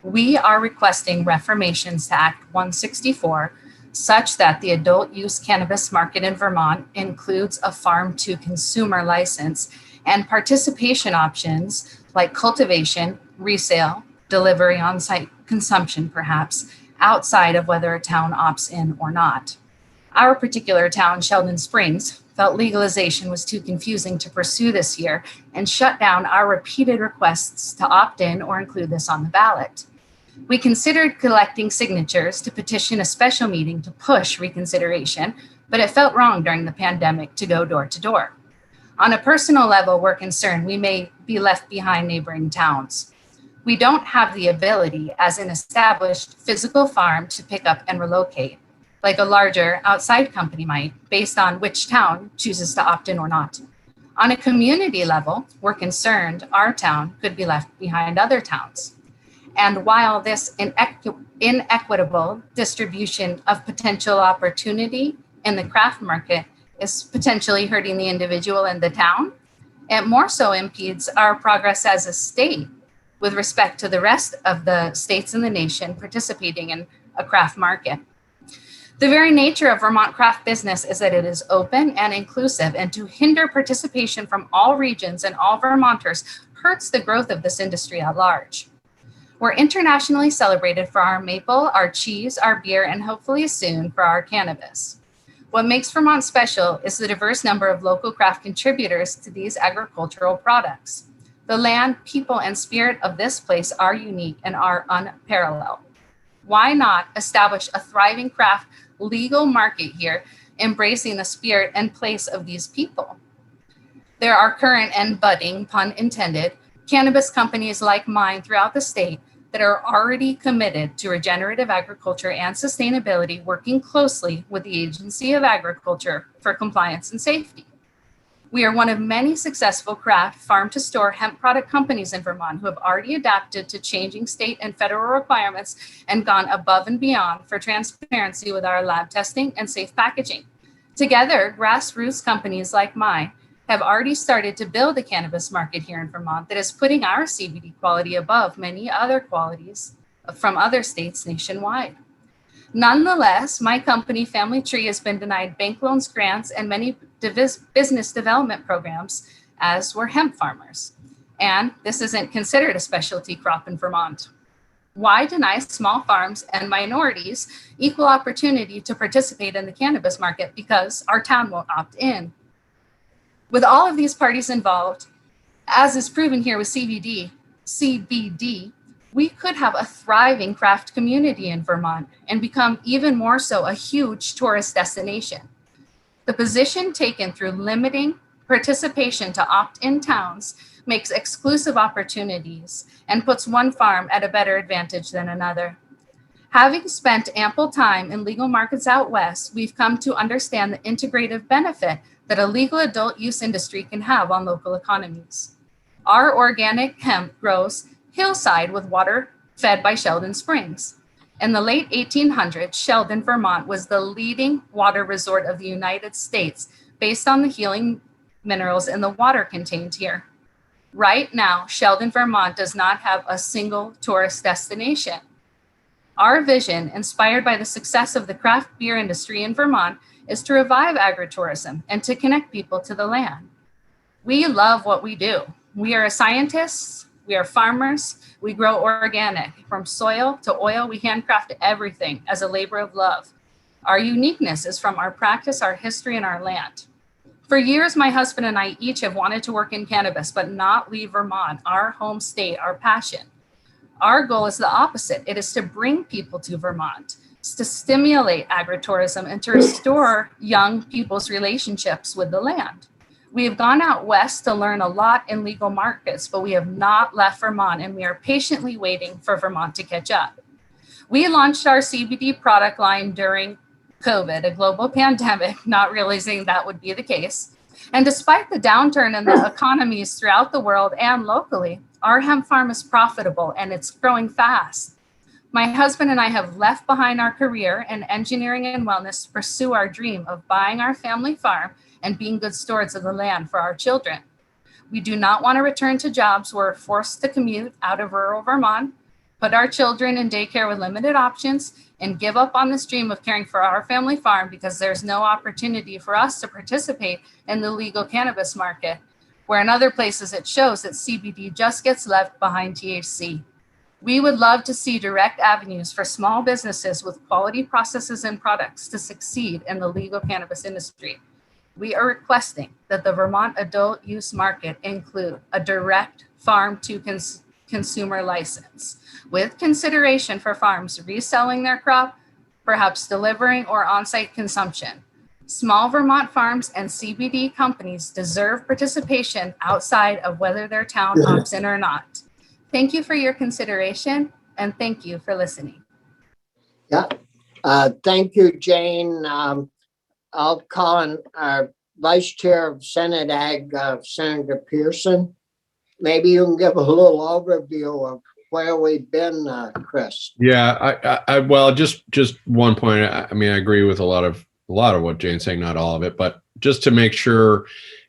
We are requesting reformations to Act 164 such that the adult use cannabis market in Vermont includes a farm to consumer license and participation options like cultivation, resale, delivery, on-site consumption perhaps, outside of whether a town opts in or not. Our particular town, Sheldon Springs, felt legalization was too confusing to pursue this year and shut down our repeated requests to opt in or include this on the ballot. We considered collecting signatures to petition a special meeting to push reconsideration, but it felt wrong during the pandemic to go door to door. On a personal level, we're concerned we may be left behind neighboring towns. We don't have the ability as an established physical farm to pick up and relocate, like a larger outside company might, based on which town chooses to opt in or not. On a community level, we're concerned our town could be left behind other towns. And while this inequitable distribution of potential opportunity in the craft market is potentially hurting the individual and the town, it more so impedes our progress as a state with respect to the rest of the states in the nation participating in a craft market. The very nature of Vermont craft business is that it is open and inclusive, and to hinder participation from all regions and all Vermonters hurts the growth of this industry at large. We're internationally celebrated for our maple, our cheese, our beer, and hopefully soon for our cannabis. What makes Vermont special is the diverse number of local craft contributors to these agricultural products. The land, people, and spirit of this place are unique and are unparalleled. Why not establish a thriving craft legal market here, embracing the spirit and place of these people? There are current and budding, pun intended, cannabis companies like mine throughout the state that are already committed to regenerative agriculture and sustainability, working closely with the Agency of Agriculture for compliance and safety. We are one of many successful craft farm-to-store hemp product companies in Vermont who have already adapted to changing state and federal requirements and gone above and beyond for transparency with our lab testing and safe packaging. Together, grassroots companies like mine have already started to build a cannabis market here in Vermont that is putting our CBD quality above many other qualities from other states nationwide. Nonetheless, my company, Family Tree, has been denied bank loans, grants, and many business development programs, as were hemp farmers. And this isn't considered a specialty crop in Vermont. Why deny small farms and minorities equal opportunity to participate in the cannabis market because our town won't opt in? With all of these parties involved, as is proven here with CBD, we could have a thriving craft community in Vermont and become even more so a huge tourist destination. The position taken through limiting participation to opt-in towns makes exclusive opportunities and puts one farm at a better advantage than another. Having spent ample time in legal markets out west, we've come to understand the integrative benefit that a legal adult use industry can have on local economies. Our organic hemp grows hillside with water fed by Sheldon Springs. In the late 1800s, Sheldon, Vermont was the leading water resort of the United States based on the healing minerals in the water contained here. Right now, Sheldon, Vermont does not have a single tourist destination. Our vision, inspired by the success of the craft beer industry in Vermont, is to revive agritourism and to connect people to the land. We love what we do. We are scientists, we are farmers, we grow organic. From soil to oil, we handcraft everything as a labor of love. Our uniqueness is from our practice, our history, and our land. For years, my husband and I each have wanted to work in cannabis, but not leave Vermont, our home state, our passion. Our goal is the opposite. It is to bring people to Vermont, to stimulate agritourism and to restore young people's relationships with the land. We have gone out west to learn a lot in legal markets, but we have not left Vermont, and we are patiently waiting for Vermont to catch up. We launched our CBD product line during COVID, a global pandemic, not realizing that would be the case. And despite the downturn in the economies throughout the world and locally, our hemp farm is profitable and it's growing fast. My husband and I have left behind our career in engineering and wellness to pursue our dream of buying our family farm and being good stewards of the land for our children. We do not want to return to jobs where we're forced to commute out of rural Vermont, put our children in daycare with limited options, and give up on this dream of caring for our family farm because there's no opportunity for us to participate in the legal cannabis market, where in other places it shows that CBD just gets left behind THC. We would love to see direct avenues for small businesses with quality processes and products to succeed in the legal cannabis industry. We are requesting that the Vermont adult use market include a direct farm to consumer license with consideration for farms reselling their crop, perhaps delivering or on-site consumption. Small Vermont farms and CBD companies deserve participation outside of whether their town opts in or not. Thank you for your consideration and thank you for listening. Yeah, thank you, Jane. I'll call on our Vice Chair of Senate Ag, Senator Pearson. Maybe you can give a little overview of where we've been, Chris. Yeah, well, just one point. I mean, I agree with a lot of what Jane's saying, not all of it, but just to make sure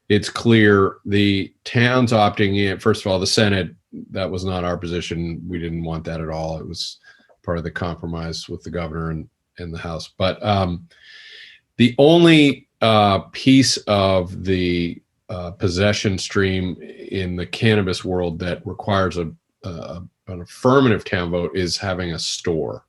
it's clear, the towns opting in. First of all, the Senate, that was not our position. We didn't want that at all. It was part of the compromise with the governor and the House. But the only piece of the possession stream in the cannabis world that requires an affirmative town vote is having a store.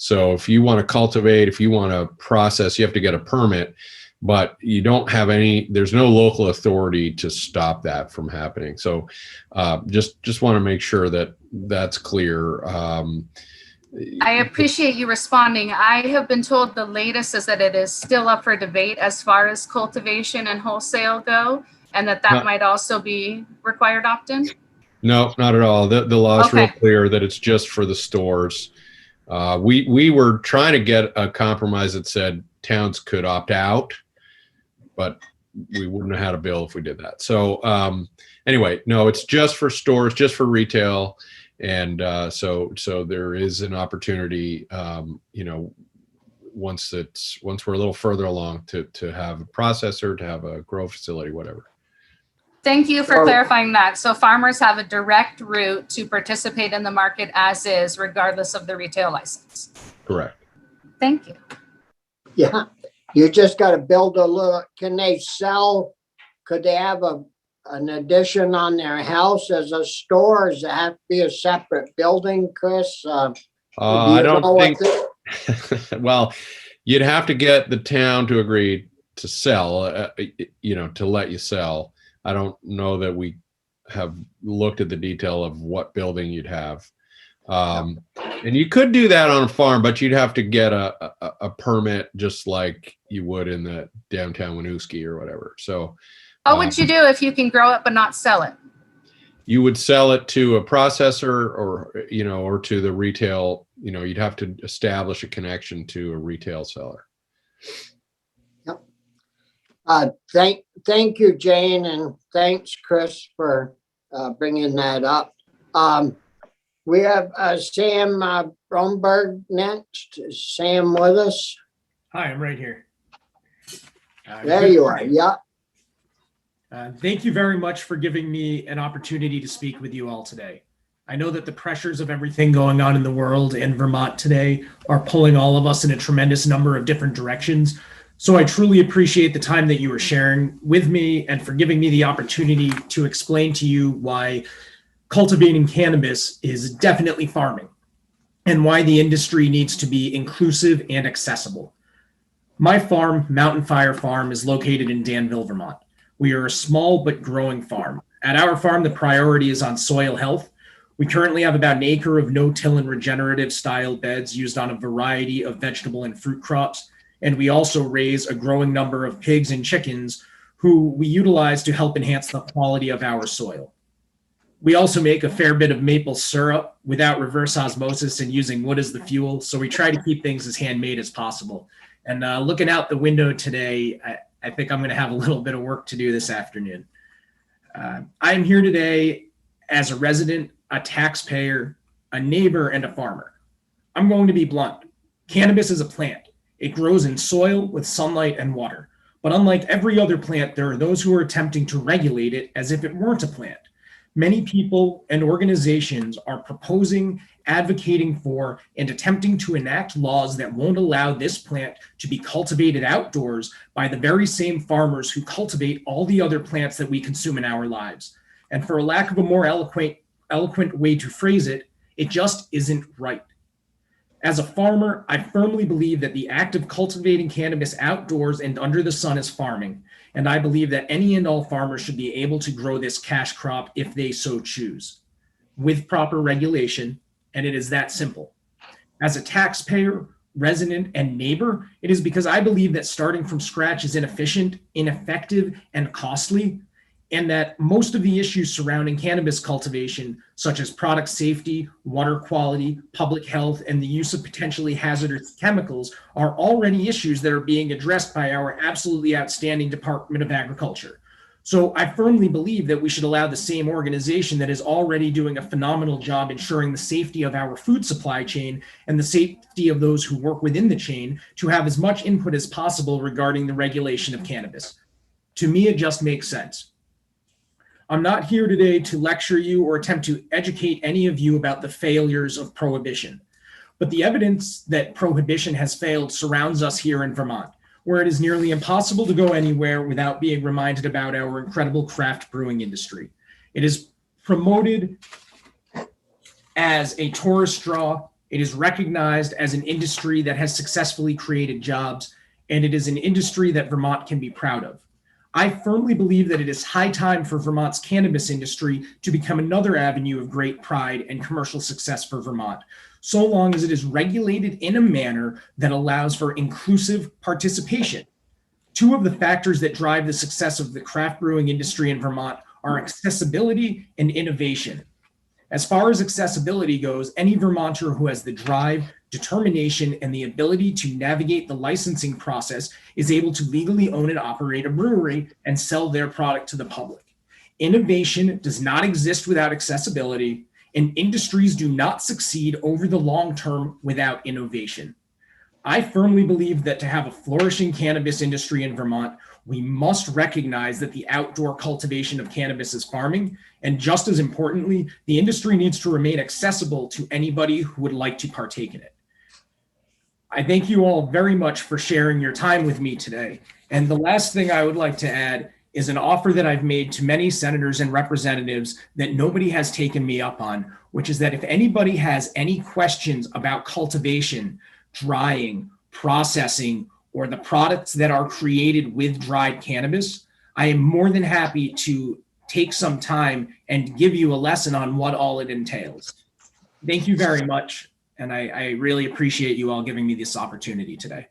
So if you want to cultivate, if you want to process, you have to get a permit, but you don't have there's no local authority to stop that from happening. So just want to make sure that that's clear. I appreciate you responding. I have been told the latest is that it is still up for debate as far as cultivation and wholesale go, and that might also be required opt-in. No, not at all. The law is real Okay. clear that it's just for the stores. We were trying to get a compromise that said towns could opt out, but we wouldn't have had a bill if we did that. So anyway, no, it's just for stores, just for retail. And so there is an opportunity, once we're a little further along to have a processor, to have a grow facility, whatever. Thank you for clarifying that. So farmers have a direct route to participate in the market as is, regardless of the retail license. Correct. Thank you. Yeah, you just got to build a little, can they sell, could they have an addition on their house as a store? Does it have to be a separate building, Chris? I don't think, well, you'd have to get the town to agree to sell, to let you sell. I don't know that we have looked at the detail of what building you'd have. And you could do that on a farm, but you'd have to get a permit just like you would in the downtown Winooski or whatever. So What would you do if you can grow it but not sell it? you would sell it to a processor or to the retail, you'd have to establish a connection to a retail seller. Thank you, Jane, and thanks, Chris, for bringing that up. We have Sam Bromberg next. Is Sam with us? Hi, I'm right here. There you are. Yeah. Thank you very much for giving me an opportunity to speak with you all today. I know that the pressures of everything going on in the world and Vermont today are pulling all of us in a tremendous number of different directions. So I truly appreciate the time that you are sharing with me and for giving me the opportunity to explain to you why cultivating cannabis is definitely farming and why the industry needs to be inclusive and accessible. My farm, Mountain Fire Farm, is located in Danville, Vermont. We are a small but growing farm. At our farm, the priority is on soil health. We currently have about an acre of no-till and regenerative style beds used on a variety of vegetable and fruit crops. And we also raise a growing number of pigs and chickens who we utilize to help enhance the quality of our soil. We also make a fair bit of maple syrup without reverse osmosis and using wood as the fuel. So we try to keep things as handmade as possible. And looking out the window today, I think I'm going to have a little bit of work to do this afternoon. I'm here today as a resident, a taxpayer, a neighbor, and a farmer. I'm going to be blunt. Cannabis is a plant. It grows in soil with sunlight and water. But unlike every other plant, there are those who are attempting to regulate it as if it weren't a plant. Many people and organizations are proposing, advocating for, and attempting to enact laws that won't allow this plant to be cultivated outdoors by the very same farmers who cultivate all the other plants that we consume in our lives. And for a lack of a more eloquent way to phrase it, it just isn't right. As a farmer, I firmly believe that the act of cultivating cannabis outdoors and under the sun is farming, and I believe that any and all farmers should be able to grow this cash crop if they so choose, with proper regulation, and it is that simple. As a taxpayer, resident, and neighbor, it is because I believe that starting from scratch is inefficient, ineffective, and costly, and that most of the issues surrounding cannabis cultivation, such as product safety, water quality, public health, and the use of potentially hazardous chemicals, are already issues that are being addressed by our absolutely outstanding Department of Agriculture. So I firmly believe that we should allow the same organization that is already doing a phenomenal job ensuring the safety of our food supply chain and the safety of those who work within the chain to have as much input as possible regarding the regulation of cannabis. To me, it just makes sense. I'm not here today to lecture you or attempt to educate any of you about the failures of prohibition, but the evidence that prohibition has failed surrounds us here in Vermont, where it is nearly impossible to go anywhere without being reminded about our incredible craft brewing industry. It is promoted as a tourist draw, It is recognized as an industry that has successfully created jobs, and it is an industry that Vermont can be proud of. I firmly believe that it is high time for Vermont's cannabis industry to become another avenue of great pride and commercial success for Vermont, so long as it is regulated in a manner that allows for inclusive participation. Two of the factors that drive the success of the craft brewing industry in Vermont are accessibility and innovation. As far as accessibility goes, any Vermonter who has the drive, determination, and the ability to navigate the licensing process is able to legally own and operate a brewery and sell their product to the public. Innovation does not exist without accessibility, and industries do not succeed over the long term without innovation. I firmly believe that to have a flourishing cannabis industry in Vermont, we must recognize that the outdoor cultivation of cannabis is farming, and just as importantly, the industry needs to remain accessible to anybody who would like to partake in it. I thank you all very much for sharing your time with me today. And the last thing I would like to add is an offer that I've made to many senators and representatives that nobody has taken me up on, which is that if anybody has any questions about cultivation, drying, processing, or the products that are created with dried cannabis, I am more than happy to take some time and give you a lesson on what all it entails. Thank you very much. And I really appreciate you all giving me this opportunity today.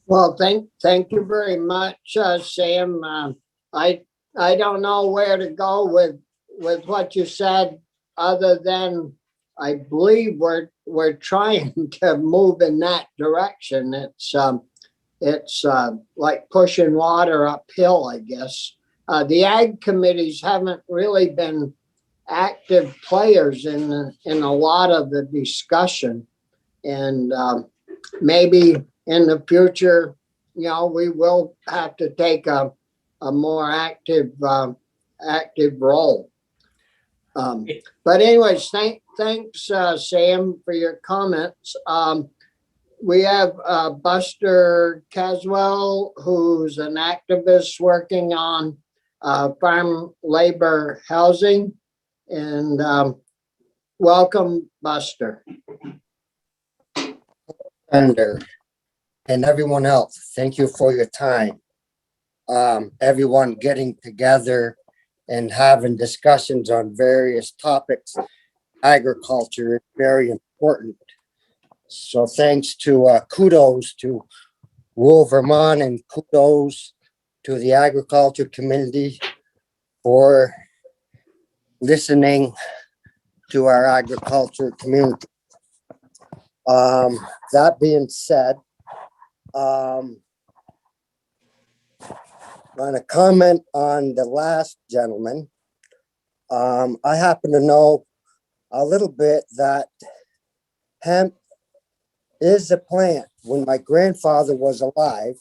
Well, thank you very much, Sam. I don't know where to go with what you said, other than I believe we're trying to move in that direction. It's like pushing water uphill, I guess. The ag committees haven't really been active players in a lot of the discussion, and maybe in the future, we will have to take a more active role. But anyways, thanks, Sam, for your comments. We have Buster Caswell, who's an activist working on farm labor housing. And welcome, Buster. And everyone else, thank you for your time. Everyone getting together and having discussions on various topics. Agriculture is very important. So thanks to kudos to rural Vermont, and kudos to the agriculture community for listening to our agriculture community. That being said, I'm going to comment on the last gentleman. I happen to know a little bit that hemp is a plant. When my grandfather was alive,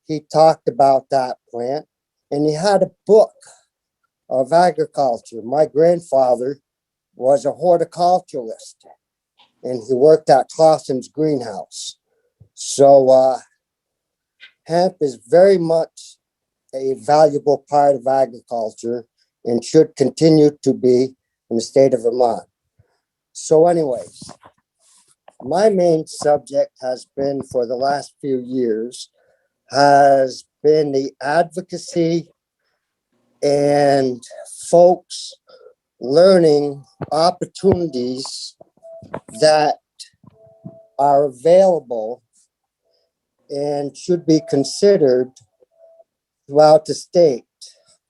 he talked about that plant, and he had a book of agriculture. My grandfather was a horticulturalist, and he worked at Clausen's greenhouse. So hemp is very much a valuable part of agriculture and should continue to be in the state of Vermont. So anyways, my main subject has been for the last few years has been the advocacy and folks learning opportunities that are available and should be considered throughout the state.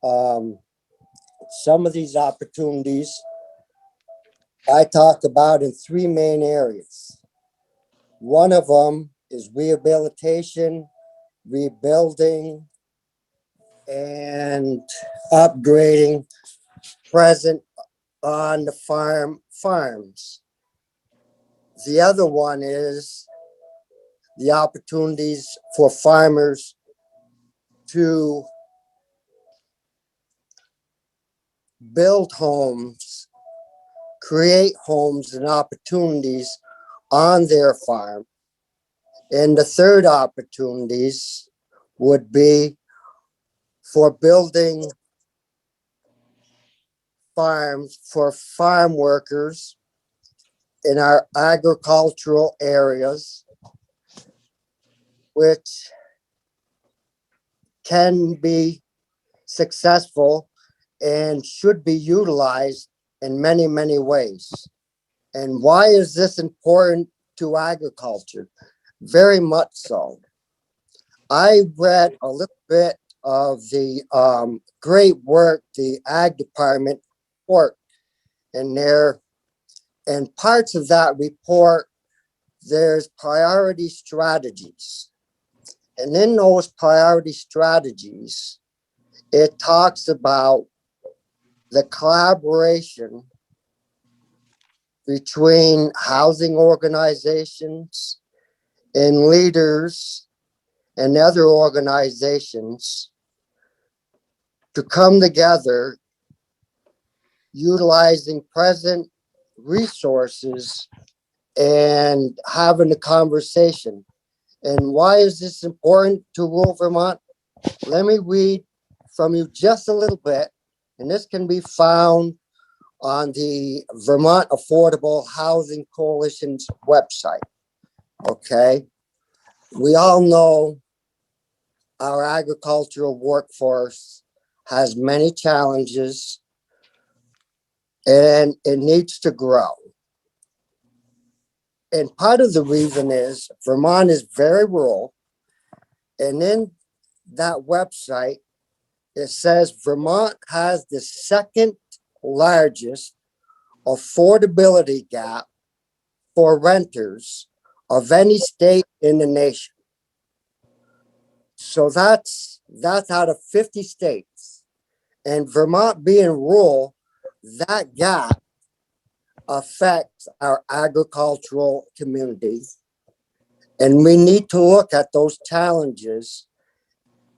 Some of these opportunities I talk about in three main areas. One of them is rehabilitation, rebuilding, and upgrading present on the farms. The other one is the opportunities for farmers to build homes, create homes and opportunities on their farm. And the third opportunities would be for building farms for farm workers in our agricultural areas, which can be successful and should be utilized in many, many ways. And why is this important to agriculture? Very much so. I read a little bit of the great work the Ag Department report in there, and parts of that report, there's priority strategies. And in those priority strategies, it talks about the collaboration between housing organizations and leaders and other organizations to come together utilizing present resources and having a conversation. And why is this important to rural Vermont? Let me read from you just a little bit, and this can be found on the Vermont Affordable Housing Coalition's website. Okay. We all know our agricultural workforce has many challenges and it needs to grow. And part of the reason is Vermont is very rural. And in that website, it says Vermont has the second largest affordability gap for renters of any state in the nation. So that's out of 50 states. And Vermont being rural, that gap affects our agricultural communities. And we need to look at those challenges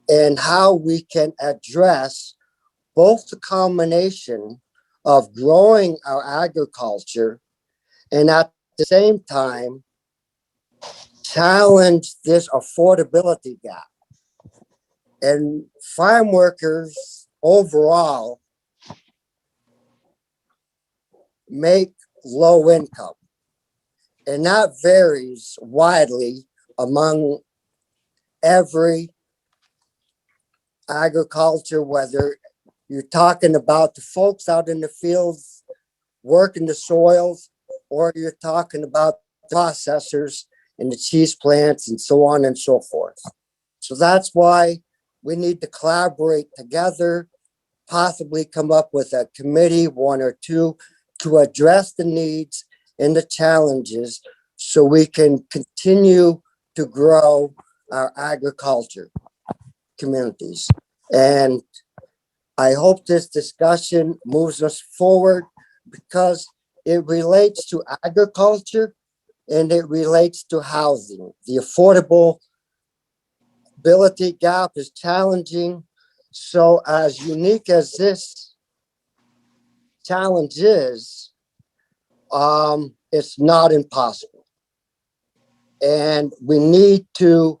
and how we can address both the combination of growing our agriculture and at the same time challenge this affordability gap. And farm workers overall make low income, and that varies widely among every agriculture, whether you're talking about the folks out in the fields working the soils, or you're talking about processors in the cheese plants and so on and so forth. So that's why we need to collaborate together, possibly come up with a committee, one or two, to address the needs and the challenges so we can continue to grow our agriculture communities. And I hope this discussion moves us forward because it relates to agriculture and it relates to housing. The affordability gap is challenging. So as unique as this challenge is, it's not impossible. And we need to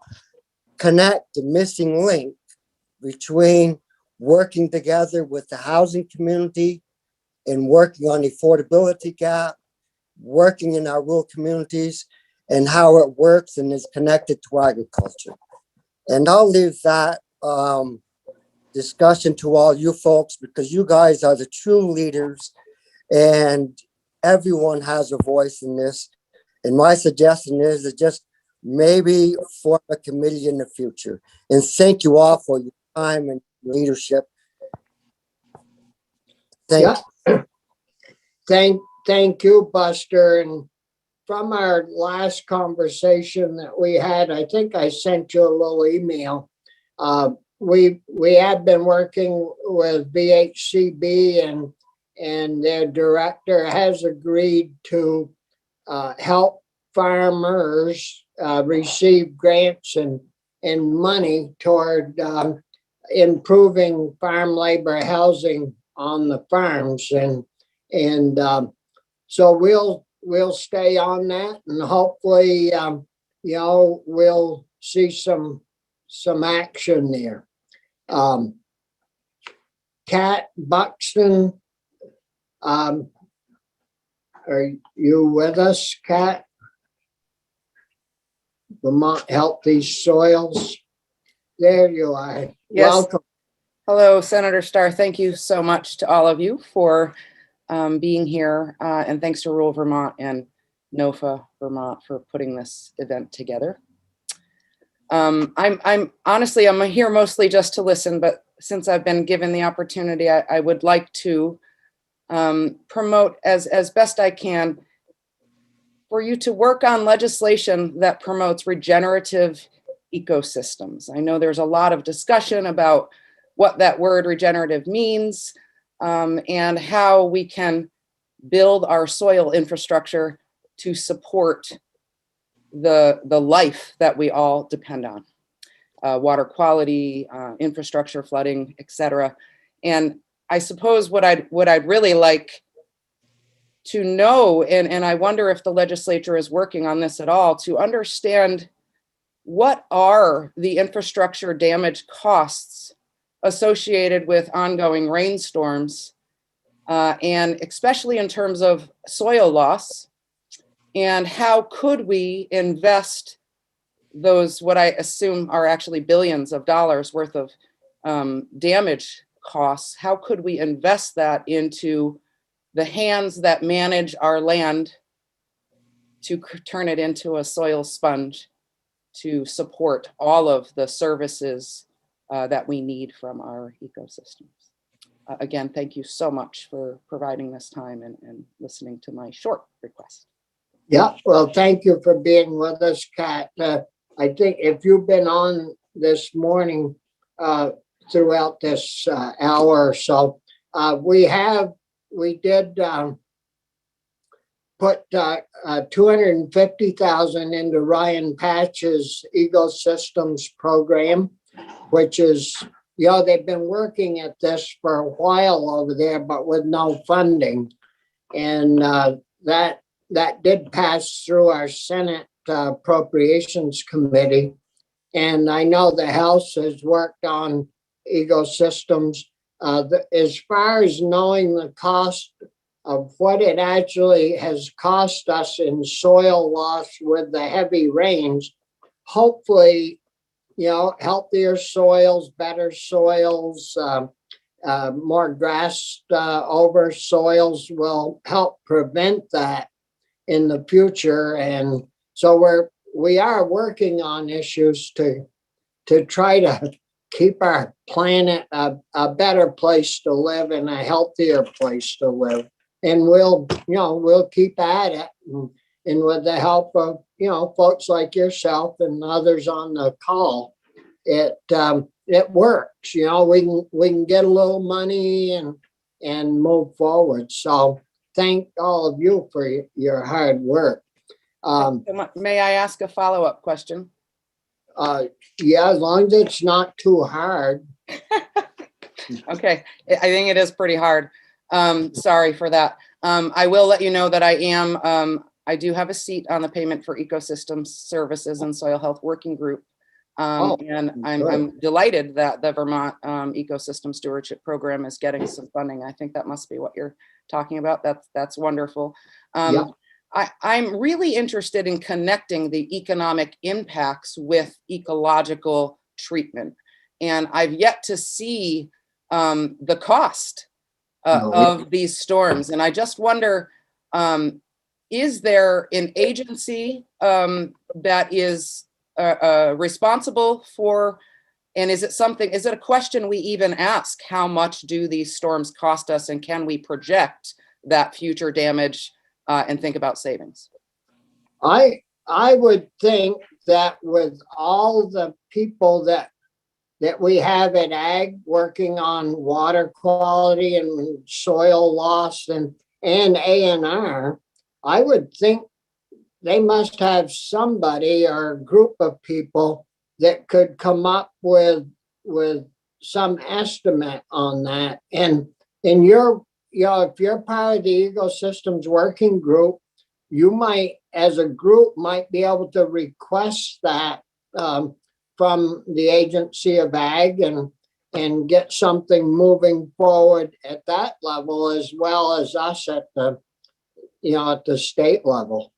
connect the missing link between working together with the housing community and working on the affordability gap, working in our rural communities, and how it works and is connected to agriculture. And I'll leave that discussion to all you folks because you guys are the true leaders and everyone has a voice in this. And my suggestion is to just maybe form a committee in the future. And thank you all for your time and leadership. Thank you. Thank you, Buster. And from our last conversation that we had, I think I sent you a little email. We have been working with VHCB and their director has agreed to help farmers receive grants and money toward improving farm labor housing on the farms. And so we'll stay on that and hopefully, we'll see some action there. Kat Buxton, Are you with us, Kat? Vermont Healthy Soils. There you are. Yes. Welcome. Hello, Senator Starr. Thank you so much to all of you for being here. And thanks to Rural Vermont and NOFA Vermont for putting this event together. I'm honestly, I'm here mostly just to listen, but since I've been given the opportunity, I would like to promote as best I can for you to work on legislation that promotes regenerative ecosystems. I know there's a lot of discussion about what that word regenerative means and how we can build our soil infrastructure to support the life that we all depend on. Water quality, infrastructure, flooding, etc. And I suppose what I'd really like to know, and I wonder if the legislature is working on this at all, to understand what are the infrastructure damage costs associated with ongoing rainstorms, and especially in terms of soil loss, and how could we invest those, what I assume are actually billions of dollars worth of damage costs, how could we invest that into the hands that manage our land to turn it into a soil sponge to support all of the services that we need from our ecosystems. Again, thank you so much for providing this time and listening to my short request. Yeah, well, thank you for being with us, Kat. I think if you've been on this morning throughout this hour or so, we did put 250,000 into Ryan Patch's ecosystems program, which is, they've been working at this for a while over there, but with no funding. And that did pass through our Senate Appropriations Committee. And I know the House has worked on ecosystems. As far as knowing the cost of what it actually has cost us in soil loss with the heavy rains, hopefully, healthier soils, better soils, more grassed over soils will help prevent that in the future. And so we are working on issues to try to keep our planet a better place to live and a healthier place to live. And we'll keep at it. And with the help of, folks like yourself and others on the call, it works. We can get a little money and move forward. So thank all of you for your hard work. May I ask a follow-up question? Yeah, as long as it's not too hard. Okay, I think it is pretty hard. Sorry for that. I will let you know that I do have a seat on the Payment for Ecosystems Services and Soil Health Working Group. And I'm delighted that the Vermont Ecosystem Stewardship Program is getting some funding. I think that must be what you're talking about. That's wonderful. Yeah. I'm really interested in connecting the economic impacts with ecological treatment. And I've yet to see the cost of these storms. And I just wonder, is there an agency that is responsible for, and is it a question we even ask? How much do these storms cost us, and can we project that future damage and think about savings? I would think that with all the people that we have at Ag working on water quality and soil loss and A&R, I would think they must have somebody or a group of people that could come up with some estimate on that. And if you're part of the ecosystems working group, you might, as a group, might be able to request that from the Agency of Ag and get something moving forward at that level, as well as us at the at the state level.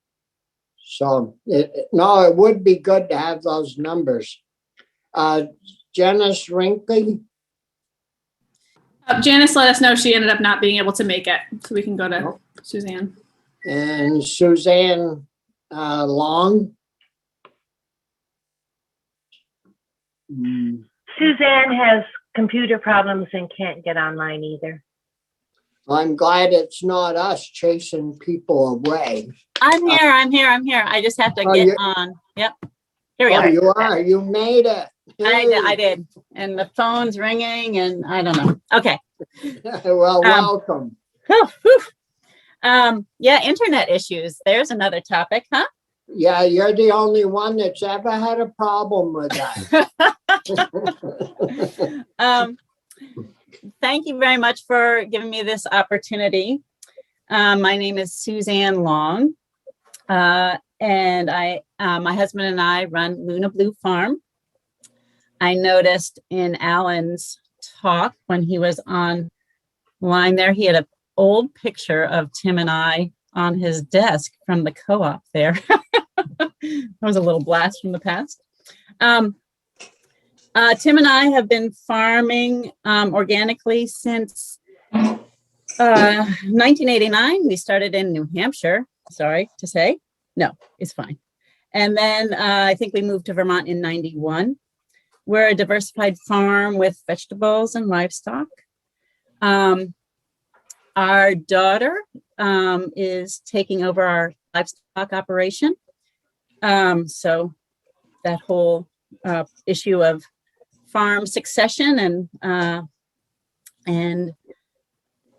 So no, it would be good to have those numbers. Janice Rinkley. Janice let us know she ended up not being able to make it, so we can go to Suzanne. And Suzanne Long. Suzanne has computer problems and can't get online either. I'm glad it's not us chasing people away. I'm here. I just have to get on. Yep. Here we Oh, are. you are. You made it. I did. And the phone's ringing and I don't know. Okay. Well, welcome. Yeah, internet issues. There's another topic, huh? Yeah, you're the only one that's ever had a problem with that. Thank you very much for giving me this opportunity. My name is Suzanne Long, and my husband and I run Luna Blue Farm. I noticed in Alan's talk when he was on line there, he had an old picture of Tim and I on his desk from the co-op there. That was a little blast from the past. Tim and I have been farming organically since 1989. We started in New Hampshire, sorry to say. No, it's fine. And then I think we moved to Vermont in 91. We're a diversified farm with vegetables and livestock. Our daughter is taking over our livestock operation. So that whole issue of farm succession and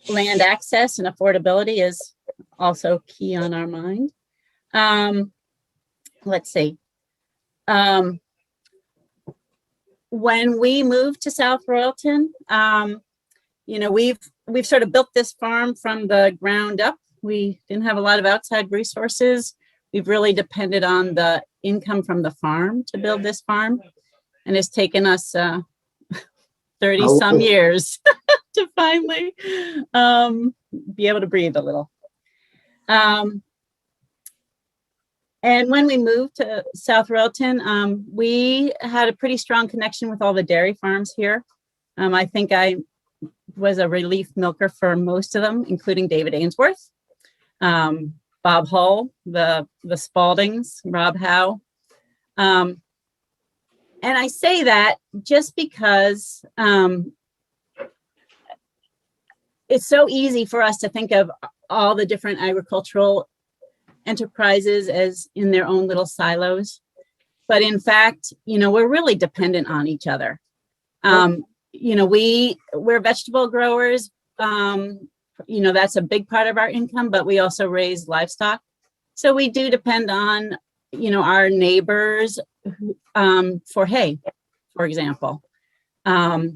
land access and affordability is also key on our mind. Let's see. When we moved to South Royalton, we've sort of built this farm from the ground up. We didn't have a lot of outside resources. We've really depended on the income from the farm to build this farm. And it's taken us 30 some years to finally be able to breathe a little. And when we moved to South Royalton, we had a pretty strong connection with all the dairy farms here. I think I was a relief milker for most of them, including David Ainsworth, Bob Hull, the Spaldings, Rob Howe. And I say that just because it's so easy for us to think of all the different agricultural enterprises as in their own little silos. But in fact, we're really dependent on each other. We're vegetable growers. That's a big part of our income, but we also raise livestock. So we do depend on, our neighbors for hay, for example. I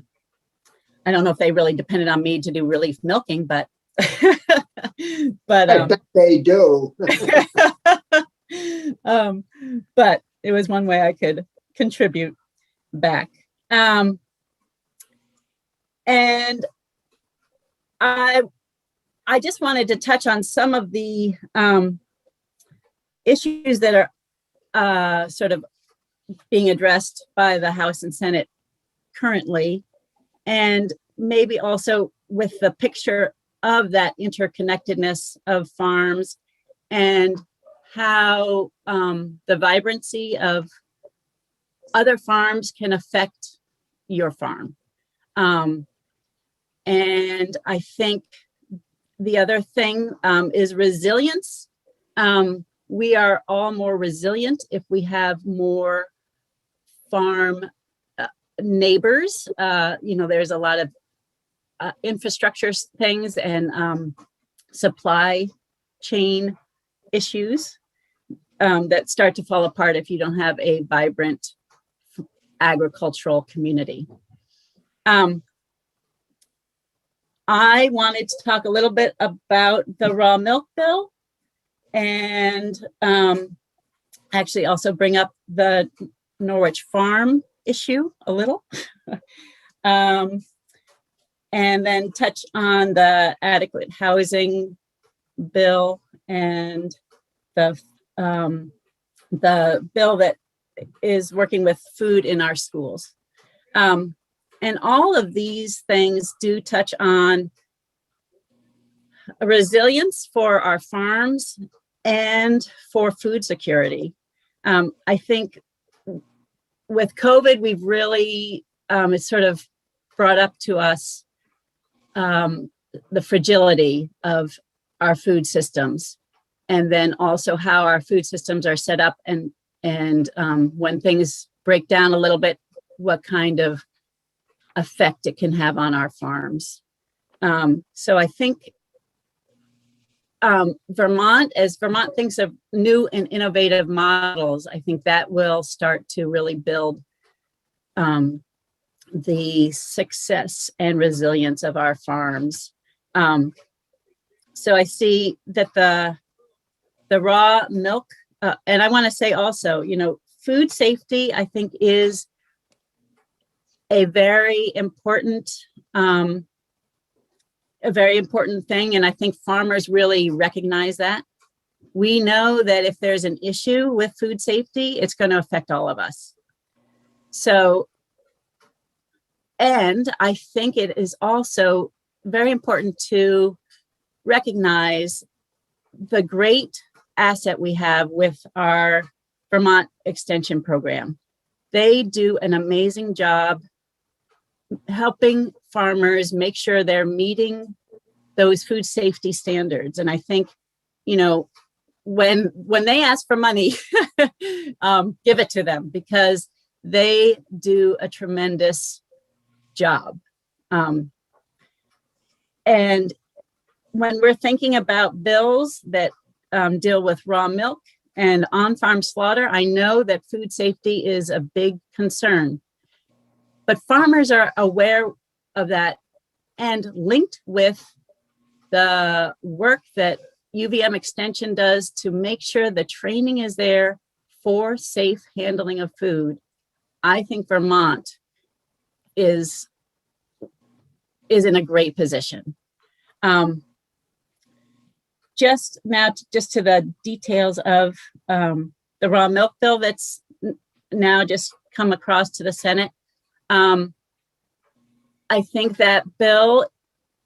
don't know if they really depended on me to do relief milking, but I bet they do. But it was one way I could contribute back. And I just wanted to touch on some of the issues that are sort of being addressed by the House and Senate currently, and maybe also with the picture of that interconnectedness of farms and how the vibrancy of other farms can affect your farm. And I think the other thing is resilience. We are all more resilient if we have more farm neighbors. There's a lot of infrastructure things and supply chain issues that start to fall apart if you don't have a vibrant agricultural community. I wanted to talk a little bit about the raw milk bill and actually also bring up the Norwich Farm issue a little. And then touch on the adequate housing bill and the bill that is working with food in our schools. And all of these things do touch on resilience for our farms and for food security. I think with COVID, we've really, it's sort of brought up to us the fragility of our food systems, and then also how our food systems are set up, and when things break down a little bit, what kind of effect it can have on our farms. So I think Vermont, as Vermont thinks of new and innovative models, I think that will start to really build the success and resilience of our farms. So I see that the raw milk, and I want to say also, you know, food safety, I think, is a very important thing. And I think farmers really recognize that. We know that if there's an issue with food safety, it's going to affect all of us. So, and I think it is also very important to recognize the great asset we have with our Vermont Extension program. They do an amazing job helping farmers make sure they're meeting those food safety standards. And I think, you know, when they ask for money, give it to them, because they do a tremendous job. And when we're thinking about bills that deal with raw milk and on-farm slaughter, I know that food safety is a big concern. But farmers are aware of that, and linked with the work that UVM Extension does to make sure the training is there for safe handling of food. I think Vermont is in a great position. Just to the details of the raw milk bill that's now just come across to the Senate. I think that bill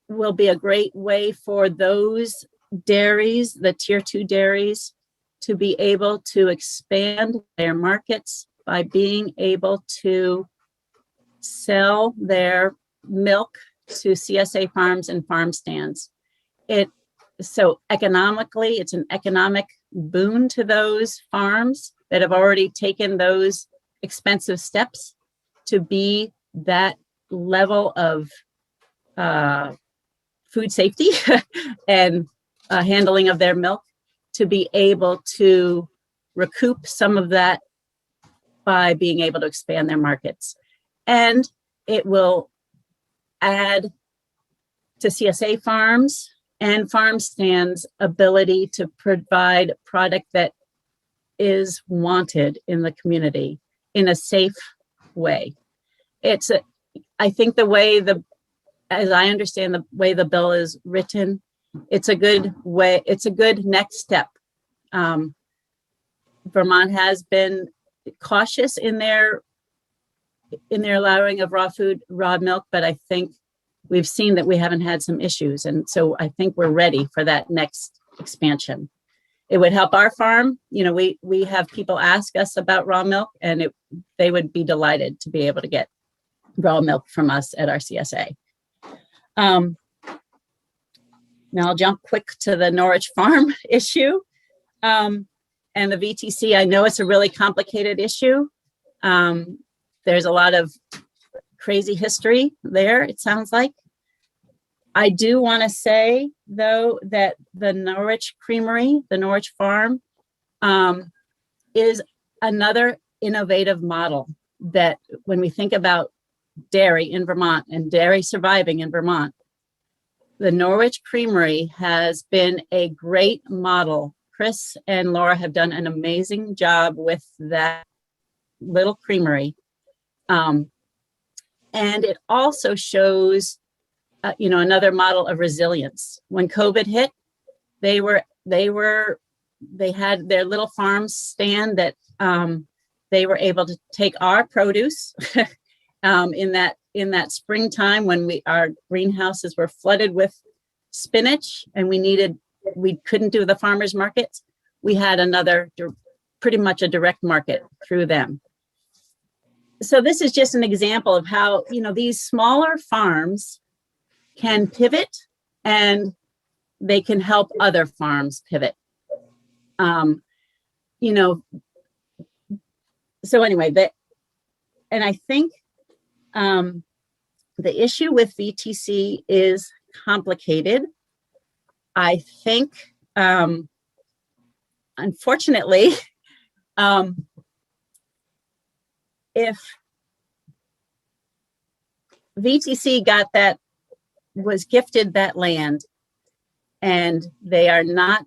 will be a great way for those dairies, the tier 2 dairies, to be able to expand their markets by being able to sell their milk to CSA farms and farm stands. So economically, it's an economic boon to those farms that have already taken those expensive steps to be that level of food safety and handling of their milk, to be able to recoup some of that by being able to expand their markets. And it will add to CSA farms and farm stands' ability to provide product that is wanted in the community in a safe way. I think the way as I understand the way the bill is written, it's a good way, it's a good next step. Vermont has been cautious in their allowing of raw milk, but I think we've seen that we haven't had some issues. And so I think we're ready for that next expansion. It would help our farm. You know, we have people ask us about raw milk, and they would be delighted to be able to get raw milk from us at our CSA. Now I'll jump quick to the Norwich Farm issue. And the VTC, I know it's a really complicated issue. There's a lot of crazy history there, it sounds like. I do want to say, though, that the Norwich Creamery, the Norwich Farm, is another innovative model that when we think about dairy in Vermont and dairy surviving in Vermont, the Norwich Creamery has been a great model. Chris and Laura have done an amazing job with that little creamery. And it also shows, another model of resilience. When COVID hit, they had their little farm stand that they were able to take our produce in that springtime when our greenhouses were flooded with spinach and we couldn't do the farmers markets. We had pretty much a direct market through them. So this is just an example of how, these smaller farms can pivot and they can help other farms pivot. So anyway, and I think the issue with VTC is complicated. I think, unfortunately, if VTC was gifted that land and they are not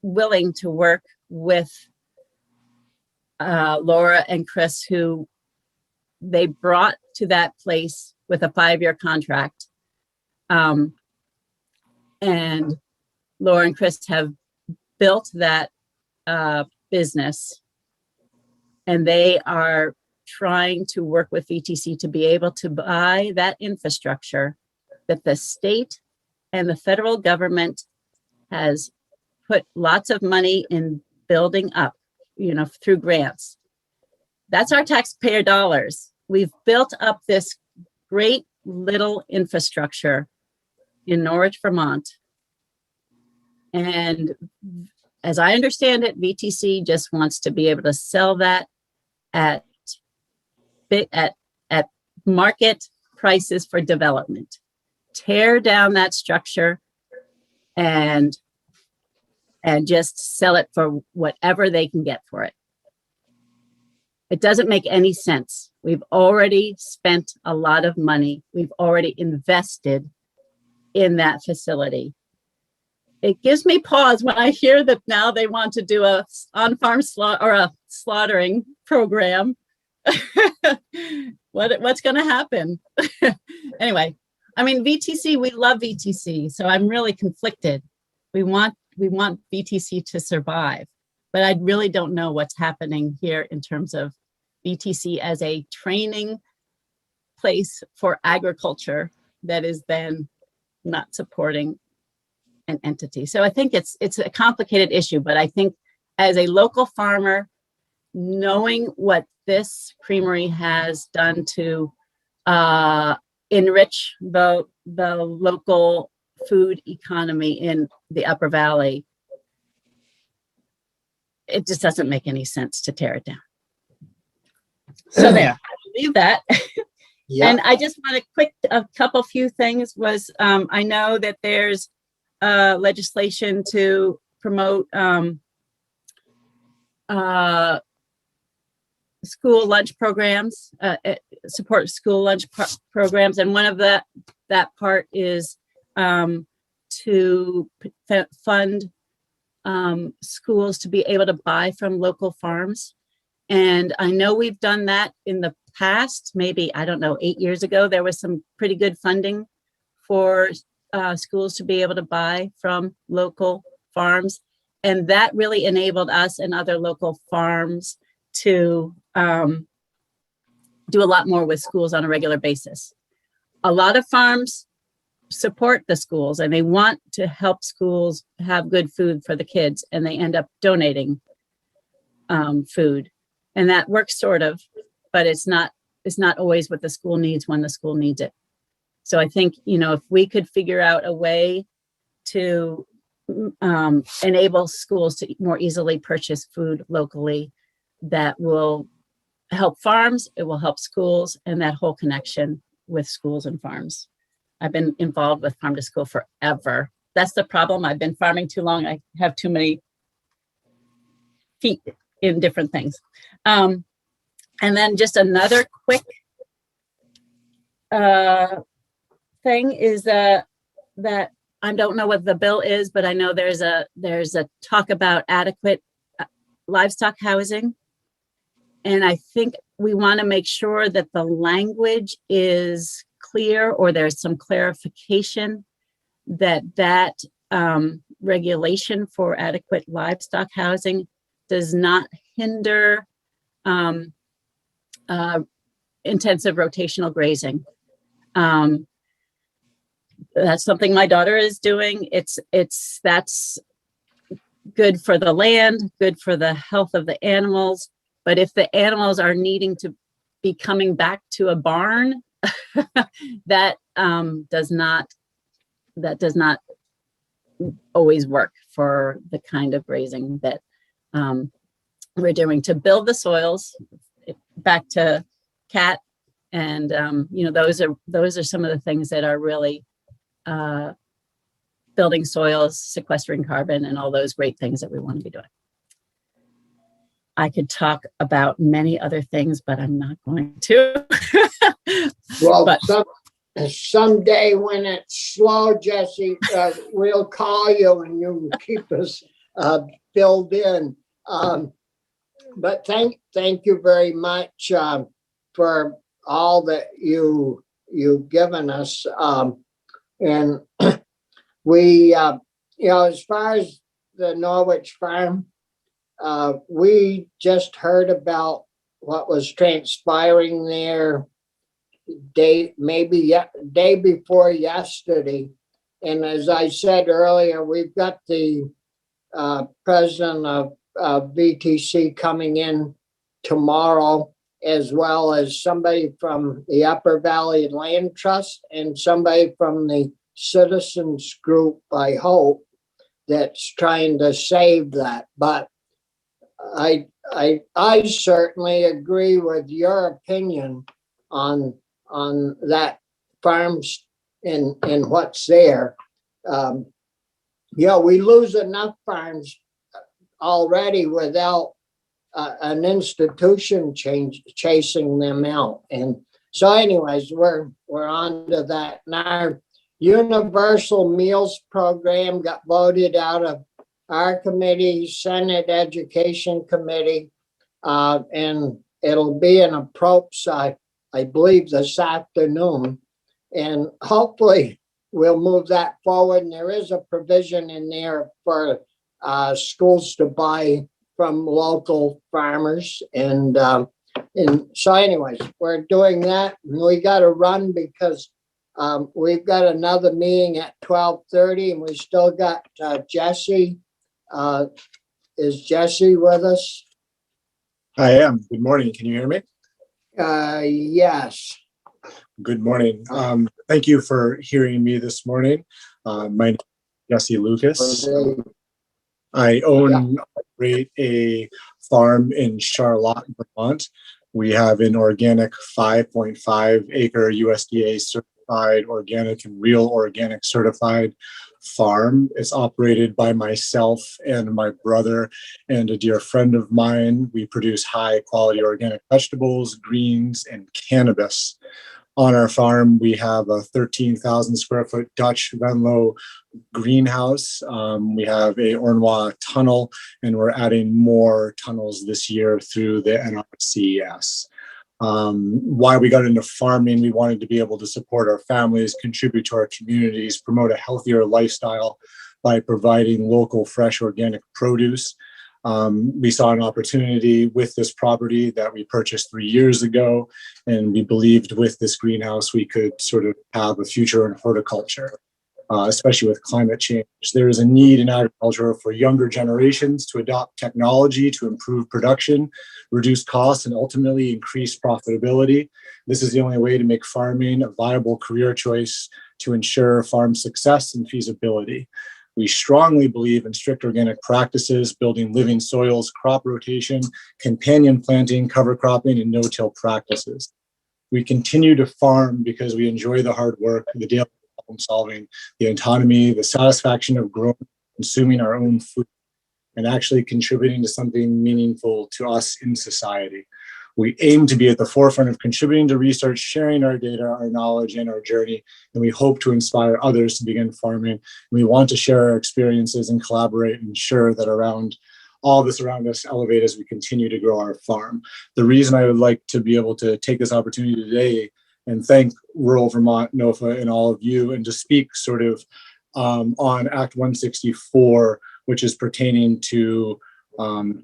willing to work with Laura and Chris, who they brought to that place with a 5-year contract. And Laura and Chris have built that business, and they are trying to work with VTC to be able to buy that infrastructure that the state and the federal government has put lots of money in building up, through grants. That's our taxpayer dollars. We've built up this great little infrastructure in Norwich, Vermont. And as I understand it, VTC just wants to be able to sell that at market prices for development. Tear down that structure and just sell it for whatever they can get for it. It doesn't make any sense. We've already spent a lot of money. We've already invested in that facility. It gives me pause when I hear that now they want to do a on-farm slaughtering program. What's going to happen? Anyway, VTC, we love VTC, so I'm really conflicted. We want VTC to survive, but I really don't know what's happening here in terms of VTC as a training place for agriculture that is then not supporting an entity. So I think it's a complicated issue, but I think as a local farmer, knowing what this creamery has done to enrich the local food economy in the Upper Valley, it just doesn't make any sense to tear it down. So there, I'll leave that. Yeah. And I just want a couple few things was, I know that there's legislation to promote school lunch programs, support school lunch programs. And one of that part is to fund schools to be able to buy from local farms. And I know we've done that in the past, maybe, 8 years ago, there was some pretty good funding for schools to be able to buy from local farms. And that really enabled us and other local farms to do a lot more with schools on a regular basis. A lot of farms support the schools and they want to help schools have good food for the kids, and they end up donating food. And that works sort of, but it's not always what the school needs when the school needs it. So I think, if we could figure out a way to enable schools to more easily purchase food locally, that will help farms, it will help schools, and that whole connection with schools and farms. I've been involved with Farm to School forever. That's the problem. I've been farming too long. I have too many feet in different things. And then just another quick thing is that I don't know what the bill is, but I know there's a talk about adequate livestock housing. And I think we want to make sure that the language is clear, or there's some clarification that regulation for adequate livestock housing does not hinder intensive rotational grazing. That's something my daughter is doing. That's good for the land, good for the health of the animals. But if the animals are needing to be coming back to a barn, that does not always work for the kind of grazing that we're doing to build the soils. Back to Kat, and those are some of the things that are really building soils, sequestering carbon, and all those great things that we want to be doing. I could talk about many other things, but I'm not going to. Well, someday when it's slow, Jesse, we'll call you and you keep us filled in. But thank you very much for all that you've given us. And we, as far as the Norwich farm, we just heard about what was transpiring there day before yesterday. And as I said earlier, we've got the president of VTC coming in tomorrow, as well as somebody from the Upper Valley Land Trust and somebody from the citizens group, I hope, that's trying to save that. But I certainly agree with your opinion on that farms and what's there. We lose enough farms already without an institution chasing them out. And so anyways, we're on to that. And our Universal Meals Program got voted out of our committee, Senate Education Committee, and it'll be in approach, I believe, this afternoon. And hopefully we'll move that forward. And there is a provision in there for schools to buy from local farmers. And so anyways, we're doing that. And we got to run because we've got another meeting at 12:30 and we still got Jesse. Is Jesse with us? I am. Good morning. Can you hear me? Yes. Good morning. Thank you for hearing me this morning. My name is Jesse Lucas. I own operate a farm in Charlotte, Vermont. We have an organic 5.5 acre USDA certified organic and real organic certified farm. It's operated by myself and my brother and a dear friend of mine. We produce high quality organic vegetables, greens, and cannabis. On our farm, we have a 13,000 square foot Dutch Venlo greenhouse. We have a Ornois tunnel, and we're adding more tunnels this year through the NRCS. Why we got into farming, we wanted to be able to support our families, contribute to our communities, promote a healthier lifestyle by providing local, fresh, organic produce. We saw an opportunity with this property that we purchased 3 years ago, and we believed with this greenhouse we could sort of have a future in horticulture, especially with climate change. There is a need in agriculture for younger generations to adopt technology to improve production, reduce costs, and ultimately increase profitability. This is the only way to make farming a viable career choice to ensure farm success and feasibility. We strongly believe in strict organic practices, building living soils, crop rotation, companion planting, cover cropping, and no-till practices. We continue to farm because we enjoy the hard work, the daily problem solving, the autonomy, the satisfaction of growing, consuming our own food, and actually contributing to something meaningful to us in society. We aim to be at the forefront of contributing to research, sharing our data, our knowledge, and our journey, and we hope to inspire others to begin farming. We want to share our experiences and collaborate and ensure that all this around us elevate as we continue to grow our farm. The reason I would like to be able to take this opportunity today and thank Rural Vermont, NOFA, and all of you, and to speak sort of on Act 164, which is pertaining to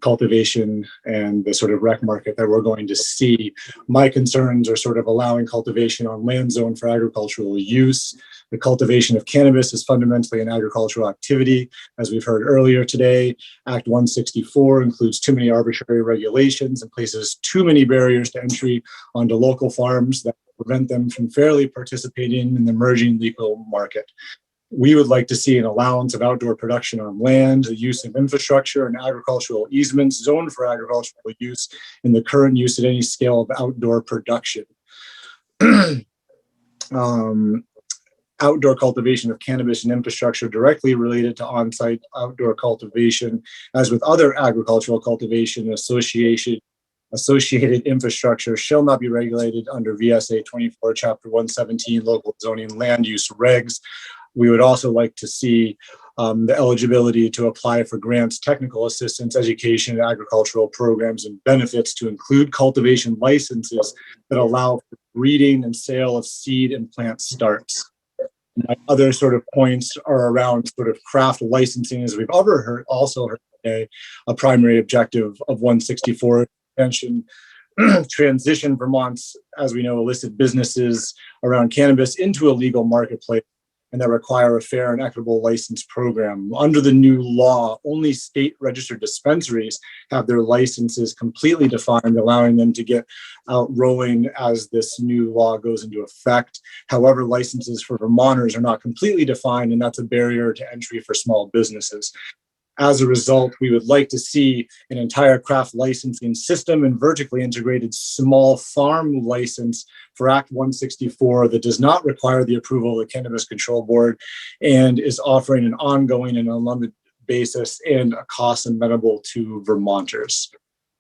cultivation and the sort of rec market that we're going to see. My concerns are sort of allowing cultivation on land zone for agricultural use. The cultivation of cannabis is fundamentally an agricultural activity. As we've heard earlier today, Act 164 includes too many arbitrary regulations and places too many barriers to entry onto local farms that prevent them from fairly participating in the emerging legal market. We would like to see an allowance of outdoor production on land, the use of infrastructure and agricultural easements zoned for agricultural use, and the current use at any scale of outdoor production. Outdoor cultivation of cannabis and infrastructure directly related to on-site outdoor cultivation, as with other agricultural cultivation associated infrastructure, shall not be regulated under VSA 24, Chapter 117, Local Zoning Land Use Regs. We would also like to see the eligibility to apply for grants, technical assistance, education, agricultural programs, and benefits to include cultivation licenses that allow for breeding and sale of seed and plant starts. My other sort of points are around sort of craft licensing, as we've also heard today, a primary objective of 164 extension. Transition Vermont's, as we know, illicit businesses around cannabis into a legal marketplace, and that require a fair and equitable license program. Under the new law, only state registered dispensaries have their licenses completely defined, allowing them to get out rolling as this new law goes into effect. However, licenses for Vermonters are not completely defined, and that's a barrier to entry for small businesses. As a result, we would like to see an entire craft licensing system and vertically integrated small farm license for Act 164 that does not require the approval of the Cannabis Control Board and is offering an ongoing and unlimited basis and a cost amenable to Vermonters.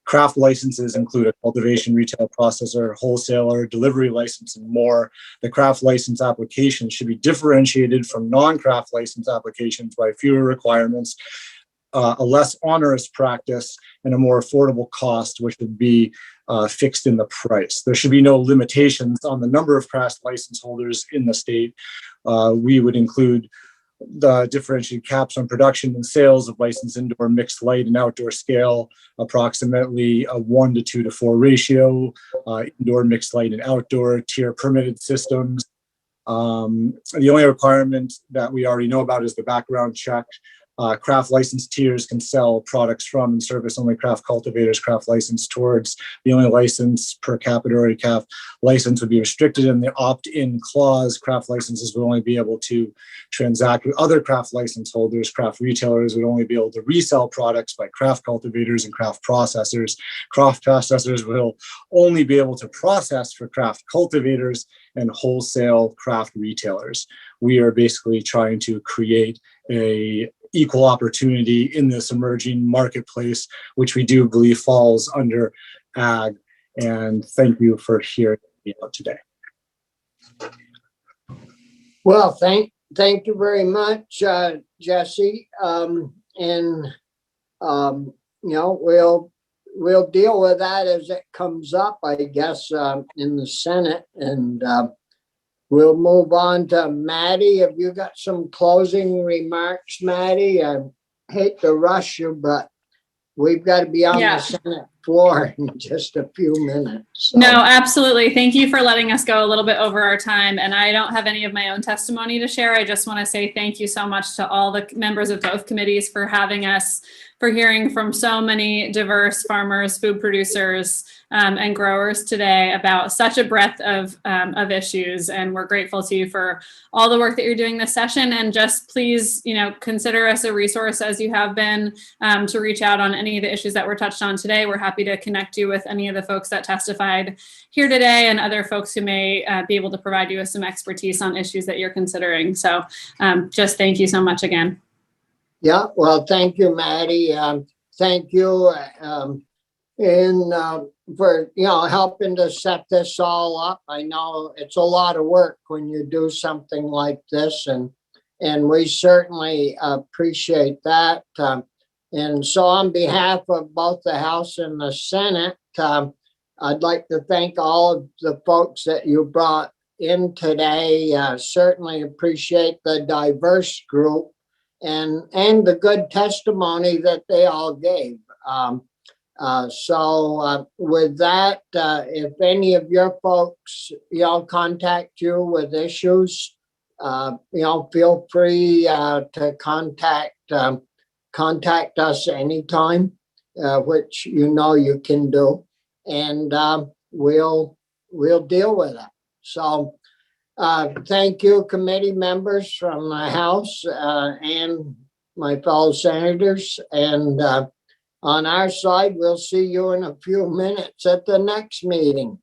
Craft licenses include a cultivation, retail processor, wholesaler, delivery license, and more. The craft license application should be differentiated from non-craft license applications by fewer requirements, a less onerous practice, and a more affordable cost, which would be fixed in the price. There should be no limitations on the number of craft license holders in the state. We would include the differentiated caps on production and sales of licensed indoor, mixed light, and outdoor scale, approximately a 1 to 2 to 4 ratio, indoor, mixed light, and outdoor tier permitted systems. The only requirement that we already know about is the background check. Craft license tiers can sell products from and service only craft cultivators craft license towards. The only license per capita or craft license would be restricted in the opt-in clause. Craft licenses would only be able to transact with other craft license holders. Craft retailers would only be able to resell products by craft cultivators and craft processors. Craft processors will only be able to process for craft cultivators and wholesale craft retailers. We are basically trying to create a equal opportunity in this emerging marketplace, which we do believe falls under ag. And thank you for hearing me out today. Well, thank you very much, Jesse. We'll deal with that as it comes up, I guess, in the Senate, and we'll move on to Maddie. Have you got some closing remarks, Maddie? I hate to rush you, but we've got to be on the Senate floor in just a few minutes. So. No, absolutely. Thank you for letting us go a little bit over our time. And I don't have any of my own testimony to share. I just want to say thank you so much to all the members of both committees for having us, for hearing from so many diverse farmers, food producers, and growers today about such a breadth of issues. And we're grateful to you for all the work that you're doing this session. And just please, consider us a resource, as you have been, to reach out on any of the issues that were touched on today. We're happy to connect you with any of the folks that testified here today and other folks who may be able to provide you with some expertise on issues that you're considering. So just thank you so much again. Yeah, well, thank you, Maddie. Thank you for helping to set this all up. I know it's a lot of work when you do something like this, and we certainly appreciate that. And so on behalf of both the House and the Senate, I'd like to thank all of the folks that you brought in today. Certainly appreciate the diverse group and the good testimony that they all gave. So with that, if any of your folks, contact you with issues, feel free to contact us anytime, which you can do, and we'll deal with it. So thank you, committee members from the House and my fellow senators. And on our side, we'll see you in a few minutes at the next meeting.